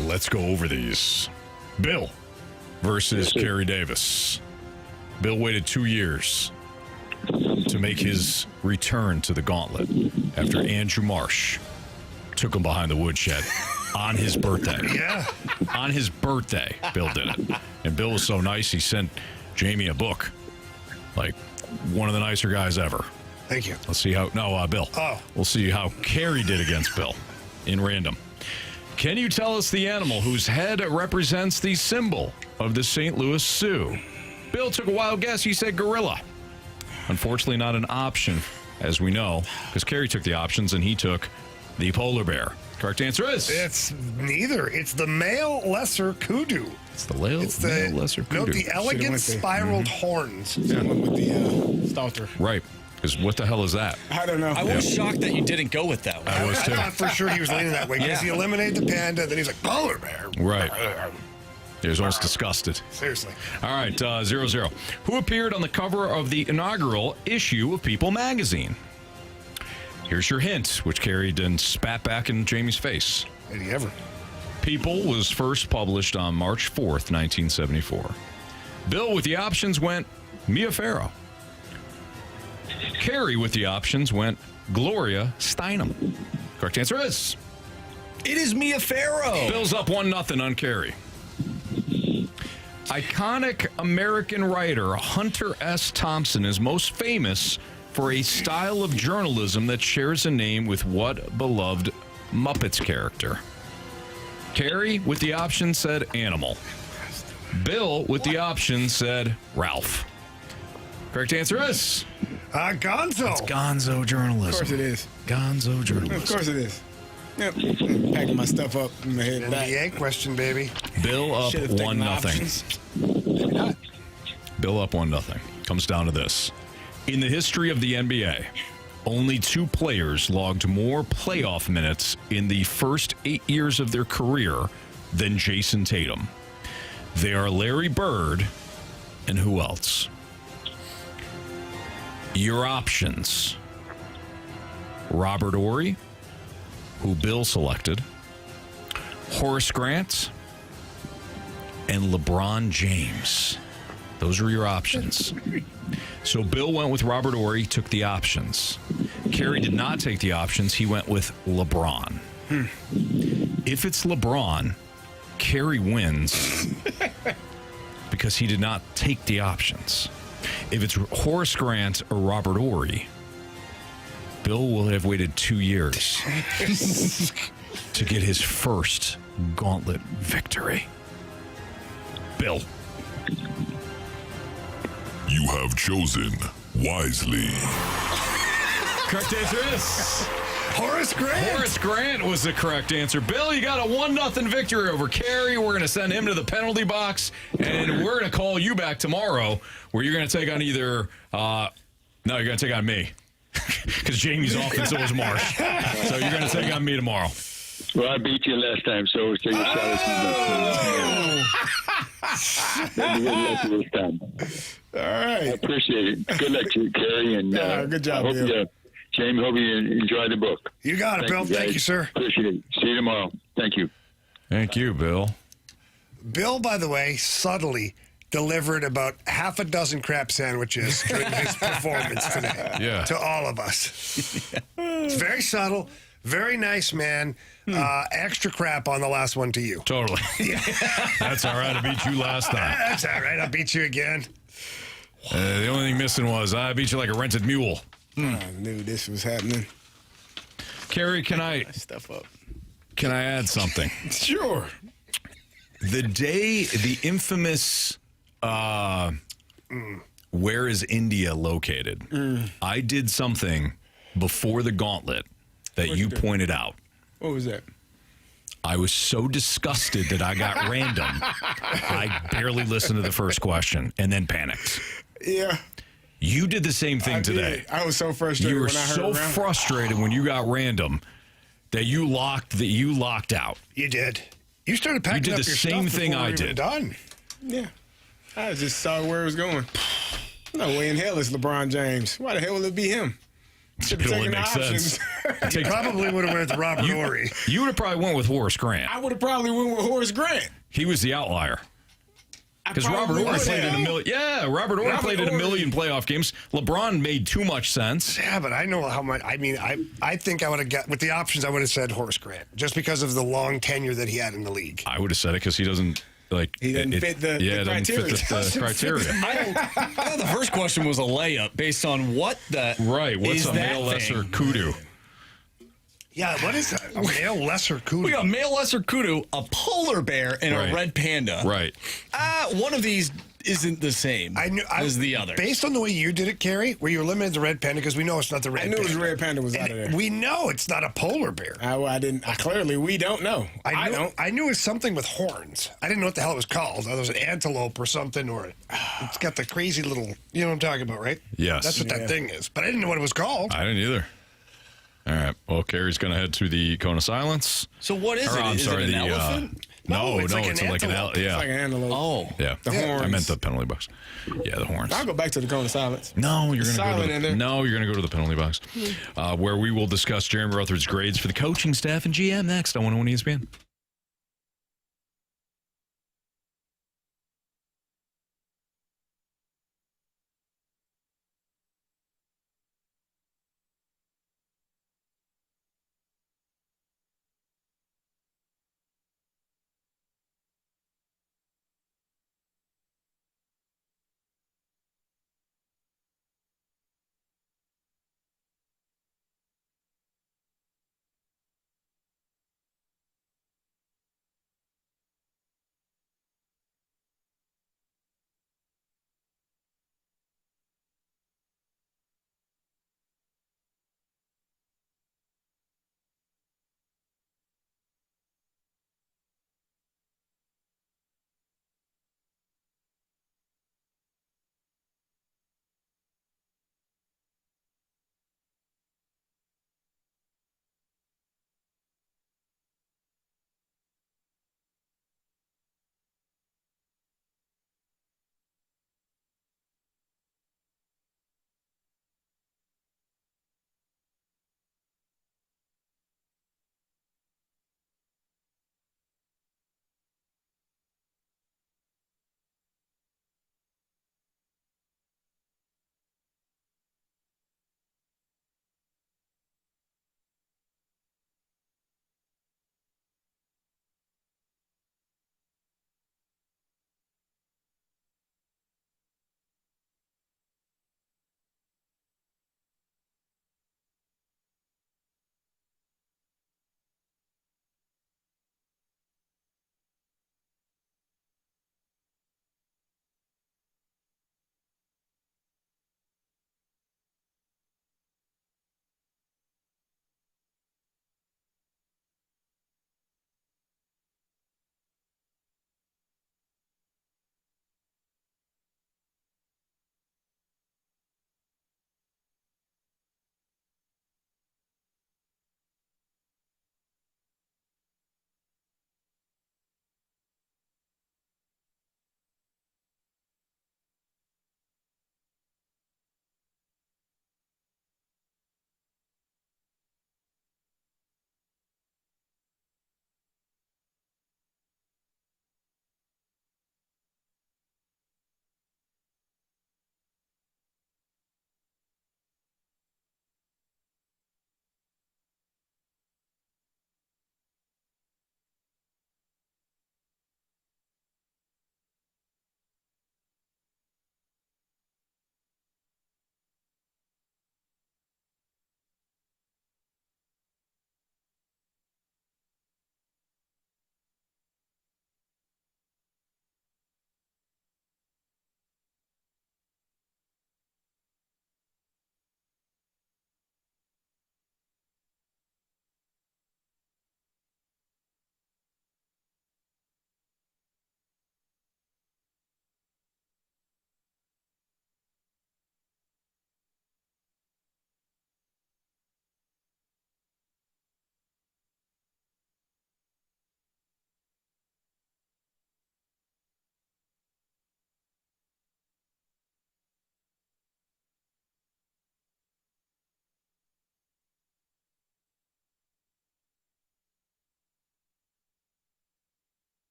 Let's go over these. Bill versus Kerry Davis. Bill waited 2 years to make his return to the Gauntlet after Andrew Marsh took him behind the woodshed on his birthday. Yeah. On his birthday, Bill did it. And Bill was so nice, he sent Jamie a book. Like, one of the nicer guys ever. Thank you. Let's see how... No, Bill. Oh. We'll see how Carey did against Bill in random. Can you tell us the animal whose head represents the symbol of the St. Louis Sioux? Bill took a wild guess. He said gorilla. Unfortunately, not an option, as we know, because Carey took the options and he took the polar bear. Correct answer is... It's neither. It's the male lesser kudu. It's the male lesser kudu. Note the elegant spiraled horns. Yeah. One with the Stalter. Right. Because what the hell is that? I don't know. I was shocked that you didn't go with that one. I was too. I thought for sure he was leaning that way because he eliminated the panda, then he's like, polar bear. Right. He was almost disgusted. Seriously. All right, 0-0. Who appeared on the cover of the inaugural issue of People magazine? Here's your hint, which Carey then spat back in Jamie's face. Did he ever? People was first published on March 4th, 1974. Bill with the options went Mia Farrow. Carey with the options went Gloria Steinem. Correct answer is... It is Mia Farrow. Bill's up 1-0 on Carey. Iconic American writer Hunter S. Thompson is most famous for a style of journalism that shares a name with what beloved Muppets character? Carey with the option said animal. Bill with the option said Ralph. Correct answer is... Gonzo. It's gonzo journalism. Of course it is. Gonzo journalism. Of course it is. Yep. Packing my stuff up in my head back. NBA question, baby. Bill up Should've taken the 1-0. options. Maybe not. Bill up 1-0. Comes down to this. In the history of the NBA, only 2 players logged more playoff minutes in the first 8 years of their career than Jason Tatum. They are Larry Bird and who else? Your options. Robert Horry, who Bill selected, Horace Grant, and LeBron James. Those are your options. So Bill went with Robert Horry, took the options. Carey did not take the options. He went with LeBron. If it's LeBron, Carey wins because he did not take the options. If it's Horace Grant or Robert Horry, Bill will have waited 2 years to get his first Gauntlet victory. Bill. You have chosen wisely. Correct answer is Horace Grant. Horace Grant was the correct answer. Bill, you got a 1-0 victory over Carey. We're going to send him to the penalty box, and we're going to call you back tomorrow where you're going to take on either... no, you're going to take on me because Jamie's off and so is Marsh. So you're going to take on me tomorrow. Well, I beat you last time, so take a shot at you this time. All I right. appreciate it. Good luck to you, Kerry. And good job, I hope Bill. Jamie, hope you enjoy the book. You got it, Bill. guys. Thank you, sir. Appreciate it. See you tomorrow. Thank you. Thank you, Bill. Bill, by the way, subtly delivered about half a dozen crap sandwiches during his performance today. Yeah. To all of us. It's very subtle, very nice man. Extra crap on the last one to you. Totally. That's all right. I beat you last time. That's all right. I'll beat you again. The only thing missing was I beat you like a rented mule. I knew this was happening. Carey, can I Stuff up. add something? Sure. The day, the infamous, where is India located? I did something before the Gauntlet that you pointed out. What was that? I was so disgusted that I got random. I barely listened to the first question and then panicked. Yeah. You did the same thing today. I was so frustrated. You were when I heard so random. frustrated when you got random that you locked out. You did. You started packing You did up the your same stuff thing before I we were did. Done. Yeah. I just saw where it was going. No way in hell it's LeBron James. Why the hell will it be him? Should have It only taken the makes options. sense. You probably would have went with Robert Horry. You would have probably went with Horace Grant. I would have probably went with Horace Grant. He was the outlier. Because Robert probably Horry would played in a have. million. Yeah, Robert Horry played in a million playoff games. LeBron made too much sense. Yeah, but I know how much. I mean, I think I would have got with the options. I would have said Horace Grant just because of the long tenure that he had in the league. I would have said it because he doesn't He doesn't fit the criteria. Doesn't fit the criteria. I thought the first question was a layup based on what the Right. What's is a that male lesser thing? kudu? Yeah, what is that? A male lesser kudu. We got male lesser kudu, a polar bear, and Right. a red panda. Right. One of these isn't the same as the other. Based on the way you did it, Carey, where you eliminated the red panda because we know it's not the red I knew panda. his red panda was out of there. We know it's not a polar bear. I didn't. Clearly, we don't know. I don't. I knew it was something with horns. I didn't know what the hell it was called. It was an antelope or something, or it's got the crazy little. You know what I'm talking about, right? Yes. That's what that thing is. But I didn't know what it was called. I didn't either. All right. Well, Carrie's going to head to the cone of silence. So what is Or, it? I'm Is sorry, it an the elephant? no, it's like an it's antelope. yeah, It's like an antelope. Oh. yeah. The horns. I meant the penalty box. Yeah, the horns. I'll go back to the cone of silence. No, you're It's going to silent in there. you're going to go to the penalty box, where we will discuss Jeremy Rutherford's grades for the coaching staff and GM next on 101 ESPN.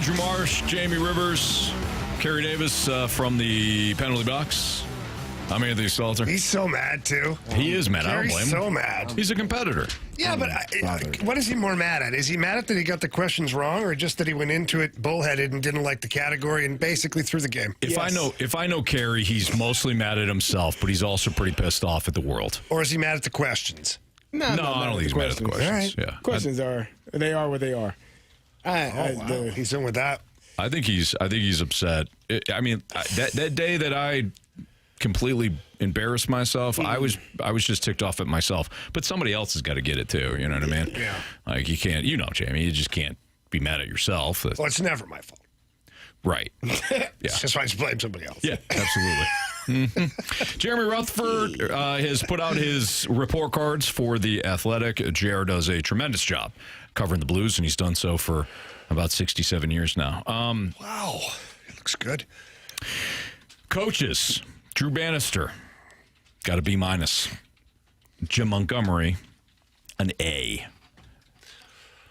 Andrew Marsh, Jamie Rivers, Kerry Davis from the penalty box. I'm Anthony Stalter. He's so mad, too. He is mad. I don't blame him. so mad. He's a competitor. Yeah, but what is he more mad at? Is he mad at that he got the questions wrong, or just that he went into it bullheaded and didn't like the category and basically threw the game? If I know Kerry, he's mostly mad at himself, but he's also pretty pissed off at the world. Or is he mad at the questions? No, I don't think he's mad at the questions. All right. Yeah, Questions are what they are. He's in with that. I think he's upset. I mean, that day that I completely embarrassed myself, I was just ticked off at myself. But somebody else has got to get it too. You know what I mean? Yeah. Like you can't, Jamie, you just can't be mad at yourself. Well, it's never my fault. Right. Yeah. Just why I just blame somebody else. Yeah, absolutely. Jeremy Rutherford has put out his report cards for The Athletic. JR does a tremendous job covering the Blues, and he's done so for about 67 years now. Wow. It looks good. Coaches, Drew Bannister, got a B-. Jim Montgomery, an A.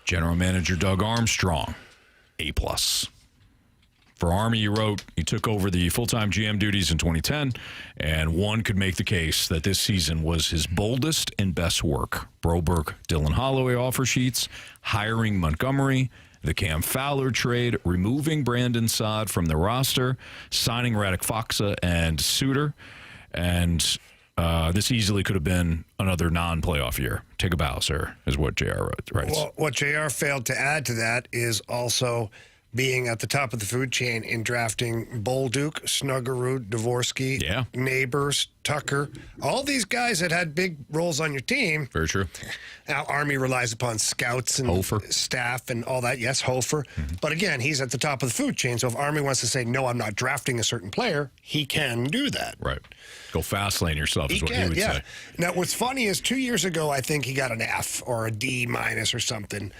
General Manager Doug Armstrong, A+. For Army, you wrote, he took over the full-time GM duties in 2010, and one could make the case that this season was his boldest and best work. Broberg, Dylan Holloway offer sheets, hiring Montgomery, the Cam Fowler trade, removing Brandon Saad from the roster, signing Radek Faksa and Suter, and this easily could have been another non-playoff year. Take a bow, sir, is what JR writes. Well, what JR failed to add to that is also being at the top of the food chain in drafting Bolduc, Snuggerud, Dvorsky, Neighbors, Tucker, all these guys that had big roles on your team. Very true. Now, Army relies upon scouts and staff and all that. Yes, Hofer. Mm-hmm. But again, he's at the top of the food chain. So if Army wants to say, no, I'm not drafting a certain player, he can do that. Right. Go fast lane yourself is what he would say. Now, what's funny is 2 years ago, I think he got an F or a D- or something.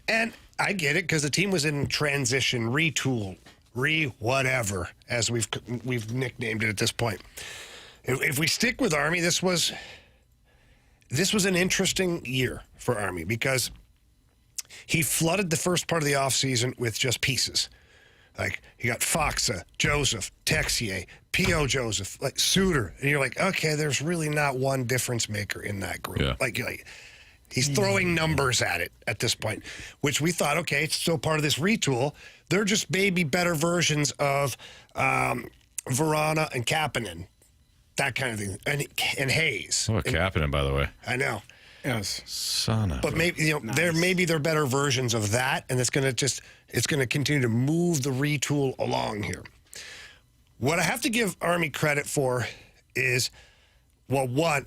And I get it because the team was in transition, retool, whatever, as we've nicknamed it at this point. If we stick with Army, this was an interesting year for Army because he flooded the first part of the offseason with just pieces. Like, you got Faksa, Joseph, Texier, P.O. Joseph, like Suter. And you're like, okay, there's really not one difference maker in that group. Yeah. Like he's throwing numbers at it at this point, which we thought, okay, it's still part of this retool. They're just maybe better versions of Verana and Kapanen, that kind of thing, and Hayes. Oh, Kapanen, by the way. I know. Yes. Son of. But maybe they're better versions of that, and it's going to continue to move the retool along here. What I have to give Army credit for is, well, one,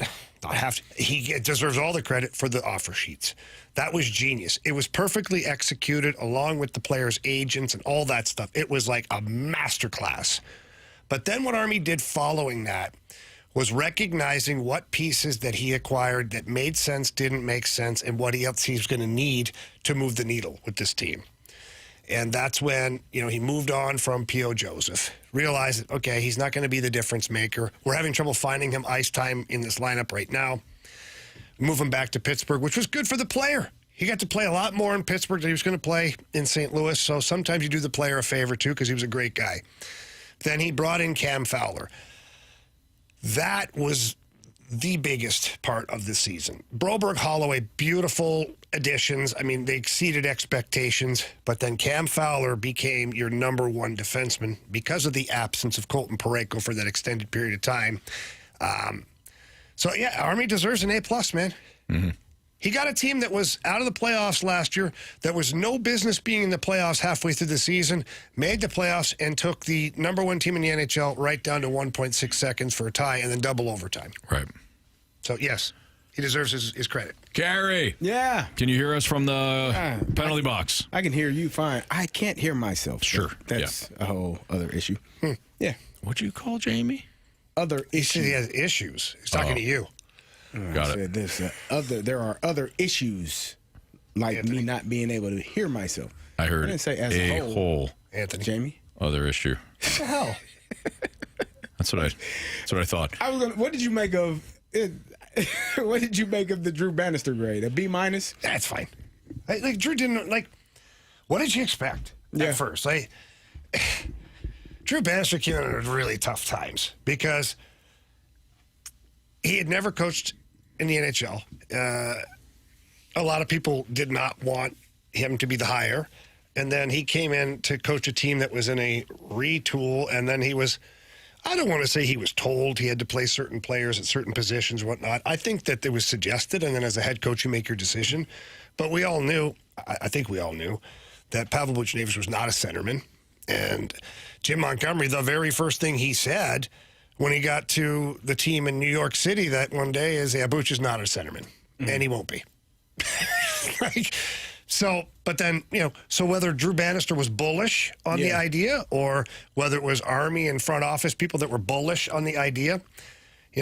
he deserves all the credit for the offer sheets. That was genius. It was perfectly executed along with the players' agents and all that stuff. It was like a masterclass. But then what Army did following that was recognizing what pieces that he acquired that made sense, didn't make sense, and what else he's going to need to move the needle with this team. And that's when, he moved on from P.O. Joseph, realized that, okay, he's not going to be the difference maker. We're having trouble finding him ice time in this lineup right now. Move him back to Pittsburgh, which was good for the player. He got to play a lot more in Pittsburgh than he was going to play in St. Louis. So sometimes you do the player a favor, too, because he was a great guy. Then he brought in Cam Fowler. That was the biggest part of the season. Broberg, Holloway, beautiful additions. I mean, they exceeded expectations, but then Cam Fowler became your number one defenseman because of the absence of Colton Parayko for that extended period of time. Army deserves an A+, man. Mm-hmm. He got a team that was out of the playoffs last year, that was no business being in the playoffs halfway through the season, made the playoffs, and took the number one team in the NHL right down to 1.6 seconds for a tie and then double overtime. Right. So, yes, he deserves his credit. Carey. Yeah. Can you hear us from the penalty box? I can hear you fine. I can't hear myself. Sure. That's a whole other issue. Yeah. What'd you call Jamie? Other He issue. said he has issues. He's talking to you. Got it. There are other issues, like Anthony. me not being able to hear myself. I heard I didn't say as a a whole Anthony. Jamie. other issue. What the hell? That's what I thought. What did you make of it? What did you make of the Drew Bannister grade? A B-? That's fine. Drew didn't, what did you expect? at first. Drew Bannister came in at really tough times because he had never coached in the NHL. A lot of people did not want him to be the hire. And then he came in to coach a team that was in a retool. And then he was, I don't want to say he was told he had to play certain players at certain positions or whatnot. I think that it was suggested. And then as a head coach, you make your decision. But we all knew, I think we all knew, that Pavel Buchnevich was not a centerman. And Jim Montgomery, the very first thing he said when he got to the team in New York City that one day is, yeah, Buch is not a centerman. And he won't be. But then, so whether Drew Bannister was bullish on the idea or whether it was Army and front office people that were bullish on the idea,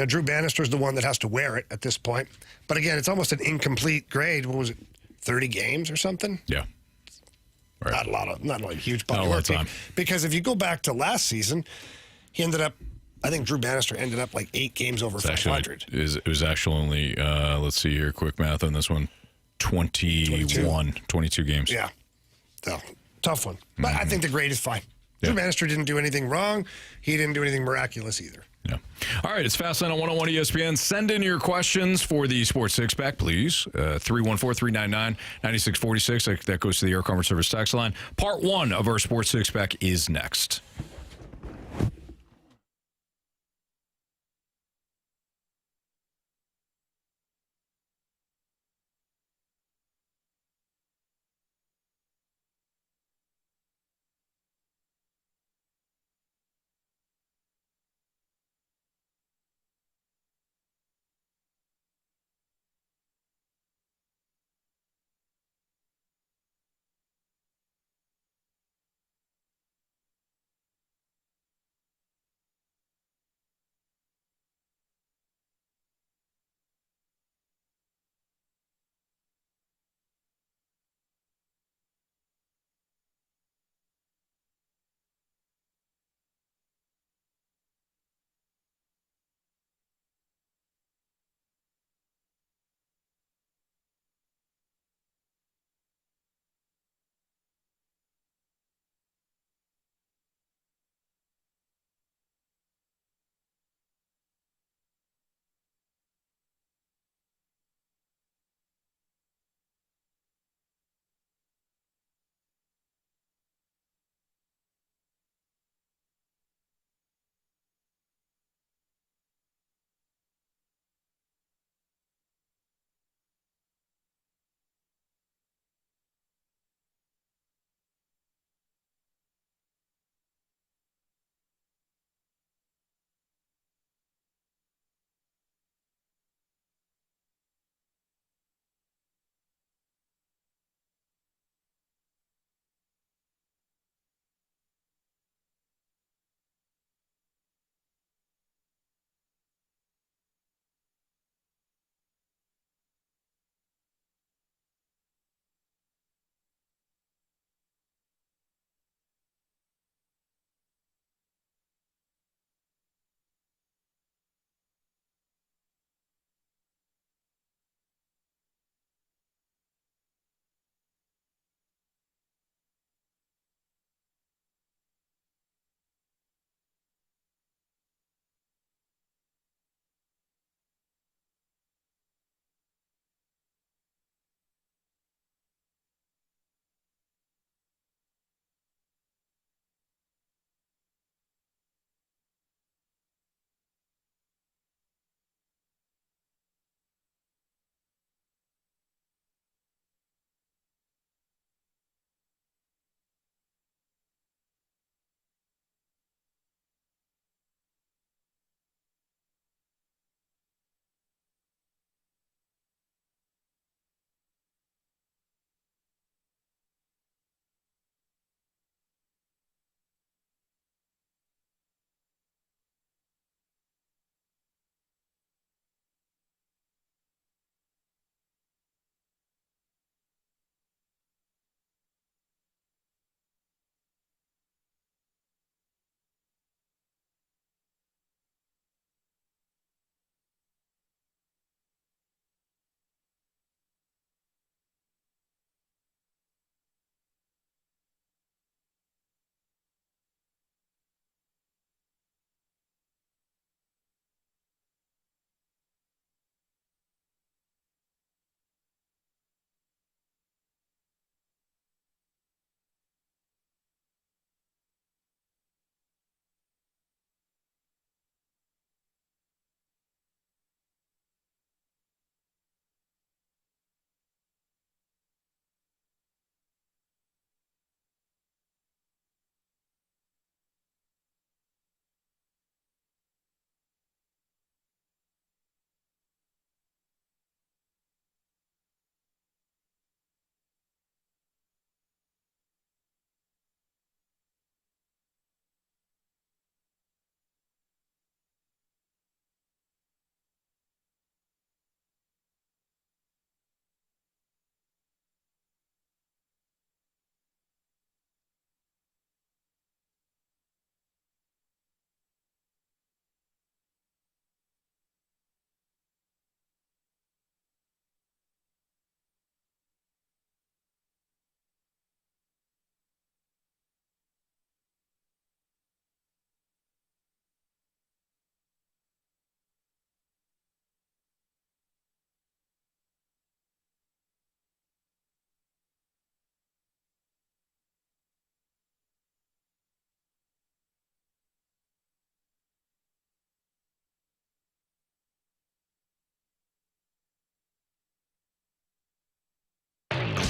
Drew Bannister is the one that has to wear it at this point. But again, it's almost an incomplete grade. What was it, 30 games or something? Yeah. Right. Not a huge body of work. Time. Because if you go back to last season, I think Drew Bannister ended up like 8 games over 500. It was actually only, let's see here, quick math on this one, 22 games. Yeah. So, tough one. But I think the grade is fine. Yeah. Drew Bannister didn't do anything wrong. He didn't do anything miraculous either. Yeah. All right, it's Fastlane on 101 ESPN. Send in your questions for the Sports Six-Pack, please. 314-399-9646. That goes to the Air Comfort Service text line. Part 1 of our Sports Six-Pack is next.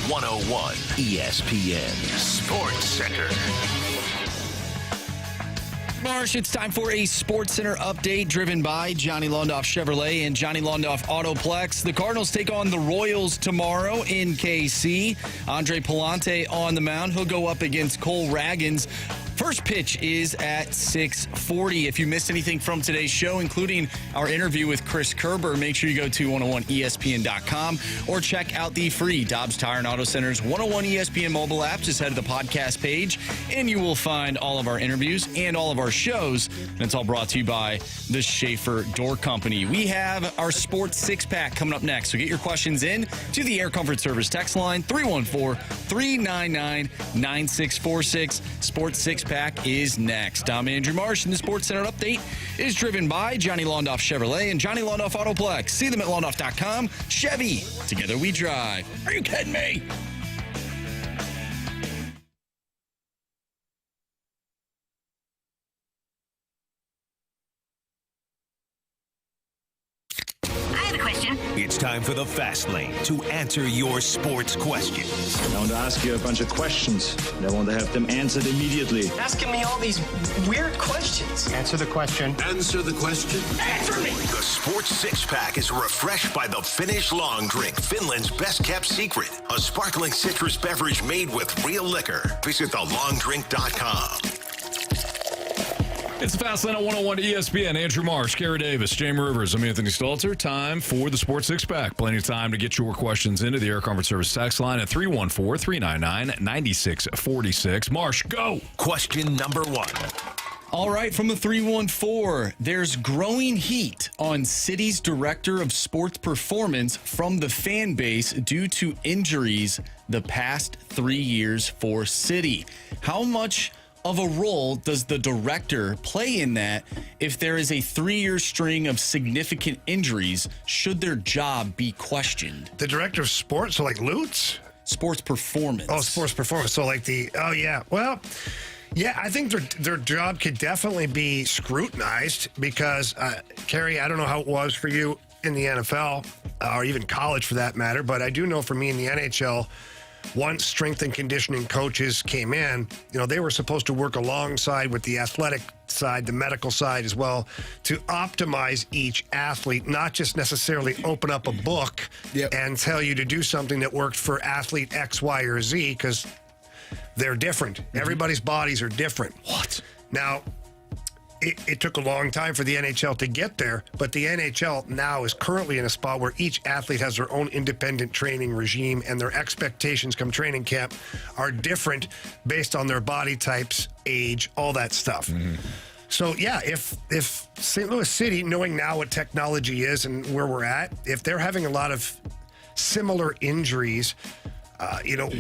101 ESPN Sports Center. Marsh, it's time for a Sports Center update driven by Johnny Londoff Chevrolet and Johnny Londoff Autoplex. The Cardinals take on the Royals tomorrow in KC. Andre Palante on the mound. He'll go up against Cole Raggins. First pitch is at 6:40. If you missed anything from today's show, including our interview with Chris Kerber, make sure you go to 101ESPN.com or check out the free Dobbs Tire and Auto Center's 101 ESPN mobile app. Just head to the podcast page, and you will find all of our interviews and all of our shows. And it's all brought to you by the Schaefer Door Company. We have our Sports Six-Pack coming up next. So get your questions in to the Air Comfort Service text line, 314-399-9646. Sports Six-Pack is next. I'm Andrew Marsh, and the Sports Center update is driven by Johnny Londoff Chevrolet and Johnny Londoff Autoplex. See them at Londoff.com. Chevy, together we drive. Are you kidding me? It's time for the Fast Lane to answer your sports questions. I want to ask you a bunch of questions, and I want to have them answered immediately. Asking me all these weird questions. Answer the question. Answer the question. Answer me! The Sports Six-Pack is refreshed by the Finnish Long Drink, Finland's best-kept secret. A sparkling citrus beverage made with real liquor. Visit thelongdrink.com. It's the Fast Lane on 101 ESPN. Andrew Marsh, Kerry Davis, Jamie Rivers. I'm Anthony Stalter. Time for the Sports Six-Pack. Plenty of time to get your questions into the Air Comfort Service text line at 314-399-9646. Marsh, go. Question number one. All right, from the 314, there's growing heat on City's director of sports performance from the fan base due to injuries the past 3 years for City. How much of a role does the director play in that if there is a 3-year string of significant injuries? Should their job be questioned? The director of sports, so like Lutz? Sports performance. Oh, sports performance. So like Well, yeah, I think their job could definitely be scrutinized because, Kerry, I don't know how it was for you in the NFL or even college for that matter, but I do know for me in the NHL, once strength and conditioning coaches came in, they were supposed to work alongside with the athletic side, the medical side as well, to optimize each athlete, not just necessarily open up a book and tell you to do something that worked for athlete X, Y, or Z, because they're different. Mm-hmm. Everybody's bodies are different. What? Now, it took a long time for the NHL to get there, but the NHL now is currently in a spot where each athlete has their own independent training regime, and their expectations come training camp are different based on their body types, age, all that stuff. Mm-hmm. So, yeah, if St. Louis City, knowing now what technology is and where we're at, if they're having a lot of similar injuries,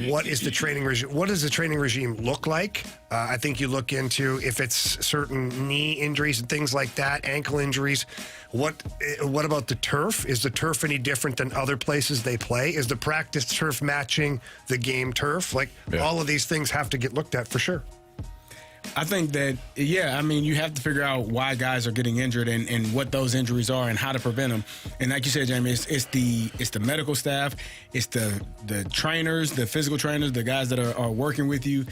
what is the training regime? What does the training regime look like? I think you look into if it's certain knee injuries and things like that, ankle injuries. What about the turf? Is the turf any different than other places they play? Is the practice turf matching the game turf? All of these things have to get looked at for sure. I think that, you have to figure out why guys are getting injured and what those injuries are and how to prevent them. And like you said, Jamie, it's the medical staff, it's the trainers, the physical trainers, the guys that are working with you,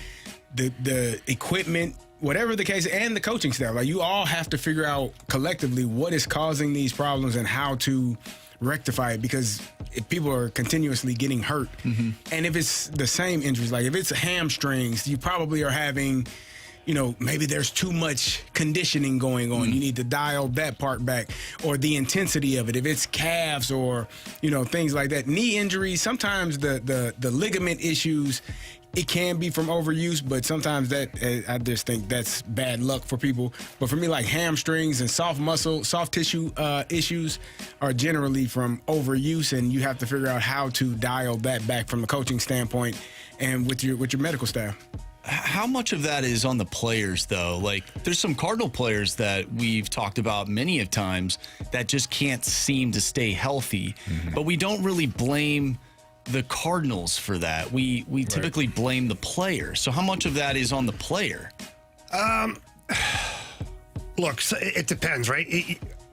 the equipment, whatever the case, and the coaching staff. Like, you all have to figure out collectively what is causing these problems and how to rectify it, because if people are continuously getting hurt, and if it's the same injuries, like if it's hamstrings, you probably are having, maybe there's too much conditioning going on. You need to dial that part back, or the intensity of it. If it's calves or, things like that. Knee injuries, sometimes the ligament issues, it can be from overuse, but sometimes I just think that's bad luck for people. But for me, like hamstrings and soft tissue issues are generally from overuse, and you have to figure out how to dial that back from a coaching standpoint and with your medical staff. How much of that is on the players, though? Like, there's some Cardinal players that we've talked about many of times that just can't seem to stay healthy, but we don't really blame the Cardinals for that. We typically blame the player. So how much of that is on the player? Look, so it depends, right?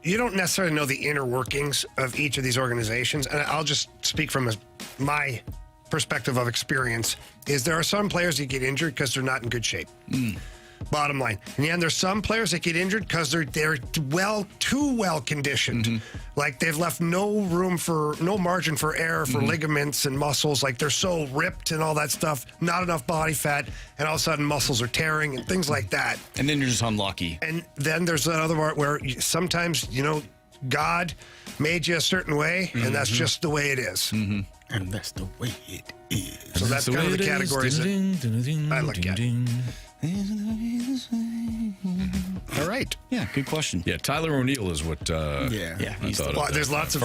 You don't necessarily know the inner workings of each of these organizations, and I'll just speak from my perspective of experience, is there are some players that get injured because they're not in good shape. Bottom line. And there's some players that get injured because they're too well conditioned. Like they've left no margin for error for ligaments and muscles. Like they're so ripped and all that stuff, not enough body fat, and all of a sudden muscles are tearing and things like that. And then you're just unlucky. And then there's another part where sometimes, God made you a certain way, and that's just the way it is. And that's the way it is. So that's kind of the categories that I look at. All right. Yeah, good question. Yeah, Tyler O'Neill is what. There's lots of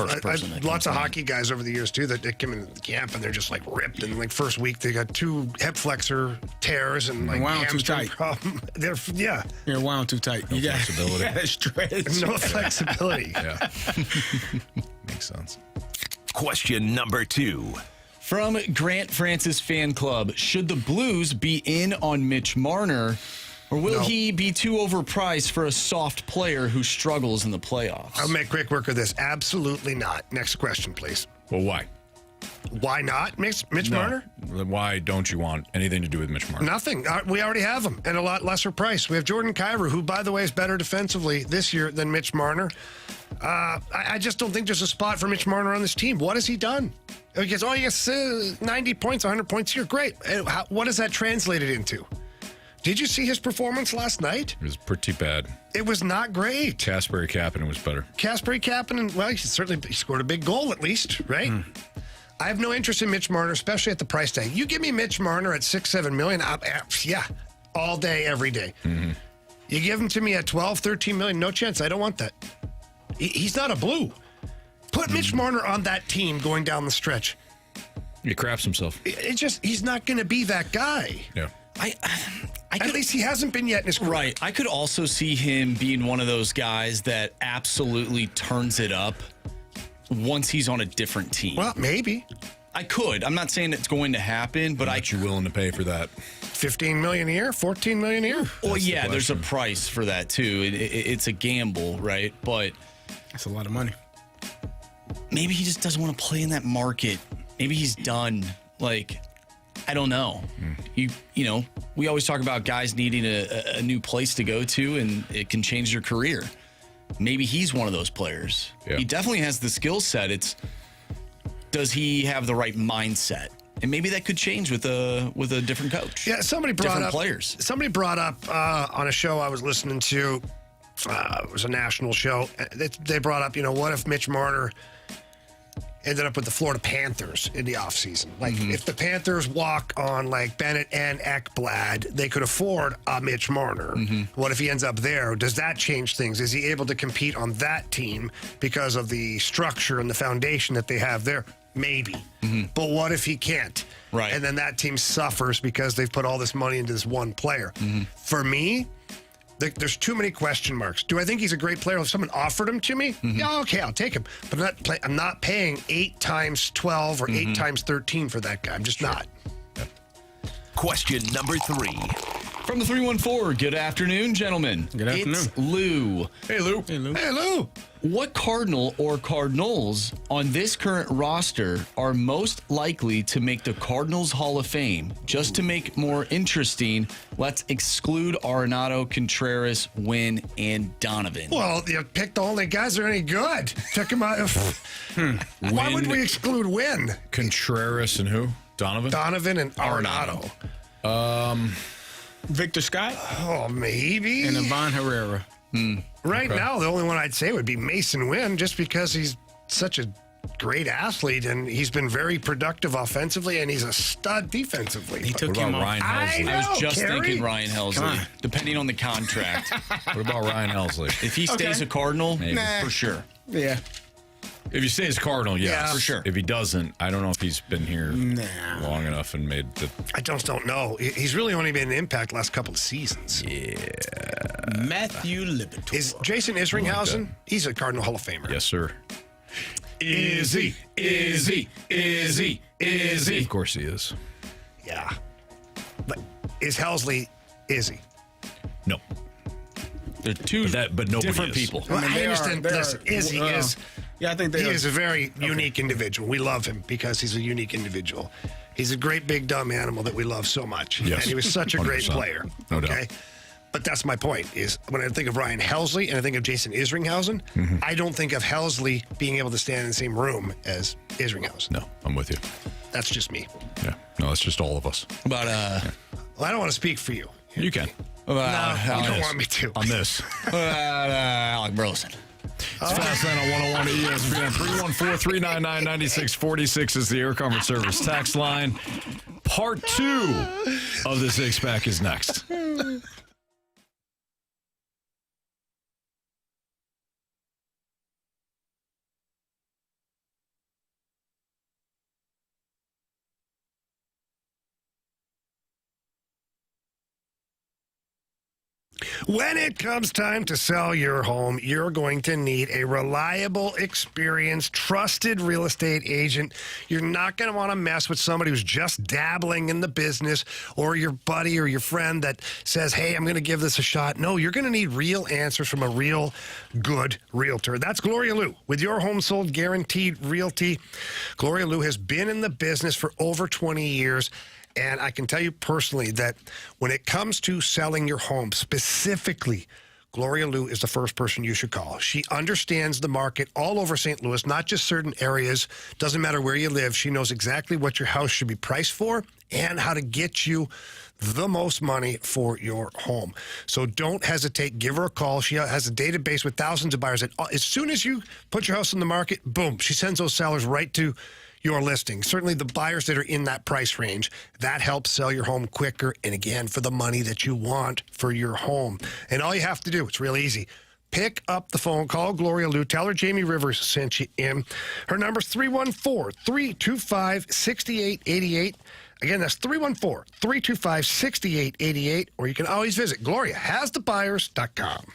hockey guys over the years too that come into the camp and they're just like ripped, and like first week they got 2 hip flexor tears and like wound too hamstring tight. problem. You're wound too tight. No you got flexibility. stretch. No flexibility. Yeah, makes sense. Question number 2. From Grant Francis Fan Club, should the Blues be in on Mitch Marner, or will he be too overpriced for a soft player who struggles in the playoffs? I'll make quick work of this. Absolutely not. Next question, please. Well, why? Why not, Mitch Marner? Why don't you want anything to do with Mitch Marner? Nothing. We already have him at a lot lesser price. We have Jordan Kyrou, who, by the way, is better defensively this year than Mitch Marner. I just don't think there's a spot for Mitch Marner on this team. What has he done? He gets 90 points, 100 points here. Great. What is that translated into? Did you see his performance last night? It was pretty bad. It was not great. Kasperi Kapanen was better. Kasperi Kapanen, well, he scored a big goal at least, right? I have no interest in Mitch Marner, especially at the price tag. You give me Mitch Marner at $6-7 million, all day, every day. You give him to me at $12-13 million, no chance. I don't want that. He's not a Blue. Put Mitch Marner on that team going down the stretch. He craps himself. He's not going to be that guy. Yeah. At least he hasn't been yet in his career. Right. I could also see him being one of those guys that absolutely turns it up once he's on a different team. Well, maybe. I could. I'm not saying it's going to happen, but What you willing to pay for that? $15 million a year, $14 million a year. Well, yeah, there's a price for that too. It's a gamble, right? But That's a lot of money. maybe he just doesn't want to play in that market. Maybe he's done. Like, I don't know. We always talk about guys needing a new place to go to, and it can change their career. Maybe he's one of those players. Yeah. He definitely has the skill set. Does he have the right mindset? And maybe that could change with a different coach. Yeah, somebody brought different up players. Somebody brought up on a show I was listening to. It was a national show. They brought up, what if Mitch Marner ended up with the Florida Panthers in the offseason? Like, if the Panthers walk on, like, Bennett and Ekblad, they could afford a Mitch Marner. What if he ends up there? Does that change things? Is he able to compete on that team because of the structure and the foundation that they have there? Maybe. But what if he can't? Right. And then that team suffers because they've put all this money into this one player. For me, there's too many question marks. Do I think he's a great player? If someone offered him to me, yeah, okay, I'll take him. But I'm not paying 8 times 12 or 8 times 13 for that guy. I'm just not. Question number 3. From the 314, good afternoon, gentlemen. Good afternoon. It's Lou. Hey, Lou. Hey, Lou. Hey, Lou. What Cardinal or Cardinals on this current roster are most likely to make the Cardinals Hall of Fame? Just to make more interesting, let's exclude Arenado, Contreras, Wynn, and Donovan. Well, you picked the only guys that are any good. Took him out. Why would we exclude Wynn? Contreras and who? Donovan? Donovan and Arenado. Victor Scott Oh, maybe. and Ivan Herrera. Right now, the only one I'd say would be Mason Wynn, just because he's such a great athlete and he's been very productive offensively and he's a stud defensively. He took What him about off. Ryan Helsley? I was just Kerry? thinking Ryan Come Helsley, on. depending on the contract. What about Ryan Helsley? If he stays Okay. a Cardinal, Maybe. for sure. Yeah. If he stays Cardinal, yes. Yeah. For sure. If he doesn't, I don't know if he's been here long enough and made the... I just don't know. He's really only been an impact last couple of seasons. Matthew Liberatore. Is Jason Isringhausen? He's a Cardinal Hall of Famer. Yes, sir. Is he? Of course he is. Yeah. But is Helsley? Is he? No. They're two But nobody different is. people. Well, mean, I they understand. are- Listen, Izzy is Yeah, I think he is a very unique individual. We love him because he's a unique individual. He's a great big dumb animal that we love so much. Yes, and he was such a great 100%. player. No doubt. Okay. But that's my point, is when I think of Ryan Helsley and I think of Jason Isringhausen, I don't think of Helsley being able to stand in the same room as Isringhausen. No, I'm with you. That's just me. Yeah. No, that's just all of us. About Well, I don't want to speak for you. You can. You don't want me to. On this. Alec Burleson. It's Fast Lane on 101 ESPN. 314-399-9646 is the Air Comfort Service tax line. Part 2 of the six-pack is next. When it comes time to sell your home, you're going to need a reliable, experienced, trusted real estate agent. You're not going to want to mess with somebody who's just dabbling in the business or your buddy or your friend that says, hey, I'm going to give this a shot. No, you're going to need real answers from a real good realtor. That's Gloria Liu with Your Home Sold Guaranteed Realty. Gloria Liu has been in the business for over 20 years. And I can tell you personally that when it comes to selling your home, specifically, Gloria Liu is the first person you should call. She understands the market all over St. Louis, not just certain areas. Doesn't matter where you live. She knows exactly what your house should be priced for and how to get you the most money for your home. So don't hesitate. Give her a call. She has a database with thousands of buyers. And as soon as you put your house on the market, boom, she sends those sellers right to your listing. Certainly the buyers that are in that price range, that helps sell your home quicker and again for the money that you want for your home. And all you have to do, it's real easy. Pick up the phone, call Gloria Liu, tell her Jamie Rivers sent you in. Her number's 314-325-6888. Again, that's 314-325-6888, or you can always visit GloriaHasTheBuyers.com.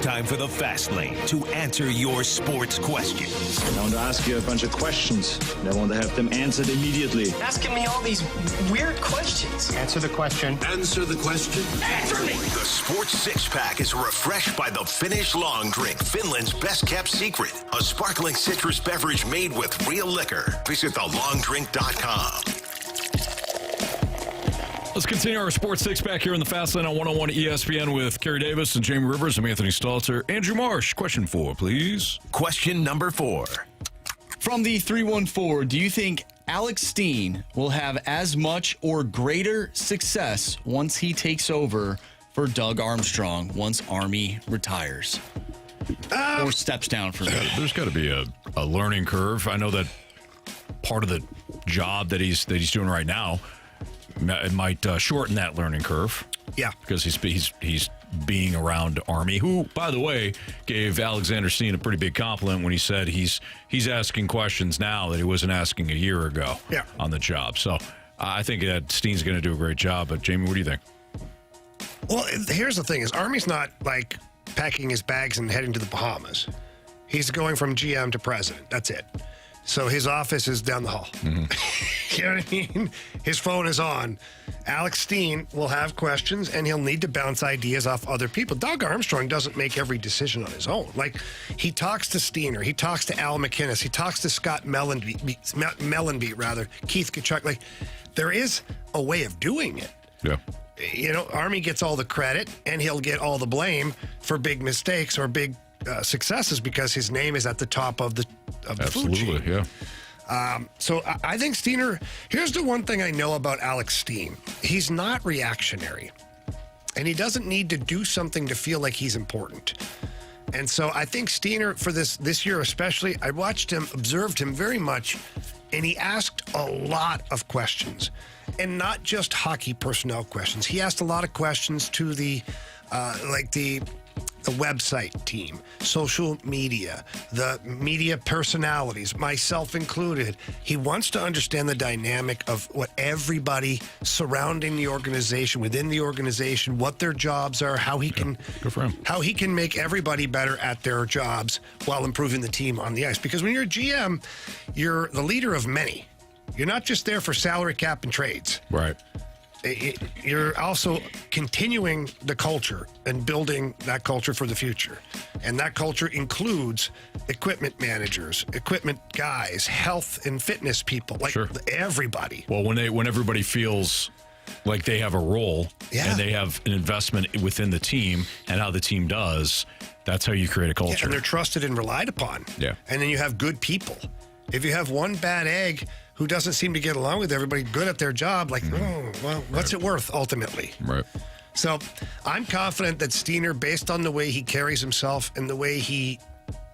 time for the Fast Lane to answer your sports questions. I want to ask you a bunch of questions, and I want to have them answered immediately. Asking me all these weird questions. Answer the question. Answer the question. Answer me! The Sports Six-Pack is refreshed by the Finnish Long Drink, Finland's best-kept secret. A sparkling citrus beverage made with real liquor. Visit thelongdrink.com. Let's continue our Sports Six-Pack here in the Fast Lane on 101 ESPN with Kerry Davis and Jamie Rivers. I'm Anthony Stalter. Andrew Marsh, question 4, please. Question number 4. From the 314, do you think Alex Steen will have as much or greater success once he takes over for Doug Armstrong once Army retires? Or steps down for that? There's got to be a learning curve. I know that part of the job that he's doing right now, it might shorten that learning curve. Yeah. Because he's being around Army, who, by the way, gave Alexander Steen a pretty big compliment when he said he's asking questions now that he wasn't asking a year ago on the job. So I think that Steen's going to do a great job. But, Jamie, what do you think? Well, here's the thing: is Army's not like packing his bags and heading to the Bahamas. He's going from GM to president. That's it. So his office is down the hall. Mm-hmm. You know what I mean? His phone is on. Alex Steen will have questions, and he'll need to bounce ideas off other people. Doug Armstrong doesn't make every decision on his own. Like, he talks to Steiner. He talks to Al McInnes. He talks to Scott Mellenbeat, Keith Kachuk. Like, there is a way of doing it. Yeah. You know, Army gets all the credit, and he'll get all the blame for big mistakes or big successes because his name is at the top of the food chain. Absolutely, yeah. So I think Steiner, here's the one thing I know about Alex Steen. He's not reactionary, and he doesn't need to do something to feel like he's important. And so I think Steiner, for this year especially, I watched him, observed him very much, and he asked a lot of questions, and not just hockey personnel questions. He asked a lot of questions to the website team, social media, the media personalities, myself included. He wants to understand the dynamic of what everybody surrounding the organization, within the organization, what their jobs are, how he can Good for him. how he can make everybody better at their jobs while improving the team on the ice. Because when you're a GM, you're the leader of many. You're not just there for salary cap and trades. Right. You're also continuing the culture and building that culture for the future. And that culture includes equipment managers, equipment guys, health and fitness people, like everybody. Well, when everybody feels like they have a role and they have an investment within the team and how the team does, that's how you create a culture. Yeah, and they're trusted and relied upon. Yeah. And then you have good people. If you have one bad egg who doesn't seem to get along with everybody, good at their job, like, what's it worth ultimately? Right. So I'm confident that Steiner, based on the way he carries himself and the way he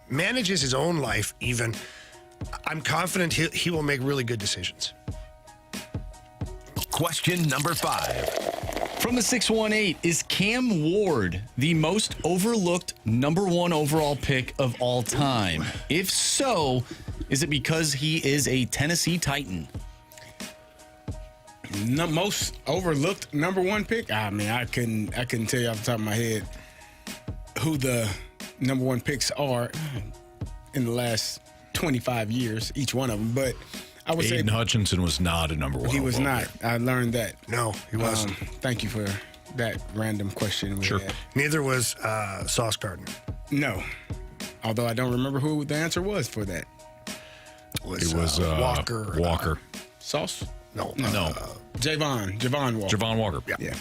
manages his own life even, I'm confident he will make really good decisions. Question number 5. From the 618, is Cam Ward the most overlooked #1 overall pick of all time? If so, is it because he is a Tennessee Titan? Most overlooked #1 pick? I mean, I couldn't tell you off the top of my head who the #1 picks are in the last 25 years, each one of them. But I would say Aiden Hutchinson was not a #1. he was not. Pick. I learned that. No, he wasn't. Thank you for that random question. Sure. Neither was Sauce Gardner. No. Although I don't remember who the answer was for that. It was Walker. Walker. Sauce? No. Javon Walker. Javon Walker. Yeah.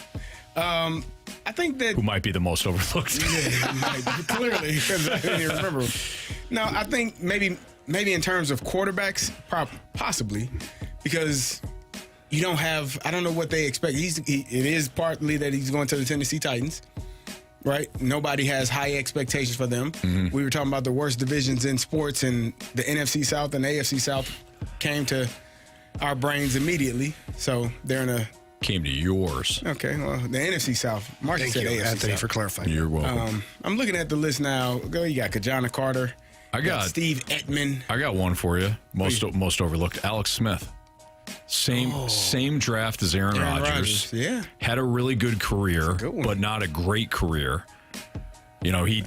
I think that Who might be the most overlooked. clearly, because I didn't even remember. No, I think maybe in terms of quarterbacks, possibly, because you don't have. I don't know what they expect. It is partly that he's going to the Tennessee Titans, right? Nobody has high expectations for them. Mm-hmm. We were talking about the worst divisions in sports, and the NFC South and the AFC South came to our brains immediately. So they're in a. Came to yours. Okay, well, the NFC South. Mark Thank said you, AFC Anthony, South. for clarifying. You're welcome. I'm looking at the list now. You got Kajana Carter. I got Steve Ettman. I got one for you. Most overlooked. Alex Smith. Same draft as Aaron Rodgers. Yeah. Had a really good career, good one. but not a great career. You know, he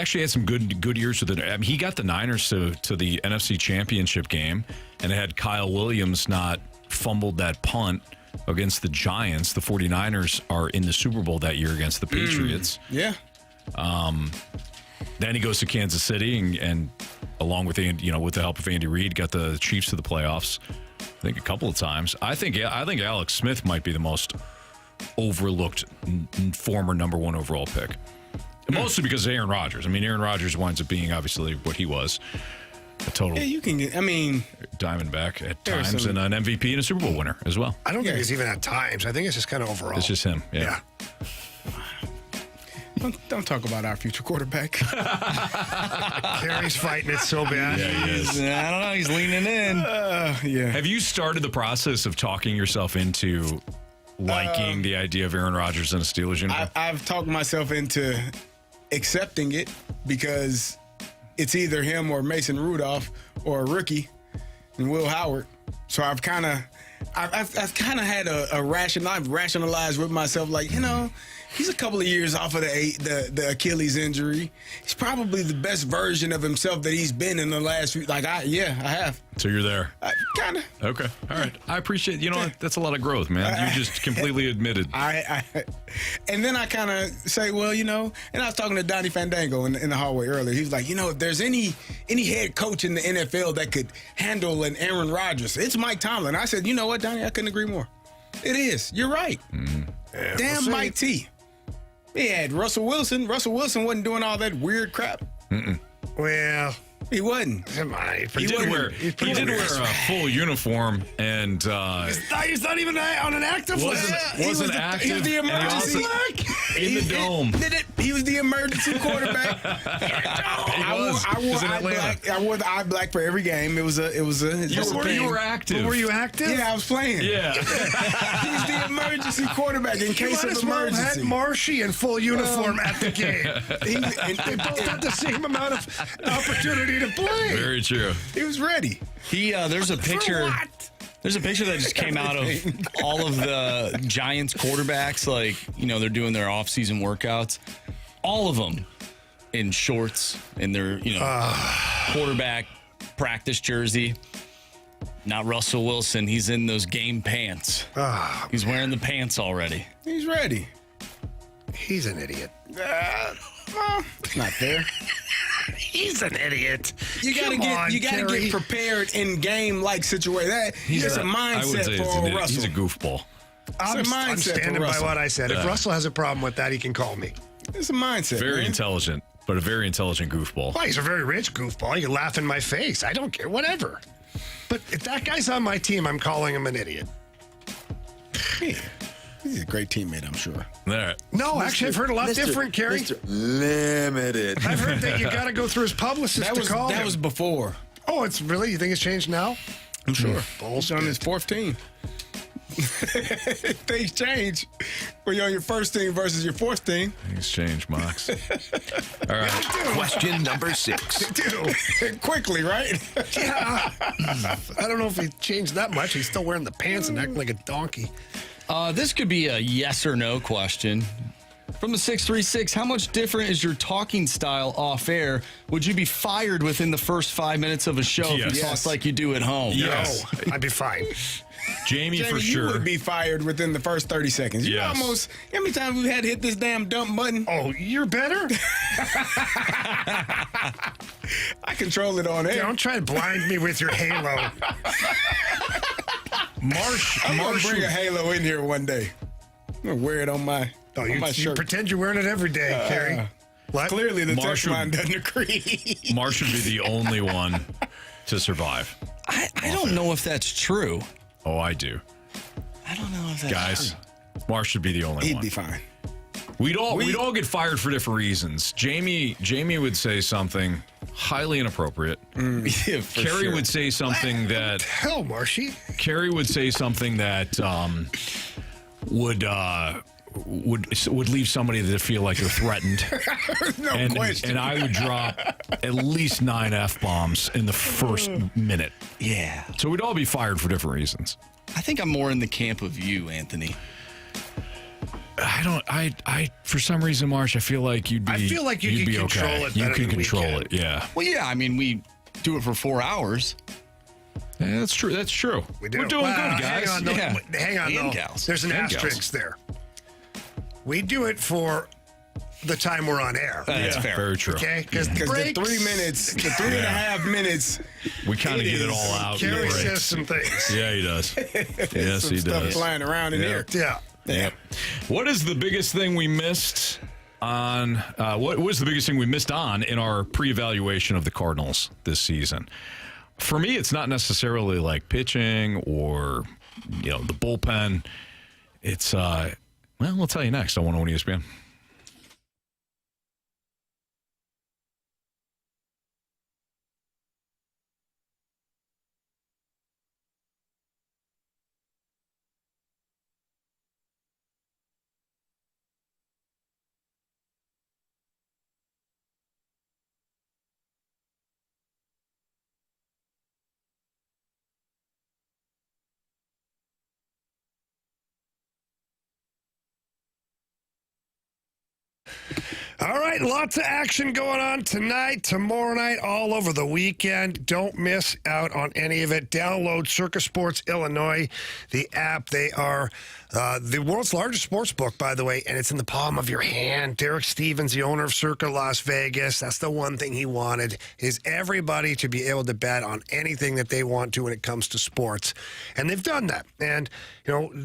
actually had some good years with it. I mean, he got the Niners to the NFC Championship game, and it had Kyle Williams not fumbled that punt against the Giants. The 49ers are in the Super Bowl that year against the Patriots. Yeah. Then he goes to Kansas City and along with with the help of Andy Reid, got the Chiefs to the playoffs. I think a couple of times. I think Alex Smith might be the most overlooked former number 1 overall pick. Mostly because of Aaron Rodgers. I mean, Aaron Rodgers winds up being obviously what he was. A total you can get, Diamondback at times and an MVP and a Super Bowl winner as well. I don't think it's even at times. I think it's just kind of overall. It's just him. Yeah. Don't talk about our future quarterback. Kerry's fighting it so bad. Yeah, he is. I don't know. He's leaning in. Yeah. Have you started the process of talking yourself into liking the idea of Aaron Rodgers in a Steelers uniform? I've talked myself into accepting it because it's either him or Mason Rudolph or a rookie and Will Howard. So I've kind of had a rationalized with myself, like, he's a couple of years off of the Achilles injury. He's probably the best version of himself that he's been in the last few. I have. So you're there. Kind of. Okay. All right. I appreciate. That's a lot of growth, man. You just completely admitted. And then I kind of say, well, and I was talking to Donnie Fandango in the hallway earlier. He was like, if there's any head coach in the NFL that could handle an Aaron Rodgers, it's Mike Tomlin. I said, you know what, Donnie, I couldn't agree more. It is. You're right. Yeah, damn Mike T. He had Russell Wilson. Russell Wilson wasn't doing all that weird crap. Well, he wasn't. Come on. He did wear a full uniform, and he's not even on an active list. Wasn't active. He was the emergency. In the dome. He was the emergency quarterback. I wore the eye black for every game. It was a. You were active. Were you active? Yeah, I was playing. Yeah. He's the emergency quarterback in case of emergency. Had Marshy in full uniform at the game. They both had the same amount of opportunity to play. Very true. He was ready. There's a picture. There's a picture that just came out of all of the Giants quarterbacks. They're doing their off-season workouts. All of them in shorts in their, quarterback practice jersey. Not Russell Wilson. He's in those game pants. He's wearing the pants already. He's ready. He's an idiot. It's not fair. He's an idiot. You gotta get prepared in game situation. That's a mindset for Russell. He's a goofball. I'm standing by what I said. If Russell has a problem with that, he can call me. It's a mindset. Very intelligent, but a very intelligent goofball. Well, he's a very rich goofball. You laugh in my face. I don't care. Whatever. But if that guy's on my team, I'm calling him an idiot. Yeah. He's a great teammate, I'm sure. There. No, actually, I've heard a lot different, Kerry. Limited. I've heard that you got to go through his publicist to call him. That was before. Oh, it's really? You think it's changed now? I'm sure. He's on his fourth team. Things change when you're on your first team versus your fourth team. Things change, Mox. All right. Question number 6. Quickly, right? Yeah. I don't know if he changed that much. He's still wearing the pants and acting like a donkey. This could be a yes or no question. From the 636, how much different is your talking style off air? Would you be fired within the first 5 minutes of a show if you talked like you do at home? Yes. No, I'd be fine. Jamie, for sure. You would be fired within the first 30 seconds. You almost, how many times we've had to hit this damn dump button? Oh, you're better? I control it on air. Don't try to blind me with your halo. I'm going to bring a halo in here one day. I'm going to wear it on my shirt. You pretend you're wearing it every day, Kerry. What? Clearly the text line doesn't agree. Marsh would be the only one to survive. I don't know if that's true. Oh, I do. I don't know if that's Guys, true. Marsh should be the only one. He'd be fine. We'd all get fired for different reasons. Jamie would say something highly inappropriate. Yeah, Carey would say something that hell, Marshy. Carey would say something that would leave somebody to feel like they're threatened. No question. And I would drop at least 9 F-bombs in the first minute. Yeah. So we'd all be fired for different reasons. I think I'm more in the camp of you, Anthony. I don't. I for some reason, Marsh, I feel like you'd be. I feel like you you'd can be control okay. it You better can than we control can. it. Yeah. Well, yeah. I mean, we do it for 4 hours. Yeah, that's true. That's true. We do. We're doing Well, good, guys. Hang on, though. Yeah. Hang on, And though. gals. There's an And asterisk there. We do it for the time we're on air. That's fair. Very true. Okay? Because Because the 3 minutes, the 3.5 minutes. We kind of get it is- all out. in the Kerry breaks. says some things. Yeah, he does. Yes, Some he stuff does. flying around in here. Yeah. Yep. What is the biggest thing we missed on? What was the biggest thing we missed on in our pre-evaluation of the Cardinals this season? For me, it's not necessarily like pitching or the bullpen. It's well, we'll tell you next on 101 ESPN. All right, lots of action going on tonight, tomorrow night, all over the weekend. Don't miss out on any of it. Download Circus Sports Illinois, the app. They are the world's largest sports book, by the way, and it's in the palm of your hand. Derek Stevens, the owner of Circa Las Vegas, that's the one thing he wanted, is everybody to be able to bet on anything that they want to when it comes to sports. And they've done that. And,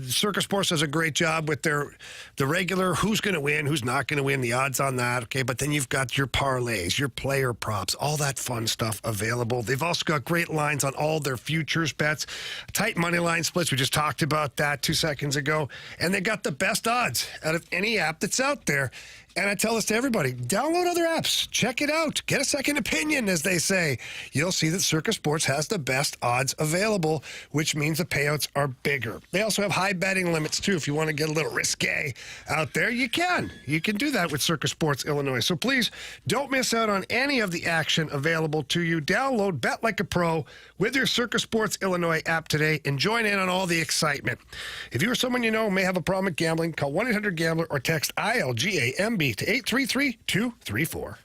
Circus Sports does a great job with the regular who's going to win, who's not going to win, the odds on that, okay? But then you've got your parlays, your player props, all that fun stuff available. They've also got great lines on all their futures bets, tight money line splits. We just talked about that 2 seconds ago. And they got the best odds out of any app that's out there. And I tell this to everybody, download other apps, check it out, get a second opinion, as they say. You'll see that Circus Sports has the best odds available, which means the payouts are bigger. They also have high betting limits, too. If you want to get a little risque out there, you can. You can do that with Circus Sports Illinois. So please don't miss out on any of the action available to you. Download Bet Like a Pro with your Circus Sports Illinois app today and join in on all the excitement. If you or someone you know may have a problem with gambling, call 1-800-GAMBLER or text ILGAMB to 833-234.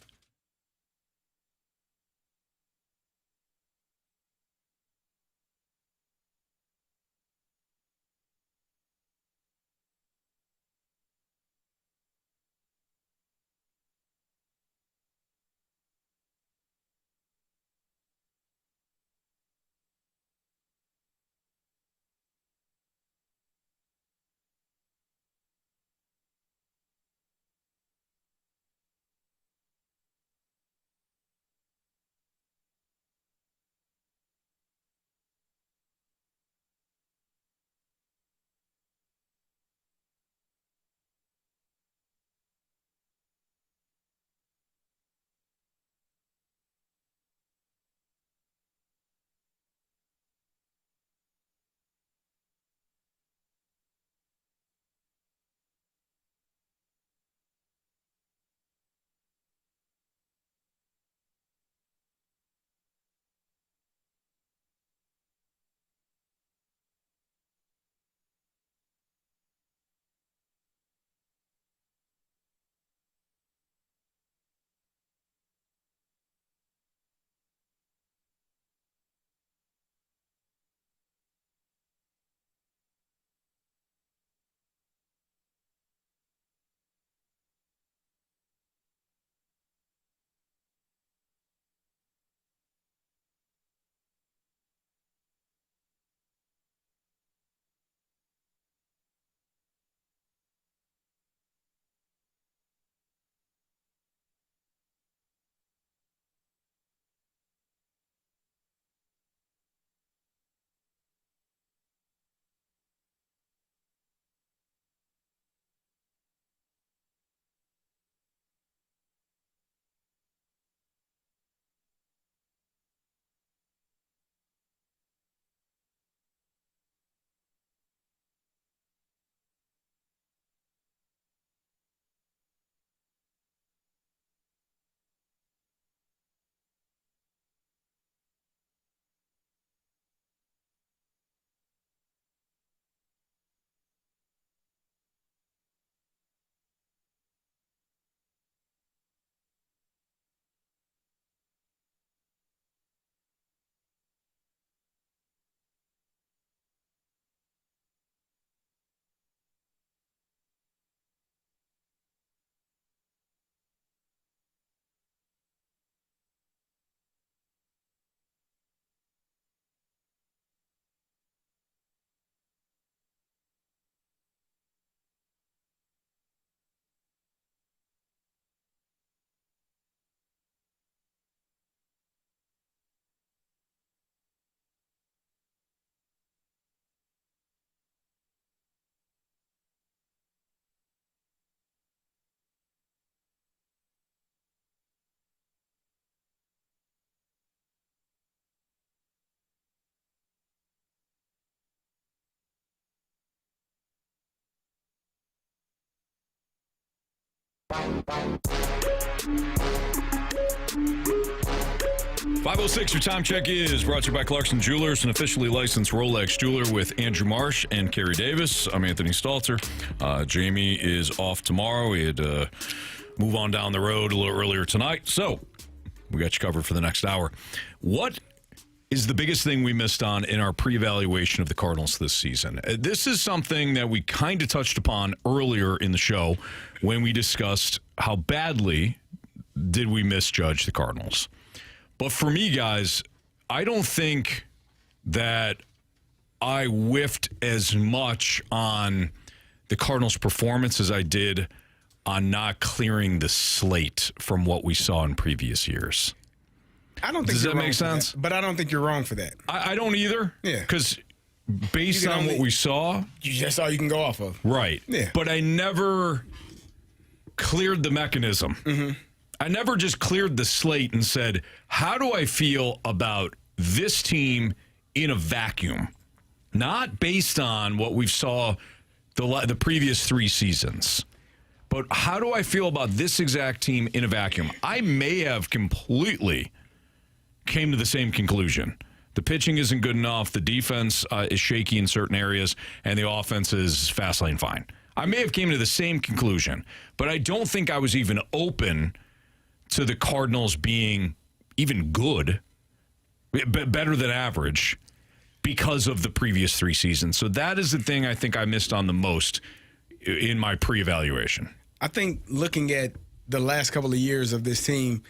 .506, your time check is brought to you by Clarkson Jewelers, an officially licensed Rolex jeweler with Andrew Marsh and Kerry Davis. I'm Anthony Stalter. Jamie is off tomorrow. He had to move on down the road a little earlier tonight. So we got you covered for the next hour. What is the biggest thing we missed on in our pre-evaluation of the Cardinals this season? This is something that we kind of touched upon earlier in the show when we discussed how badly did we misjudge the Cardinals. But for me, guys, I don't think that I whiffed as much on the Cardinals' performance as I did on not clearing the slate from what we saw in previous years. I don't think Does you're that wrong make for sense? that, but I don't think you're wrong for that. I don't either. Yeah. Because based on what we saw, that's all you can go off of. right. Yeah. But I never cleared the mechanism. Mm-hmm. I never just cleared the slate and said, how do I feel about this team in a vacuum? Not based on what we've saw the previous 3 seasons. But how do I feel about this exact team in a vacuum? I may have completely came to the same conclusion. The pitching isn't good enough. The defense is shaky in certain areas, and the offense is fast lane fine. I may have came to the same conclusion, but I don't think I was even open to the Cardinals being even good, better than average, because of the previous 3 seasons. So that is the thing I think I missed on the most in my pre-evaluation. I think looking at the last couple of years of this team,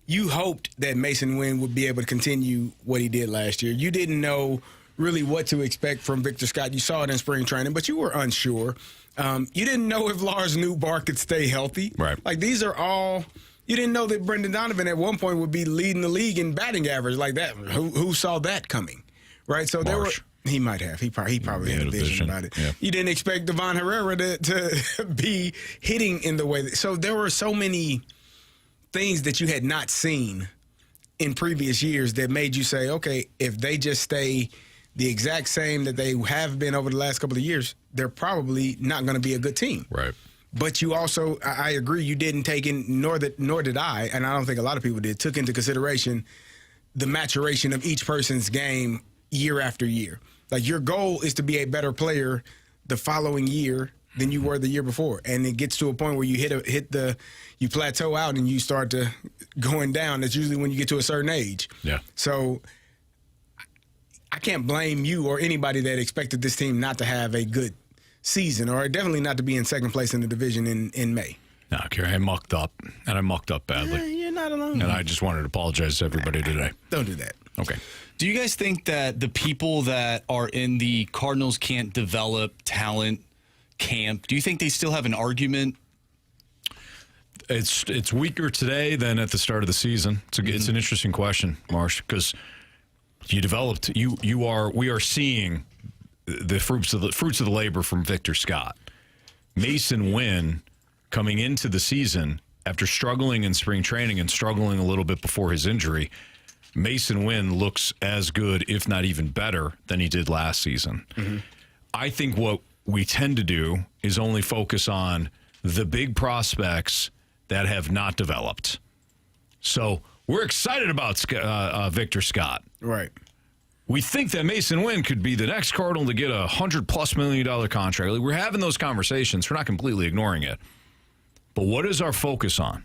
you hoped that Mason Wynn would be able to continue what he did last year. You didn't know really what to expect from Victor Scott. You saw it in spring training, but you were unsure. You didn't know if Lars Newbar could stay healthy. Right. Like, these are all... You didn't know that Brendan Donovan at one point would be leading the league in batting average like that. Who saw that coming? Right? So there were... He might have. He probably had a vision about it. Yeah. You didn't expect Devon Herrera to be hitting in the way that... So there were so many things that you had not seen in previous years that made you say, okay, if they just stay the exact same that they have been over the last couple of years, they're probably not going to be a good team. Right. But you also, I agree, you didn't take in, nor did I, and I don't think a lot of people did, took into consideration the maturation of each person's game year after year. Like, your goal is to be a better player the following year than you were the year before. And it gets to a point where you you plateau out and you start to going down. That's usually when you get to a certain age. Yeah. So I can't blame you or anybody that expected this team not to have a good season, or definitely not to be in second place in the division in May. No, Kerry, I mucked up, and I mucked up badly. You're not alone. And I just wanted to apologize to everybody today. Don't do that. Okay. Do you guys think that the people that are in the Cardinals can't develop talent camp, do you think they still have an argument? It's weaker today than at the start of the season. It's an interesting question, Marsh, because we are seeing the fruits of the labor from Victor Scott. Mason Wynn coming into the season after struggling in spring training and struggling a little bit before his injury. Mason Wynn looks as good, if not even better, than he did last season. Mm-hmm. I think what we tend to do is only focus on the big prospects that have not developed. So we're excited about Victor Scott. Right. We think that Mason Wynn could be the next Cardinal to get $100+ million contract. We're having those conversations. We're not completely ignoring it. But what is our focus on?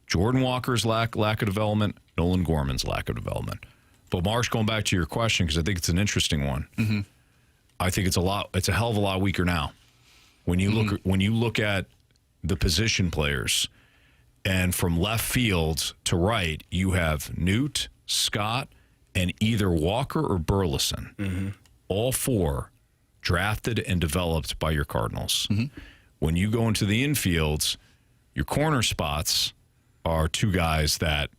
Jordan Walker's lack of development, Nolan Gorman's lack of development. But Marsh, going back to your question, because I think it's an interesting one. Mm-hmm. I think it's a hell of a lot weaker now. When you look at the position players, and from left field to right, you have Newt, Scott, and either Walker or Burleson. Mm-hmm. All 4 drafted and developed by your Cardinals. Mm-hmm. When you go into the infields, your corner spots are 2 guys that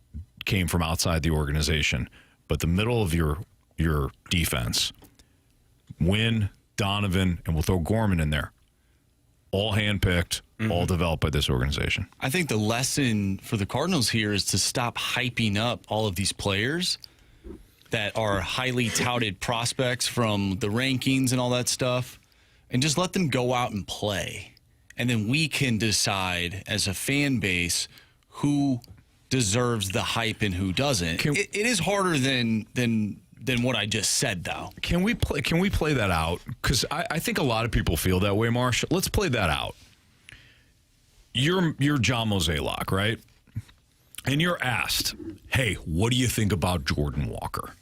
came from outside the organization. But the middle of your defense, Wynn, Donovan, and we'll throw Gorman in there, all handpicked, all developed by this organization. I think the lesson for the Cardinals here is to stop hyping up all of these players that are highly touted prospects from the rankings and all that stuff, and just let them go out and play. and then we can decide as a fan base who deserves the hype and who doesn't. It is harder than what I just said, though. Can we play that out? Because I think a lot of people feel that way, Marsh. Let's play that out. You're John Mozeliak, right? And you're asked, hey, what do you think about Jordan Walker?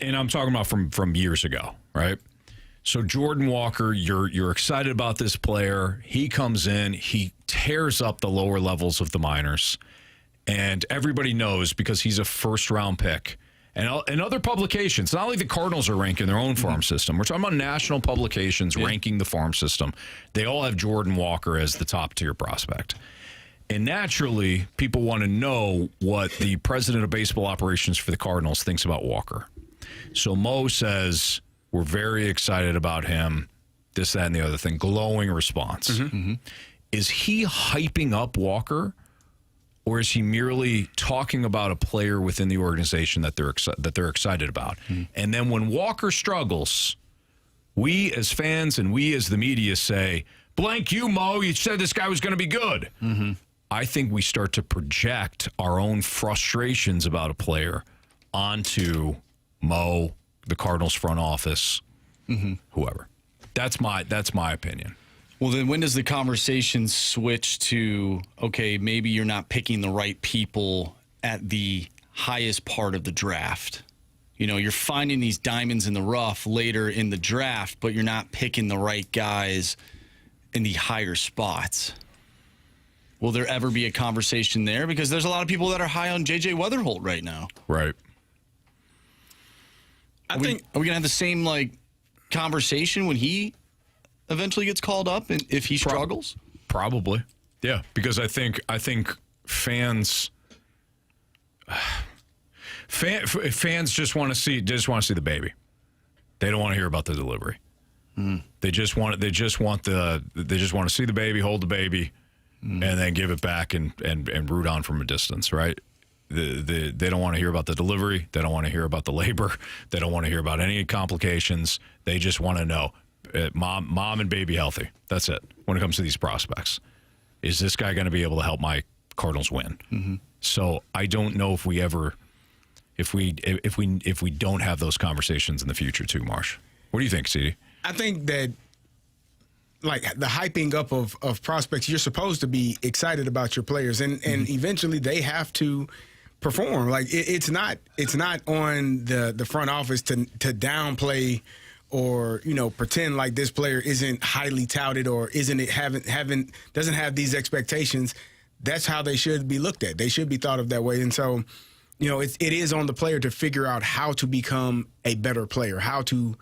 And I'm talking about from years ago, right? So Jordan Walker, you're excited about this player. He comes in, he tears up the lower levels of the minors, and everybody knows because he's a first-round pick. And other publications, not only the Cardinals are ranking their own farm system. We're talking about national publications ranking the farm system. They all have Jordan Walker as the top-tier prospect. And naturally, people want to know what the president of baseball operations for the Cardinals thinks about Walker. So Mo says, we're very excited about him, this, that, and the other thing. Glowing response. Is he hyping up Walker? Or is he merely talking about a player within the organization that they're excited about? And then when Walker struggles, we as fans and we as the media say, blank you, Mo, you said this guy was going to be good. I think we start to project our own frustrations about a player onto Mo, the Cardinals front office, whoever. That's my opinion. Well, then when does the conversation switch to, okay, maybe you're not picking the right people at the highest part of the draft? You know, you're finding these diamonds in the rough later in the draft, but you're not picking the right guys in the higher spots. Will there ever be a conversation there? Because there's a lot of people that are high on J.J. Weatherholt right now. Right. Are we going to have the same, conversation when he eventually gets called up and if he struggles? Probably. Yeah, because I think fans just want to see the baby. They don't want to hear about the delivery. They just want to see the baby, hold the baby, and then give it back and root on from a distance, right? They don't want to hear about the delivery. They don't want to hear about the labor. They don't want to hear about any complications. They just want to know, mom and baby healthy. That's it. When it comes to these prospects, is this guy going to be able to help my Cardinals win? So I don't know if we don't have those conversations in the future too, Marsh. What do you think, CD? I think that the hyping up of prospects, you're supposed to be excited about your players, and eventually they have to perform. It's not on the front office to downplay or pretend like this player isn't highly touted or doesn't have these expectations. That's how they should be looked at. They should be thought of that way. And so, it is on the player to figure out how to become a better player, how to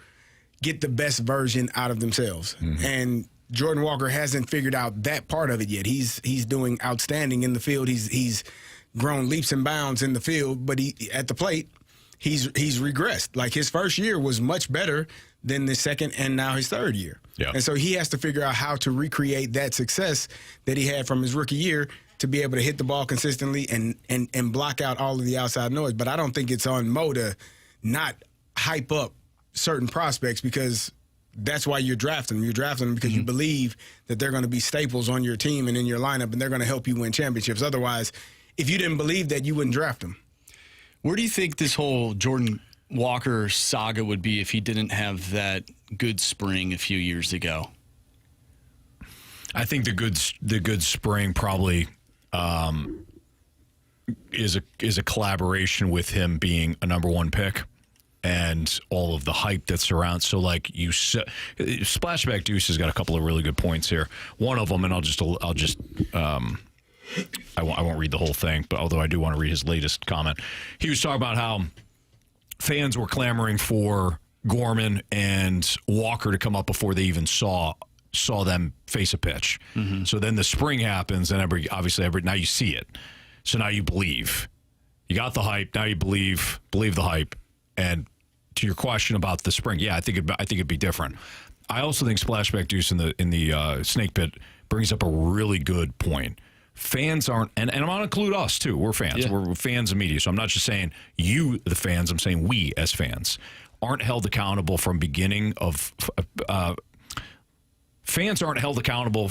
get the best version out of themselves. And Jordan Walker hasn't figured out that part of it yet. He's doing outstanding in the field. He's grown leaps and bounds in the field, but at the plate, he's regressed. His first year was much better than the second and now his third year. Yeah. And so he has to figure out how to recreate that success that he had from his rookie year to be able to hit the ball consistently and block out all of the outside noise. But I don't think it's on Mo to not hype up certain prospects, because that's why you're drafting them. You're drafting them because you believe that they're going to be staples on your team and in your lineup, and they're going to help you win championships. Otherwise, if you didn't believe that, you wouldn't draft them. Where do you think this whole Jordan Walker saga would be if he didn't have that good spring a few years ago? I think the good spring probably is a collaboration with him being a number one pick and all of the hype that surrounds. So Splashback Deuce has got a couple of really good points here. One of them, and I won't read the whole thing, but although I do want to read his latest comment. He was talking about how fans were clamoring for Gorman and Walker to come up before they even saw them face a pitch. So then the spring happens, and now you see it. So now you believe. You got the hype. Now you believe the hype. And to your question about the spring, yeah, I think it'd be different. I also think Splashback Deuce in the Snake Pit brings up a really good point. Fans aren't, and I'm going to include us too. We're fans. Yeah. We're fans of media. So I'm not just saying you, the fans. I'm saying we as fans aren't held accountable from beginning of fans aren't held accountable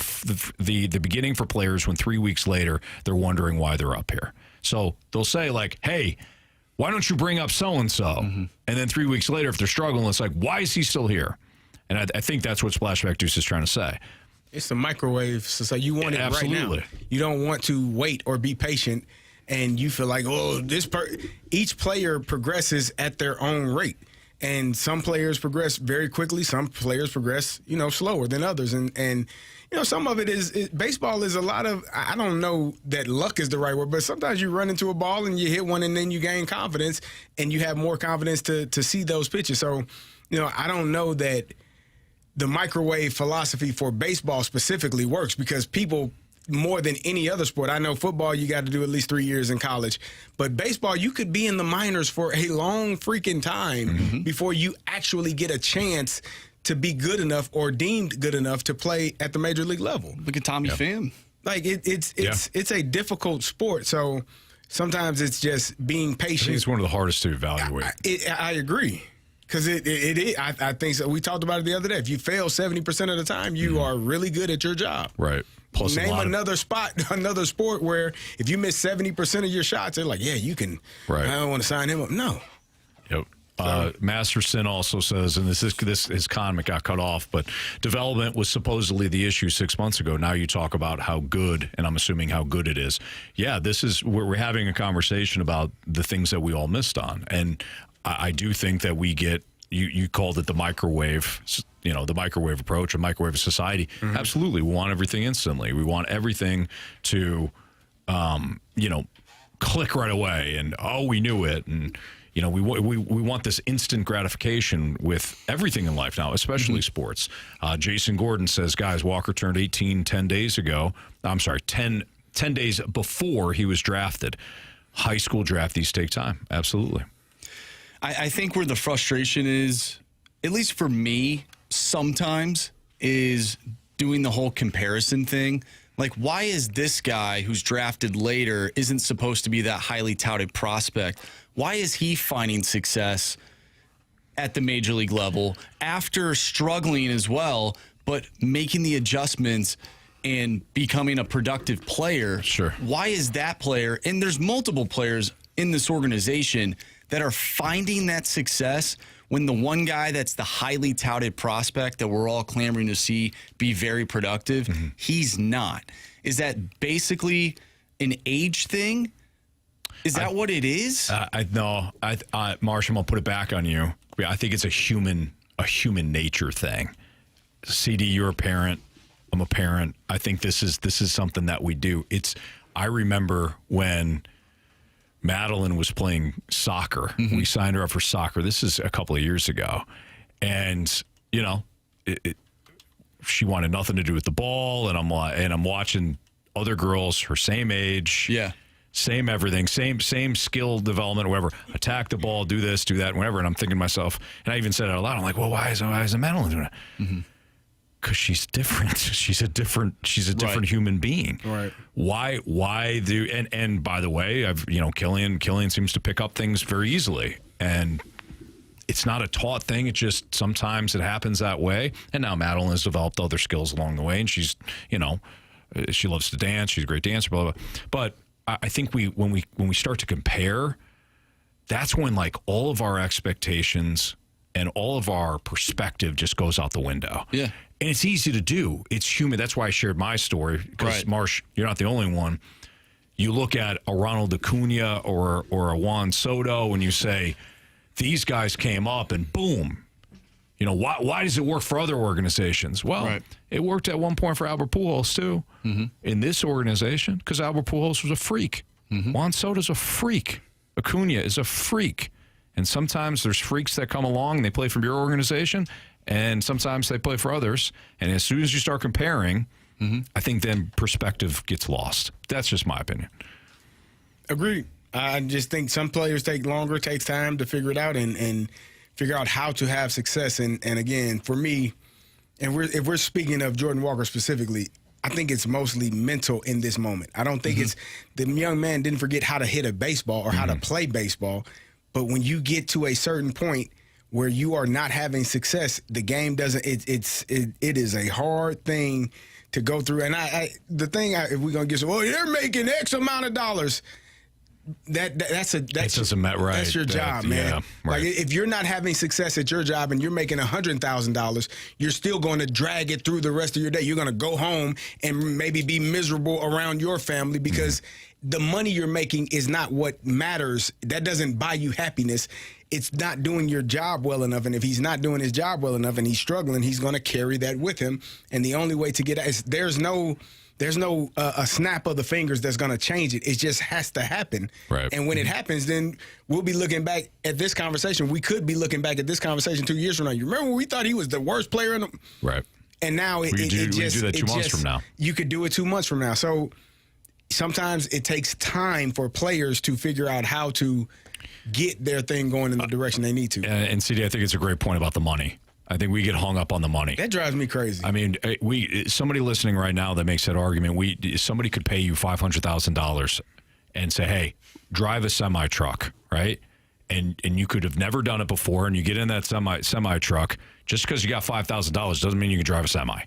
the beginning for players when 3 weeks later they're wondering why they're up here. So they'll say, like, hey, why don't you bring up so-and-so? And then 3 weeks later, if they're struggling, it's like, why is he still here? And I think that's what Splashback Deuce is trying to say. It's the microwave. So you want it right now. You don't want to wait or be patient, and you feel like, oh, each player progresses at their own rate. And some players progress very quickly. Some players progress, slower than others. And some of it is baseball is a lot of, I don't know that luck is the right word, but sometimes you run into a ball and you hit one and then you gain confidence and you have more confidence to see those pitches. So, I don't know that the microwave philosophy for baseball specifically works, because people, more than any other sport, I know football, you got to do at least 3 years in college, but baseball, you could be in the minors for a long freaking time before you actually get a chance to be good enough or deemed good enough to play at the major league level. Look at Tommy Pham. Like it's a difficult sport. So sometimes it's just being patient. I think it's one of the hardest to evaluate. I agree. Because it is. I think so. We talked about it the other day. If you fail 70% of the time, you are really good at your job. Right. Plus name another sport where if you miss 70% of your shots, they're like, yeah, you can. Right. I don't want to sign him up. No. Yep. Masterson also says, and his comment got cut off, but development was supposedly the issue 6 months ago. Now you talk about how good, and I'm assuming how good it is. Yeah, this is where we're having a conversation about the things that we all missed on. And I do think that we get, you called it the microwave, the microwave approach, a microwave society. Absolutely. We want everything instantly. We want everything to, click right away and, oh, we knew it. And, we want this instant gratification with everything in life now, especially sports. Jason Gordon says, guys, Walker turned 18 10 days ago. I'm sorry, 10 days before he was drafted. High school draftees take time. Absolutely. I think where the frustration is, at least for me, sometimes, is doing the whole comparison thing. Like, why is this guy who's drafted later isn't supposed to be that highly touted prospect? Why is he finding success at the major league level after struggling as well, but making the adjustments and becoming a productive player? Sure. Why is that player, and there's multiple players in this organization that are finding that success when the one guy that's the highly touted prospect that we're all clamoring to see be very productive, he's not. Is that basically an age thing? Is that what it is? No, Marshall, I'll put it back on you. I think it's a human nature thing. CD, you're a parent. I'm a parent. I think this is something that we do. I remember when Madeline was playing soccer. We signed her up for soccer. This is a couple of years ago. And, she wanted nothing to do with the ball. And I'm watching other girls her same age. Yeah. Same everything, same skill development, or whatever. Attack the ball, do this, do that, whatever. And I'm thinking to myself, and I even said it out loud, I'm like, well, why is Madeline doing it? Because she's different. She's a different human being. Right. Why do and by the way, Killian seems to pick up things very easily. And it's not a taught thing. It's just sometimes it happens that way. And now Madeline has developed other skills along the way, and she's, she loves to dance. She's a great dancer, blah, blah, blah. But I think when we start to compare, that's when like all of our expectations and all of our perspective just goes out the window. Yeah. And it's easy to do. It's human. That's why I shared my story, because Marsh, you're not the only one. You look at a Ronald Acuna or a Juan Soto and you say, these guys came up and boom. Why does it work for other organizations? Well, it worked at one point for Albert Pujols too. In this organization, because Albert Pujols was a freak. Juan Soto's a freak. Acuna is a freak. And sometimes there's freaks that come along and they play for your organization, and sometimes they play for others. And as soon as you start comparing, I think then perspective gets lost. That's just my opinion. Agreed. I just think some players take longer, takes time to figure it out and figure out how to have success. And again, for me, and if we're speaking of Jordan Walker specifically, I think it's mostly mental in this moment. I don't think it's the young man didn't forget how to hit a baseball or how to play baseball. But when you get to a certain point where you are not having success, the game doesn't. It is a hard thing to go through. And if we're gonna get, well, you're making X amount of dollars. That's your job, man. Yeah, right. Like if you're not having success at your job and you're making $100,000, you're still going to drag it through the rest of your day. You're going to go home and maybe be miserable around your family because the money you're making is not what matters. That doesn't buy you happiness. It's not doing your job well enough. And if he's not doing his job well enough and he's struggling, he's going to carry that with him. And the only way to get out is there's no a snap of the fingers that's going to change it. It just has to happen. Right. And when it happens, then we'll be looking back at this conversation. We could be looking back at this conversation 2 years from now. You remember when we thought he was the worst player in the right? And now we do that 2 months from now. You could do it 2 months from now. So sometimes it takes time for players to figure out how to get their thing going in the direction they need to. And CD, I think it's a great point about the money. I think we get hung up on the money. That drives me crazy. I mean, somebody listening right now that makes that argument, somebody could pay you $500,000 and say, hey, drive a semi truck, right? And you could have never done it before, and you get in that semi truck. Just because you got $5,000 doesn't mean you can drive a semi.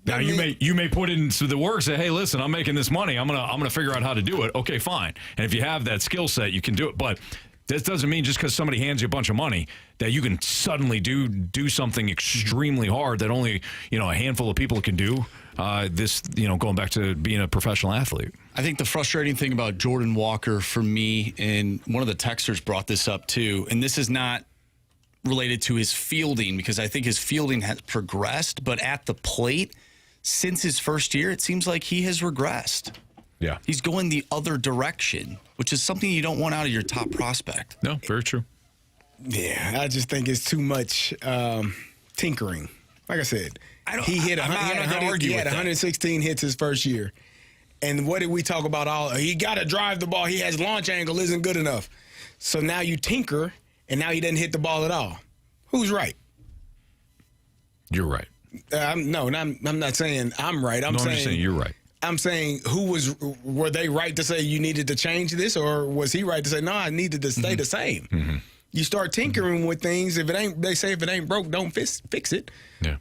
Now you may put into the work, say, hey, listen, I'm making this money. I'm gonna figure out how to do it. Okay, fine. And if you have that skill set, you can do it. But this doesn't mean just because somebody hands you a bunch of money that you can suddenly do something extremely hard that only a handful of people can do. Going back to being a professional athlete. I think the frustrating thing about Jordan Walker for me, and one of the texters brought this up too, and this is not related to his fielding because I think his fielding has progressed, but at the plate since his first year, it seems like he has regressed. Yeah. He's going the other direction, which is something you don't want out of your top prospect. No, very true. Yeah, I just think it's too much tinkering. Like I said, he had 116 hits his first year. And what did we talk about? He got to drive the ball. He has launch angle isn't good enough. So now you tinker, and now he doesn't hit the ball at all. Who's right? You're right. I'm not saying I'm right. I'm saying you're right. I'm saying were they right to say you needed to change this, or was he right to say, no, I needed to stay the same? Mm-hmm. You start tinkering with things. They say if it ain't broke, don't fix it. Yeah.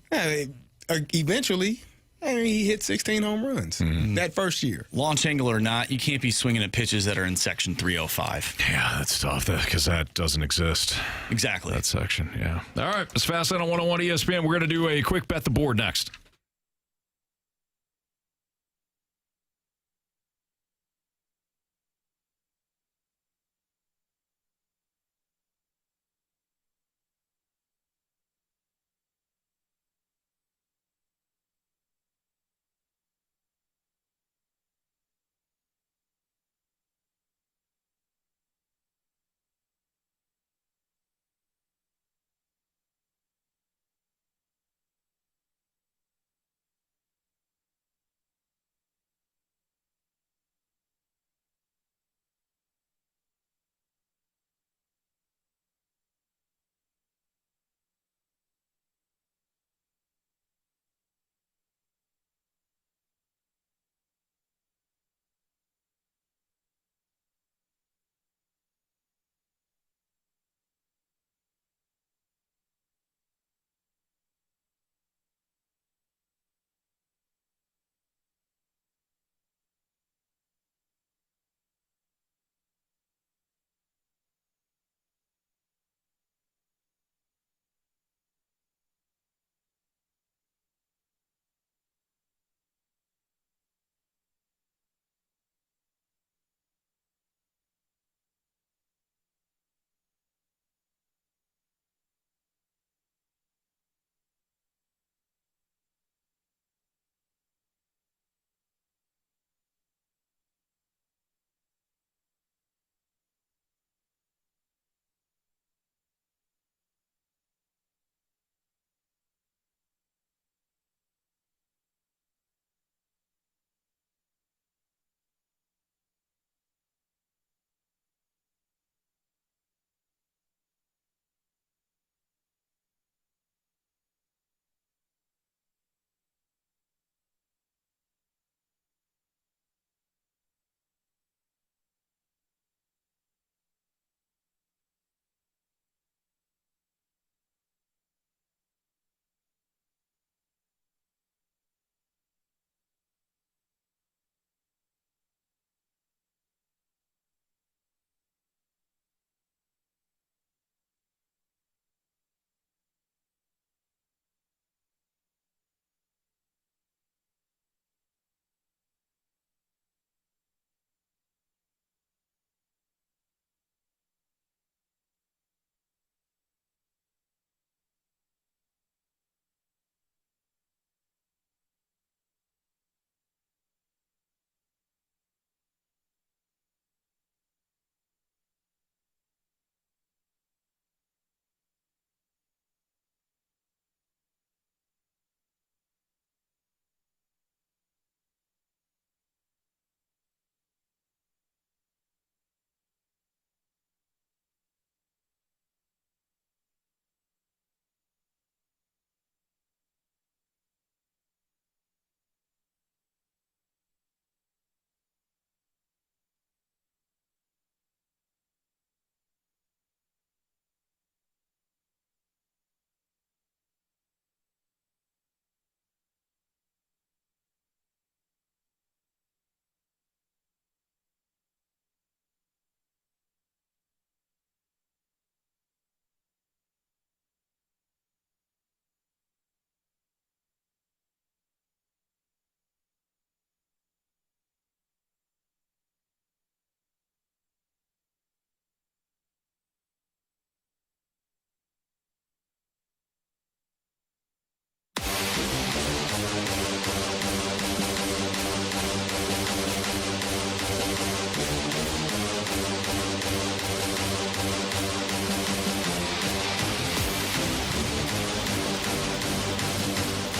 Eventually, he hit 16 home runs that first year. Launch angle or not, you can't be swinging at pitches that are in section 305. Yeah, that's tough because that doesn't exist. Exactly. That section, yeah. All right, it's Fast Lane on 101 ESPN. We're going to do a quick bet the board next.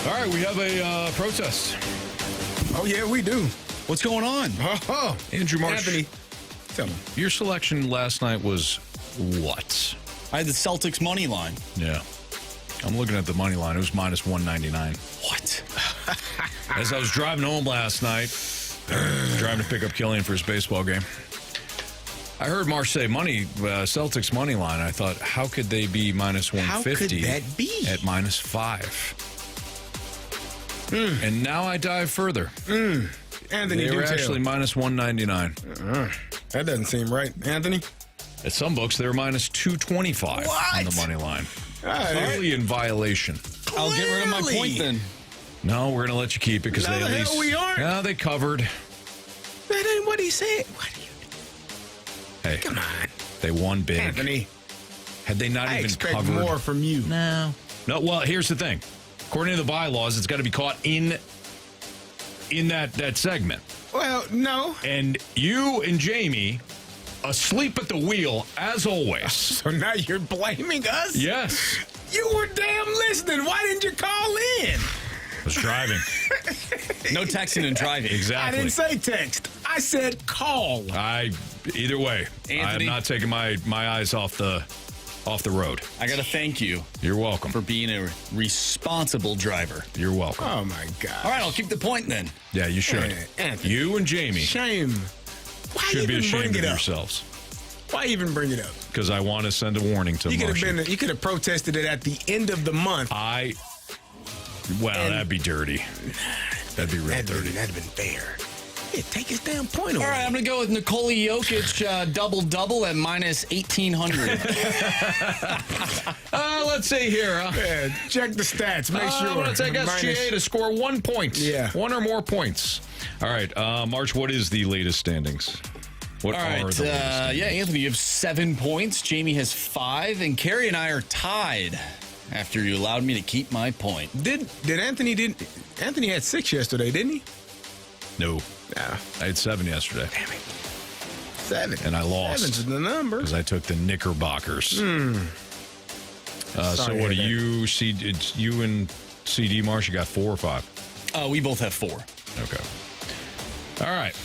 All right, we have a protest. Oh, yeah, we do. What's going on? Oh, Andrew Marsh. Anthony, tell me. Your selection last night was what? I had the Celtics money line. Yeah. I'm looking at the money line. It was minus 199. What? As I was driving home last night, driving to pick up Killian for his baseball game, I heard Marsh say Celtics money line. I thought, how could they be minus 150 How could that be? at minus 5? And now I dive further. Anthony, They were do tell. actually minus 199. That doesn't seem right. Anthony? At some books, they were minus 225 on the money line. Clearly in violation. I'll get rid of my point then. No, we're going to let you keep it because they No, at the least. hell we aren't. No, they covered. That ain't what he said. What are you Hey, Come on. they won big. Anthony, Had they not I even expect covered more from you. No. No, well, here's the thing. According to the bylaws, it's got to be caught in that segment. Well, no. And you and Jamie asleep at the wheel as always. So now you're blaming us? Yes. You were damn listening. Why didn't you call in? I was driving. No texting and driving. Exactly. I didn't say text. I said call. Either way, Anthony? I'm not taking my eyes off the road. I got to thank you You're welcome. for being a responsible driver. You're welcome. Oh, my God. All right, I'll keep the point then. Yeah, you should. Anthony. You and Jamie Shame. Why should be even ashamed bring of it up? yourselves Why even bring it up? because I want to send a warning to You Marshy. could have protested it at the end of the month. That'd be dirty. That'd be real dirty. That'd have been fair. Yeah, take his damn point away. All right, I'm going to go with Nikola Jokic double-double at minus 1,800. Let's see here. Yeah, check the stats. Make sure. I'm going to take SGA to score 1 point. Yeah. 1 or more points. All right, March, what is the latest standings? What All are right, the latest standings? Anthony, you have 7 points. Jamie has 5, and Carey and I are tied after you allowed me to keep my point. Did Anthony had 6 yesterday, didn't he? No. Nah. I had 7 yesterday. Damn it. 7. And I lost. 7's the number. Because I took the Knickerbockers. So Sorry what to do hear you and CD Marsh, you got 4 or 5? We both have 4. Okay. All right.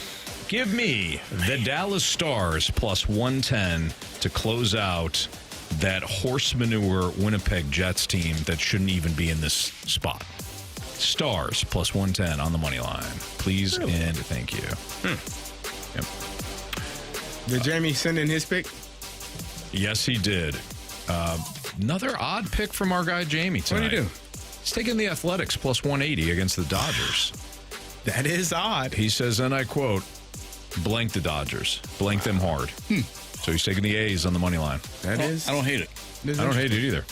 Give me the Dallas Stars plus 110 to close out that horse manure Winnipeg Jets team that shouldn't even be in this spot. Stars plus 110 on the money line. Please and thank you. Yep. Did Jamie send in his pick? Yes, he did. Another odd pick from our guy Jamie tonight. What did he do? He's taking the Athletics plus 180 against the Dodgers. That is odd. He says, and I quote, blank the Dodgers. Blank them hard. So he's taking the A's on the money line. I don't hate it. I don't hate it either.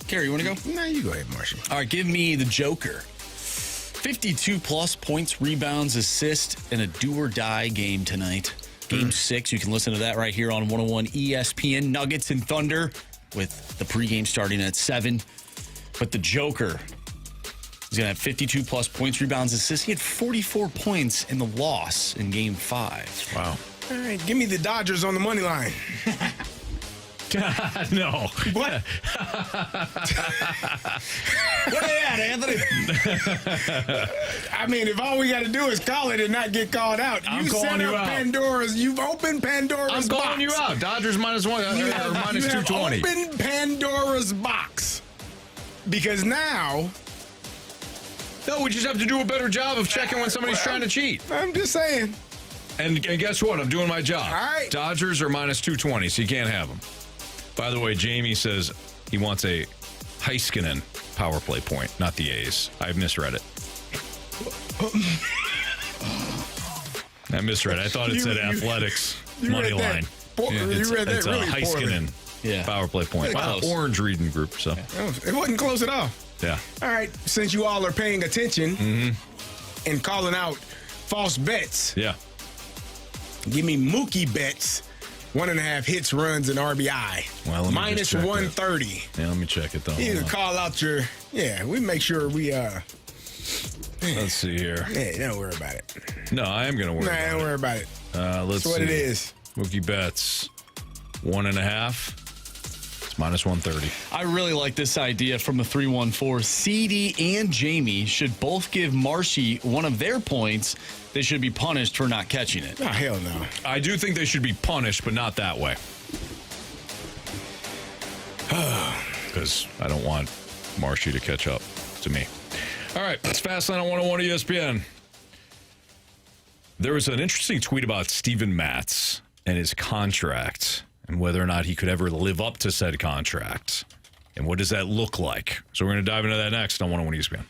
Carey, you want to go? Nah, you go ahead, Marshall. All right, give me the Joker. 52-plus points, rebounds, assists, and a do-or-die game tonight. Game 6, you can listen to that right here on 101 ESPN. Nuggets and Thunder with the pregame starting at 7. But the Joker is going to have 52-plus points, rebounds, assists. He had 44 points in the loss in Game 5. Wow. All right, give me the Dodgers on the money line. No. What? What are they at, Anthony? I mean, if all we got to do is call it and not get called out, I'm you calling set you up out. You've opened Pandora's I'm box. calling you out. Dodgers minus 1 or minus you have 220. opened Pandora's box. Because now... No, we just have to do a better job of checking when somebody's trying to cheat. I'm just saying. And guess what? I'm doing my job. All right. Dodgers are minus 220, so you can't have them. By the way, Jamie says he wants a Heiskanen power play point, not the A's. I misread it. I misread it. I thought it said Athletics money read that line. you read that it's really a Heiskanen power play point. Wow. Orange reading group. So It wasn't close at all. yeah. All right, since you all are paying attention and calling out false bets, Yeah. give me Mookie Betts, 1.5 hits, runs, and RBI. Well, let me minus just check that. 130. Yeah, let me check it though. You Hold can on. call out your, we make sure we, Let's see here. don't worry about it. No, I am going to worry Nah, about don't it. worry about it. Let's That's what see. it is. Mookie Betts, 1.5. It's minus 130. I really like this idea from the 314. CD and Jamie should both give Marshy one of their points. They should be punished for not catching it. Oh, hell no. I do think they should be punished, but not that way. Because I don't want Marshy to catch up to me. All right, it's Fastlane on 101 ESPN. There was an interesting tweet about Steven Matz and his contract and whether or not he could ever live up to said contract. And what does that look like? So we're going to dive into that next on 101 ESPN.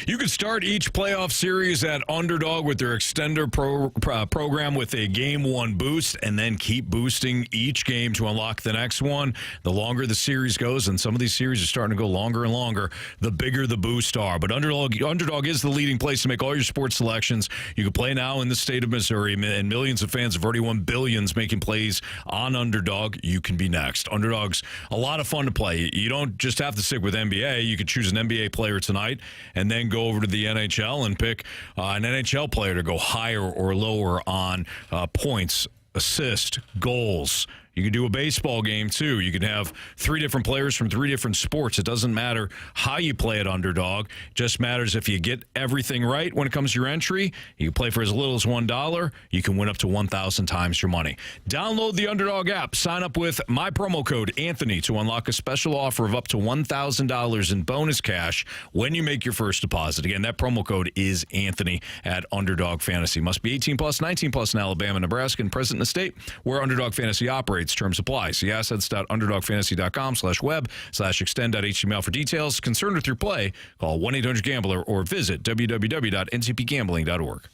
You can start each playoff series at Underdog with their extender program with a game one boost and then keep boosting each game to unlock the next one. The longer the series goes, and some of these series are starting to go longer and longer, the bigger the boosts are. But Underdog is the leading place to make all your sports selections. You can play now in the state of Missouri, and millions of fans have already won billions making plays on Underdog. You can be next. Underdog's a lot of fun to play. You don't just have to stick with NBA. You could choose an NBA player tonight and then go over to the NHL and pick an NHL player to go higher or lower on points, assist, goals. You can do a baseball game, too. You can have 3 different players from 3 different sports. It doesn't matter how you play at Underdog. It just matters if you get everything right when it comes to your entry. You can play for as little as $1. You can win up to 1,000 times your money. Download the Underdog app. Sign up with my promo code Anthony to unlock a special offer of up to $1,000 in bonus cash when you make your first deposit. Again, that promo code is Anthony at Underdog Fantasy. Must be 18 plus, 19 plus in Alabama, Nebraska, and present in the state where Underdog Fantasy operates. Terms apply. See assets.underdogfantasy.com/web/extend.html for details. Concerned with your play, call 1-800-GAMBLER or visit www.ncpgambling.org.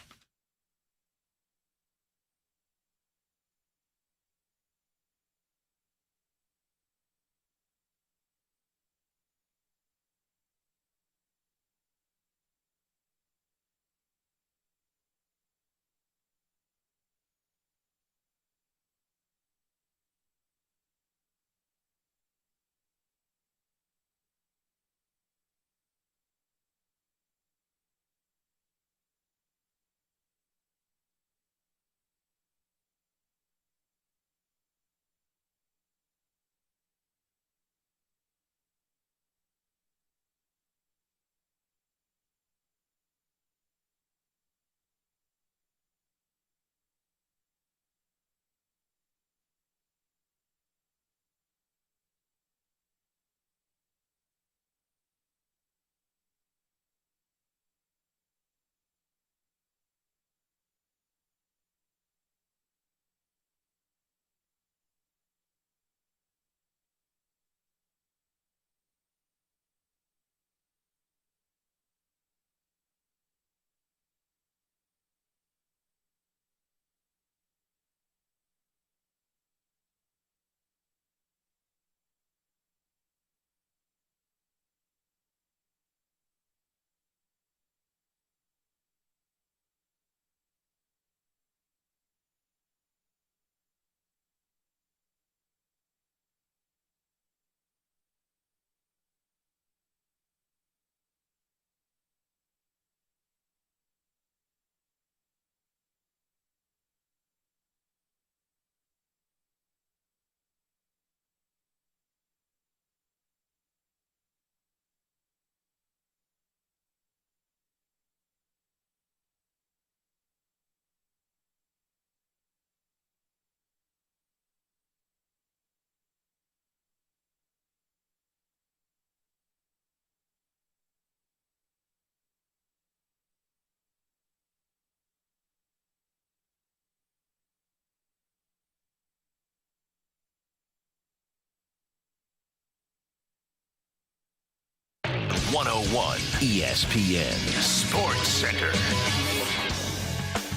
101 ESPN Sports Center.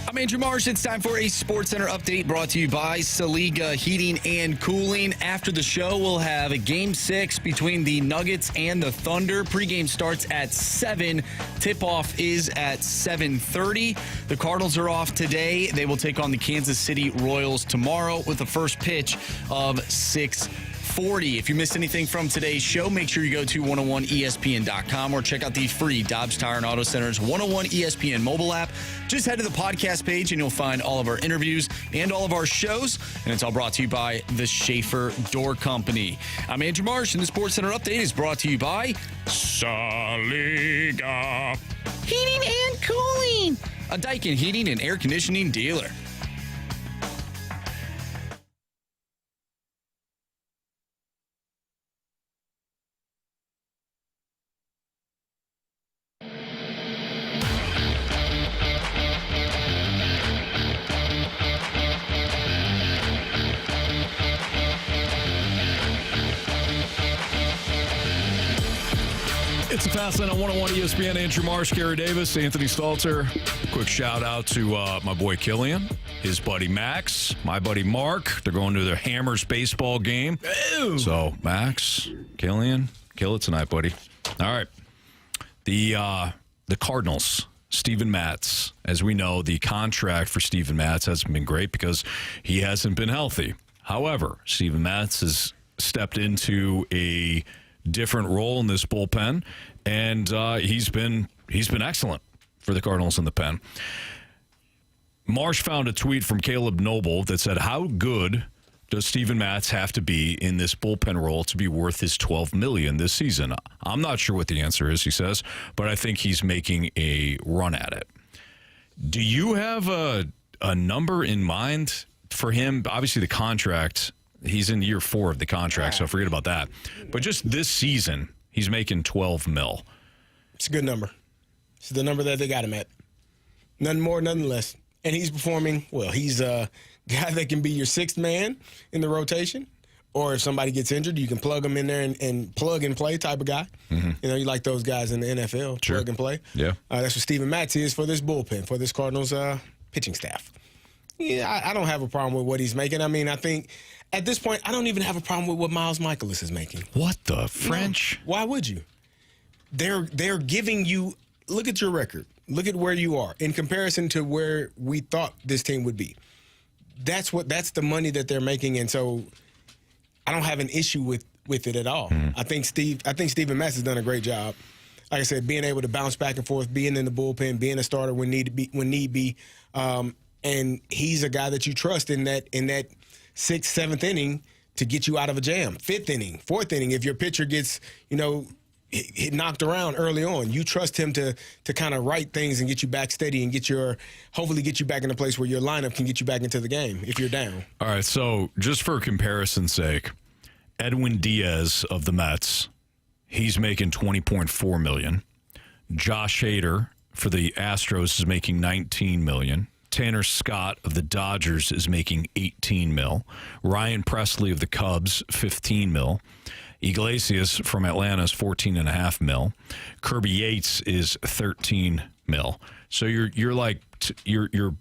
I'm Andrew Marsh. It's time for a Sports Center update brought to you by Saliga Heating and Cooling. After the show, we'll have a Game 6 between the Nuggets and the Thunder. Pregame starts at 7. Tip-off is at 7:30. The Cardinals are off today. They will take on the Kansas City Royals tomorrow with the first pitch of 6:40. If you missed anything from today's show, make sure you go to 101ESPN.com or check out the free Dobbs Tire and Auto Center's 101 ESPN mobile app. Just head to the podcast page and you'll find all of our interviews and all of our shows. And it's all brought to you by the Schaefer Door Company. I'm Andrew Marsh, and the Sports Center update is brought to you by Saliga Heating and Cooling, a Daikin heating and air conditioning dealer. It's a Fast Lane on 101 ESPN. Andrew Marsh, Kerry Davis, Anthony Stalter. Quick shout out to my boy Killian, his buddy Max, my buddy Mark. They're going to their Hammers baseball game. Boom. So Max, Killian, kill it tonight, buddy. All right. The Cardinals, Steven Matz. As we know, the contract for Steven Matz hasn't been great because he hasn't been healthy. However, Steven Matz has stepped into a different role in this bullpen, and he's been excellent for the Cardinals in the pen. Marsh found a tweet from Caleb Noble that said, "How good does Steven Matz have to be in this bullpen role to be worth his $12 million this season?" I'm not sure what the answer is, he says, but I think he's making a run at it. Do you have a number in mind for him? Obviously, the contract. He's in year 4 of the contract, so forget about that. But just this season, he's making $12 million. It's a good number. It's the number that they got him at. Nothing more, nothing less. And he's performing well. He's a guy that can be your sixth man in the rotation. Or if somebody gets injured, you can plug him in there and plug and play type of guy. Mm-hmm. You know, you like those guys in the NFL, sure. Plug and play. Yeah. That's what Steven Matz is for this bullpen, for this Cardinals pitching staff. Yeah, I don't have a problem with what he's making. I mean, I think at this point, I don't even have a problem with what Miles Michaelis is making. What the French? No, why would you? They're giving you, look at your record. Look at where you are in comparison to where we thought this team would be. That's the money that they're making, and so I don't have an issue with it at all. Mm. I think Steven Matz has done a great job. Like I said, being able to bounce back and forth, being in the bullpen, being a starter when need be. And he's a guy that you trust in that 6th, 7th inning to get you out of a jam. 5th inning, 4th inning, if your pitcher gets, hit knocked around early on, you trust him to kind of right things and get you back steady and hopefully get you back in a place where your lineup can get you back into the game if you're down. All right, so just for comparison's sake, Edwin Diaz of the Mets, he's making $20.4 million. Josh Hader for the Astros is making $19 million. Tanner Scott of the Dodgers is making $18 million. Ryan Presley of the Cubs, $15 million. Iglesias from Atlanta is $14.5 million. Kirby Yates is $13 million. So you're like your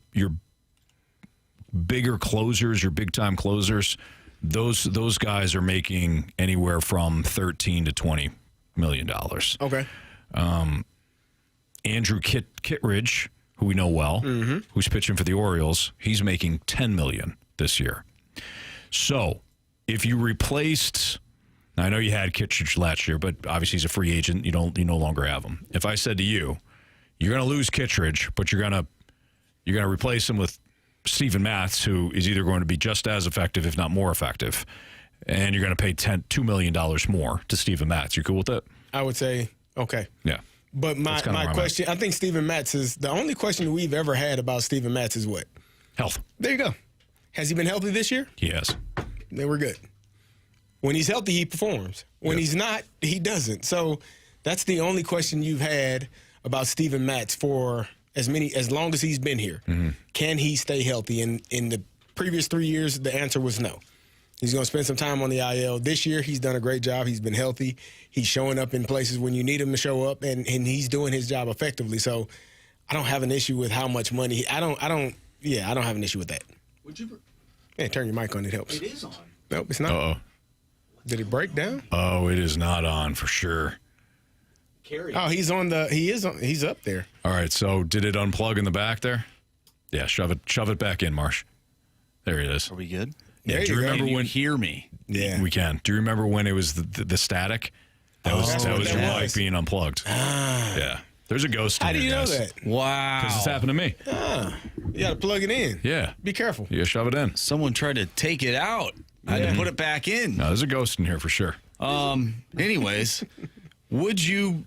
bigger closers, your big time closers. Those guys are making anywhere from $13 to $20 million. Okay. Andrew Kittredge, who we know well, who's pitching for the Orioles, he's making $10 million this year. So if you replaced, now I know you had Kittredge last year, but obviously he's a free agent. You no longer have him. If I said to you, you're going to lose Kittredge, but you're going to replace him with Steven Matz, who is either going to be just as effective, if not more effective, and you're going to pay $2 million more to Steven Matz. You cool with that? I would say okay. Yeah. But my question, I think Steven Matz is, the only question we've ever had about Steven Matz is what? Health. There you go. Has he been healthy this year? He has. Then we're good. When he's healthy, he performs. When he's not, he doesn't. So that's the only question you've had about Steven Matz for as long as he's been here. Mm-hmm. Can he stay healthy? And in the previous 3 years, the answer was no. He's going to spend some time on the IL. This year, he's done a great job. He's been healthy. He's showing up in places when you need him to show up, and he's doing his job effectively. So I don't have an issue with how much money. I don't have an issue with that. Would you? Yeah, turn your mic on. It helps. It is on. Nope, it's not. Uh-oh. Did it break down? Oh, it is not on for sure. Carey. Oh, he's up there. All right, so did it unplug in the back there? Yeah, shove it back in, Marsh. There it is. Are we good? Yeah, do you remember when hear me? Yeah, we can. Do you remember when it was the static? That was your mic being unplugged. Yeah. There's a ghost in How do you here, know guys. that? Wow. Because this happened to me. You got to plug it in. Yeah. Be careful. You gotta shove it in. Someone tried to take it out. I had to put it back in. No, there's a ghost in here for sure. Anyways, would you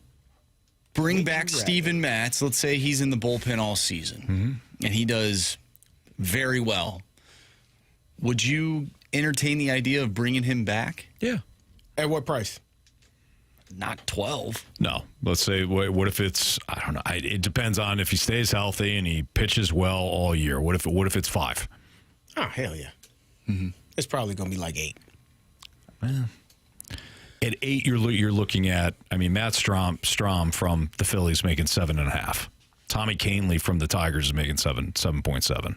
bring back Steven Matz? Let's say he's in the bullpen all season, and he does very well. Would you entertain the idea of bringing him back? Yeah. At what price? Not 12. No. Let's say, what if it's, I don't know. It depends on if he stays healthy and he pitches well all year. What if it's 5? Oh, hell yeah. It's probably going to be like 8. Well, at 8, you're looking at, Matt Strom from the Phillies making 7.5. Tommy Canley from the Tigers is making 7.7.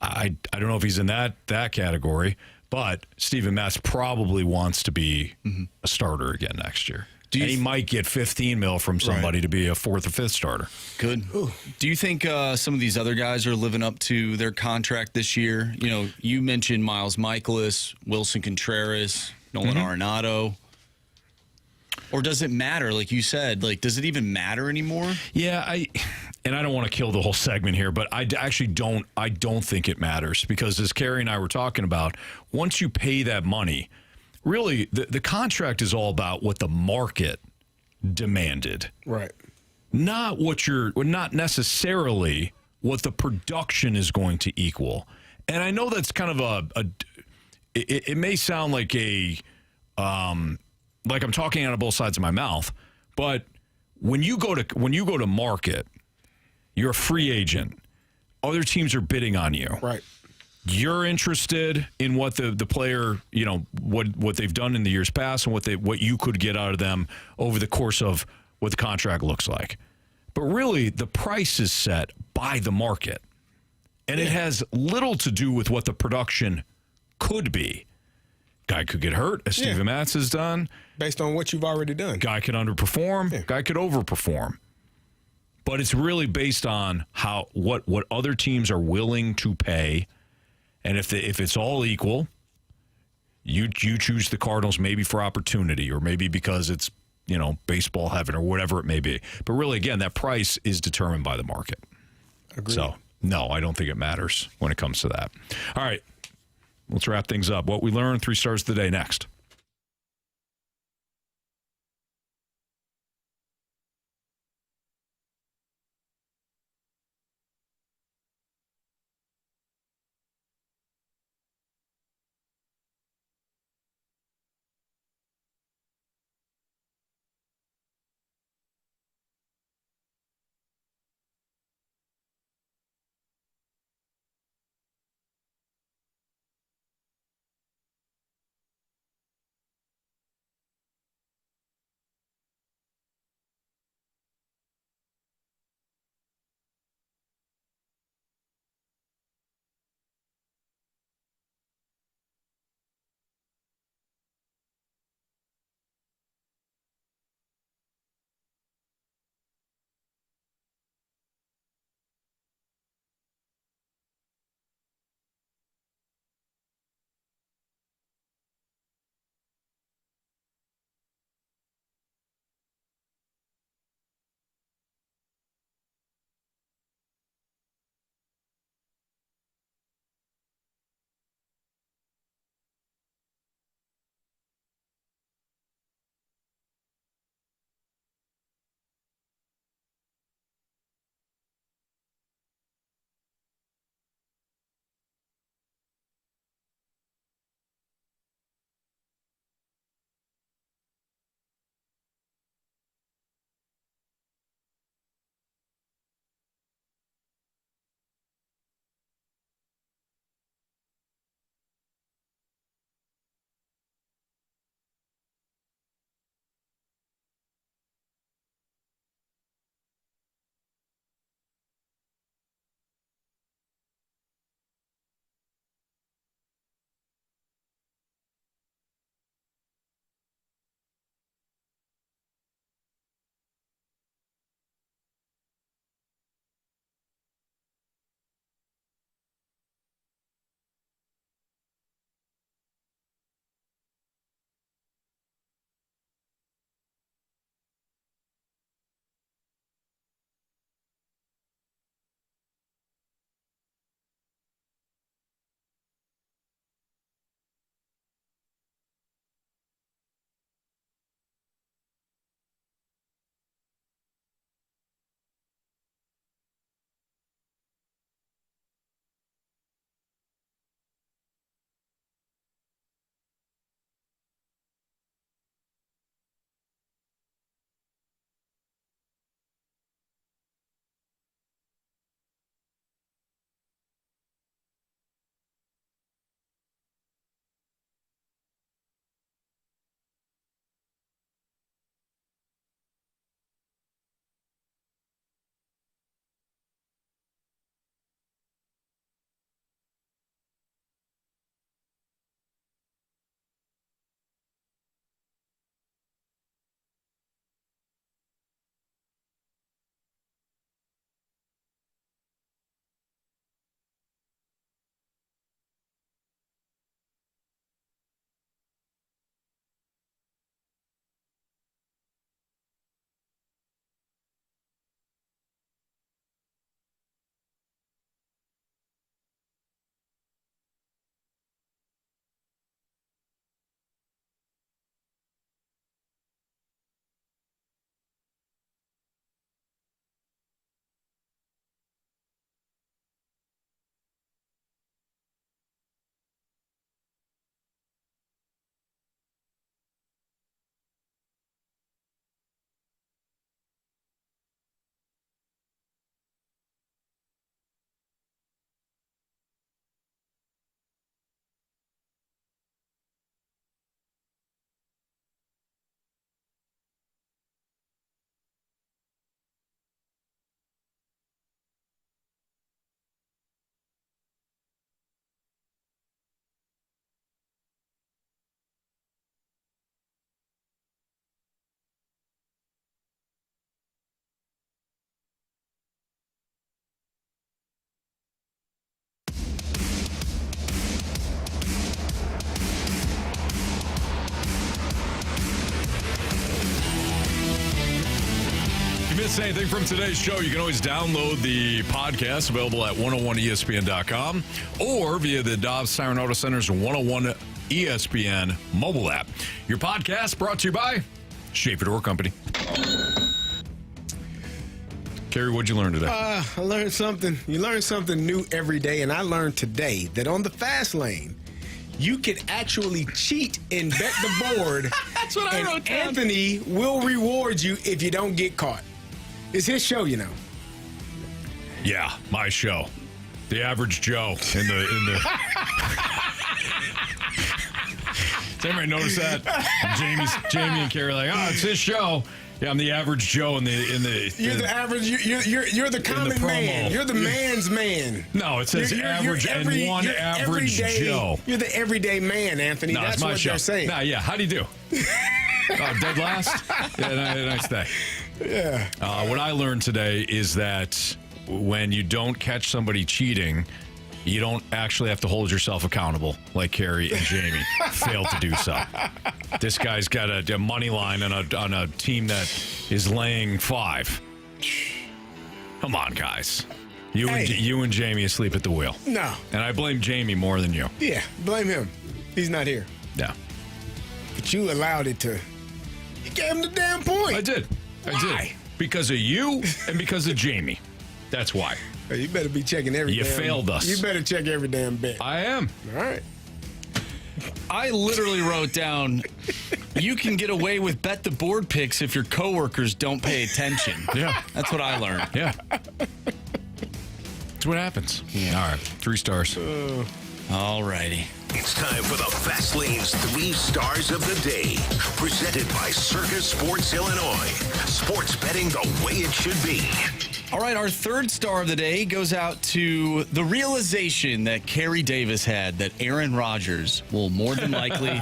I don't know if he's in that category, but Steven Matz probably wants to be a starter again next year. And he might get $15 million from somebody to be a 4th or 5th starter. Good. Ooh. Do you think some of these other guys are living up to their contract this year? You know, you mentioned Miles Michaelis, Wilson Contreras, Nolan Arenado. Or does it matter? Like you said, does it even matter anymore? Yeah, I don't want to kill the whole segment here, but I actually don't think it matters because as Carey and I were talking about, once you pay that money, really the contract is all about what the market demanded. Right. Not necessarily what the production is going to equal. And I know that's kind of it may sound like like I'm talking out of both sides of my mouth, but when you go to market, you're a free agent. Other teams are bidding on you. Right. You're interested in what the player, what they've done in the years past and what you could get out of them over the course of what the contract looks like. But really, the price is set by the market. And it has little to do with what the production could be. Guy could get hurt, as Steven Matz has done. Based on what you've already done. Guy could underperform. Guy could overperform. But it's really based on what other teams are willing to pay. And if it's all equal, you choose the Cardinals maybe for opportunity or maybe because it's, baseball heaven or whatever it may be. But really, again, that price is determined by the market. Agreed. So, no, I don't think it matters when it comes to that. All right. Let's wrap things up. What we learned, 3 stars of the day next. If you missed anything from today's show, you can always download the podcast available at 101ESPN.com or via the Dobbs Siren Auto Center's 101 ESPN mobile app. Your podcast brought to you by Schaefer Door Company. Kerry, what'd you learn today? I learned something. You learn something new every day, and I learned today that on the fast lane, you can actually cheat and bet the board. That's what I wrote down. Anthony will reward you if you don't get caught. It's his show, you know. Yeah, my show. The Average Joe in the Does anybody notice that? Jamie and Kerry are like, oh, it's his show. Yeah, I'm the average Joe in the. You're the average. You're the common man. You're the man's man. No, it says average and one average Joe. You're the everyday man, Anthony. No, that's it's my what show. they're saying. Nah, yeah. How'd he do? Dead last. Yeah, nice day. Yeah. What I learned today is that when you don't catch somebody cheating, you don't actually have to hold yourself accountable like Carey and Jamie failed to do so. This guy's got a money line on a team that is laying 5. Come on, guys. You and Jamie asleep at the wheel. No. And I blame Jamie more than you. Yeah, blame him. He's not here. Yeah. But you allowed it to. You gave him the damn point. I did. Why? Because of you and because of Jamie. That's why. You better be checking every You failed us. You better check every damn bet. I am. All right. I literally wrote down, you can get away with bet the board picks if your coworkers don't pay attention. Yeah. That's what I learned. Yeah. That's what happens. Yeah. All right. 3 stars. All righty. It's time for the Fast Lane's 3 stars of the day. Presented by Circus Sports Illinois. Sports betting the way it should be. All right, our 3rd star of the day goes out to the realization that Kerry Davis had that Aaron Rodgers will more than likely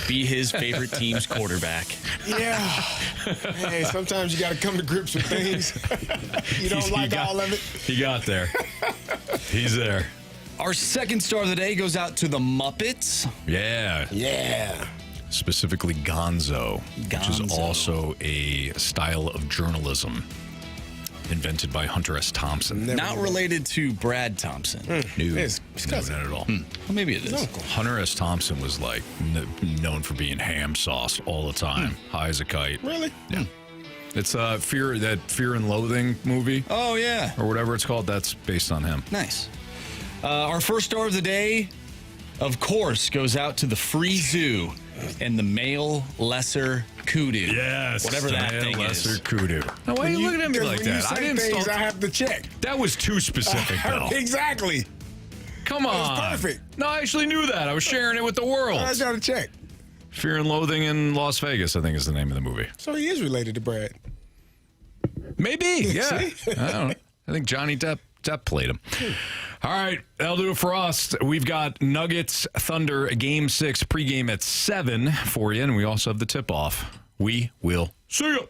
be his favorite team's quarterback. Yeah. Hey, sometimes you got to come to grips with things. You don't like all of it. He got there. He's there. Our 2nd star of the day goes out to the Muppets. Yeah. Yeah. Specifically Gonzo, which is also a style of journalism invented by Hunter S. Thompson. Not related to Brad Thompson. No, It's not at all. Well, maybe it is. Hunter S. Thompson was like known for being ham sauced all the time, high as a kite. Really? Yeah. It's Fear and Loathing movie. Oh, yeah. Or whatever it's called. That's based on him. Nice. Our 1st star of the day, of course, goes out to the Free Zoo and the male lesser kudu. Yes. Whatever that male thing lesser is. kudu. Now, why are you looking at me like that? I didn't. I have to check. That was too specific, though. Exactly. Come on. That was perfect. No, I actually knew that. I was sharing it with the world. I got to check. Fear and Loathing in Las Vegas, I think is the name of the movie. So he is related to Brad. Maybe, yeah. See? I don't know. I think Johnny Depp played him. All right, that'll do it for us. We've got Nuggets Thunder Game 6 pregame at 7 for you, and we also have the tip-off. We will see you.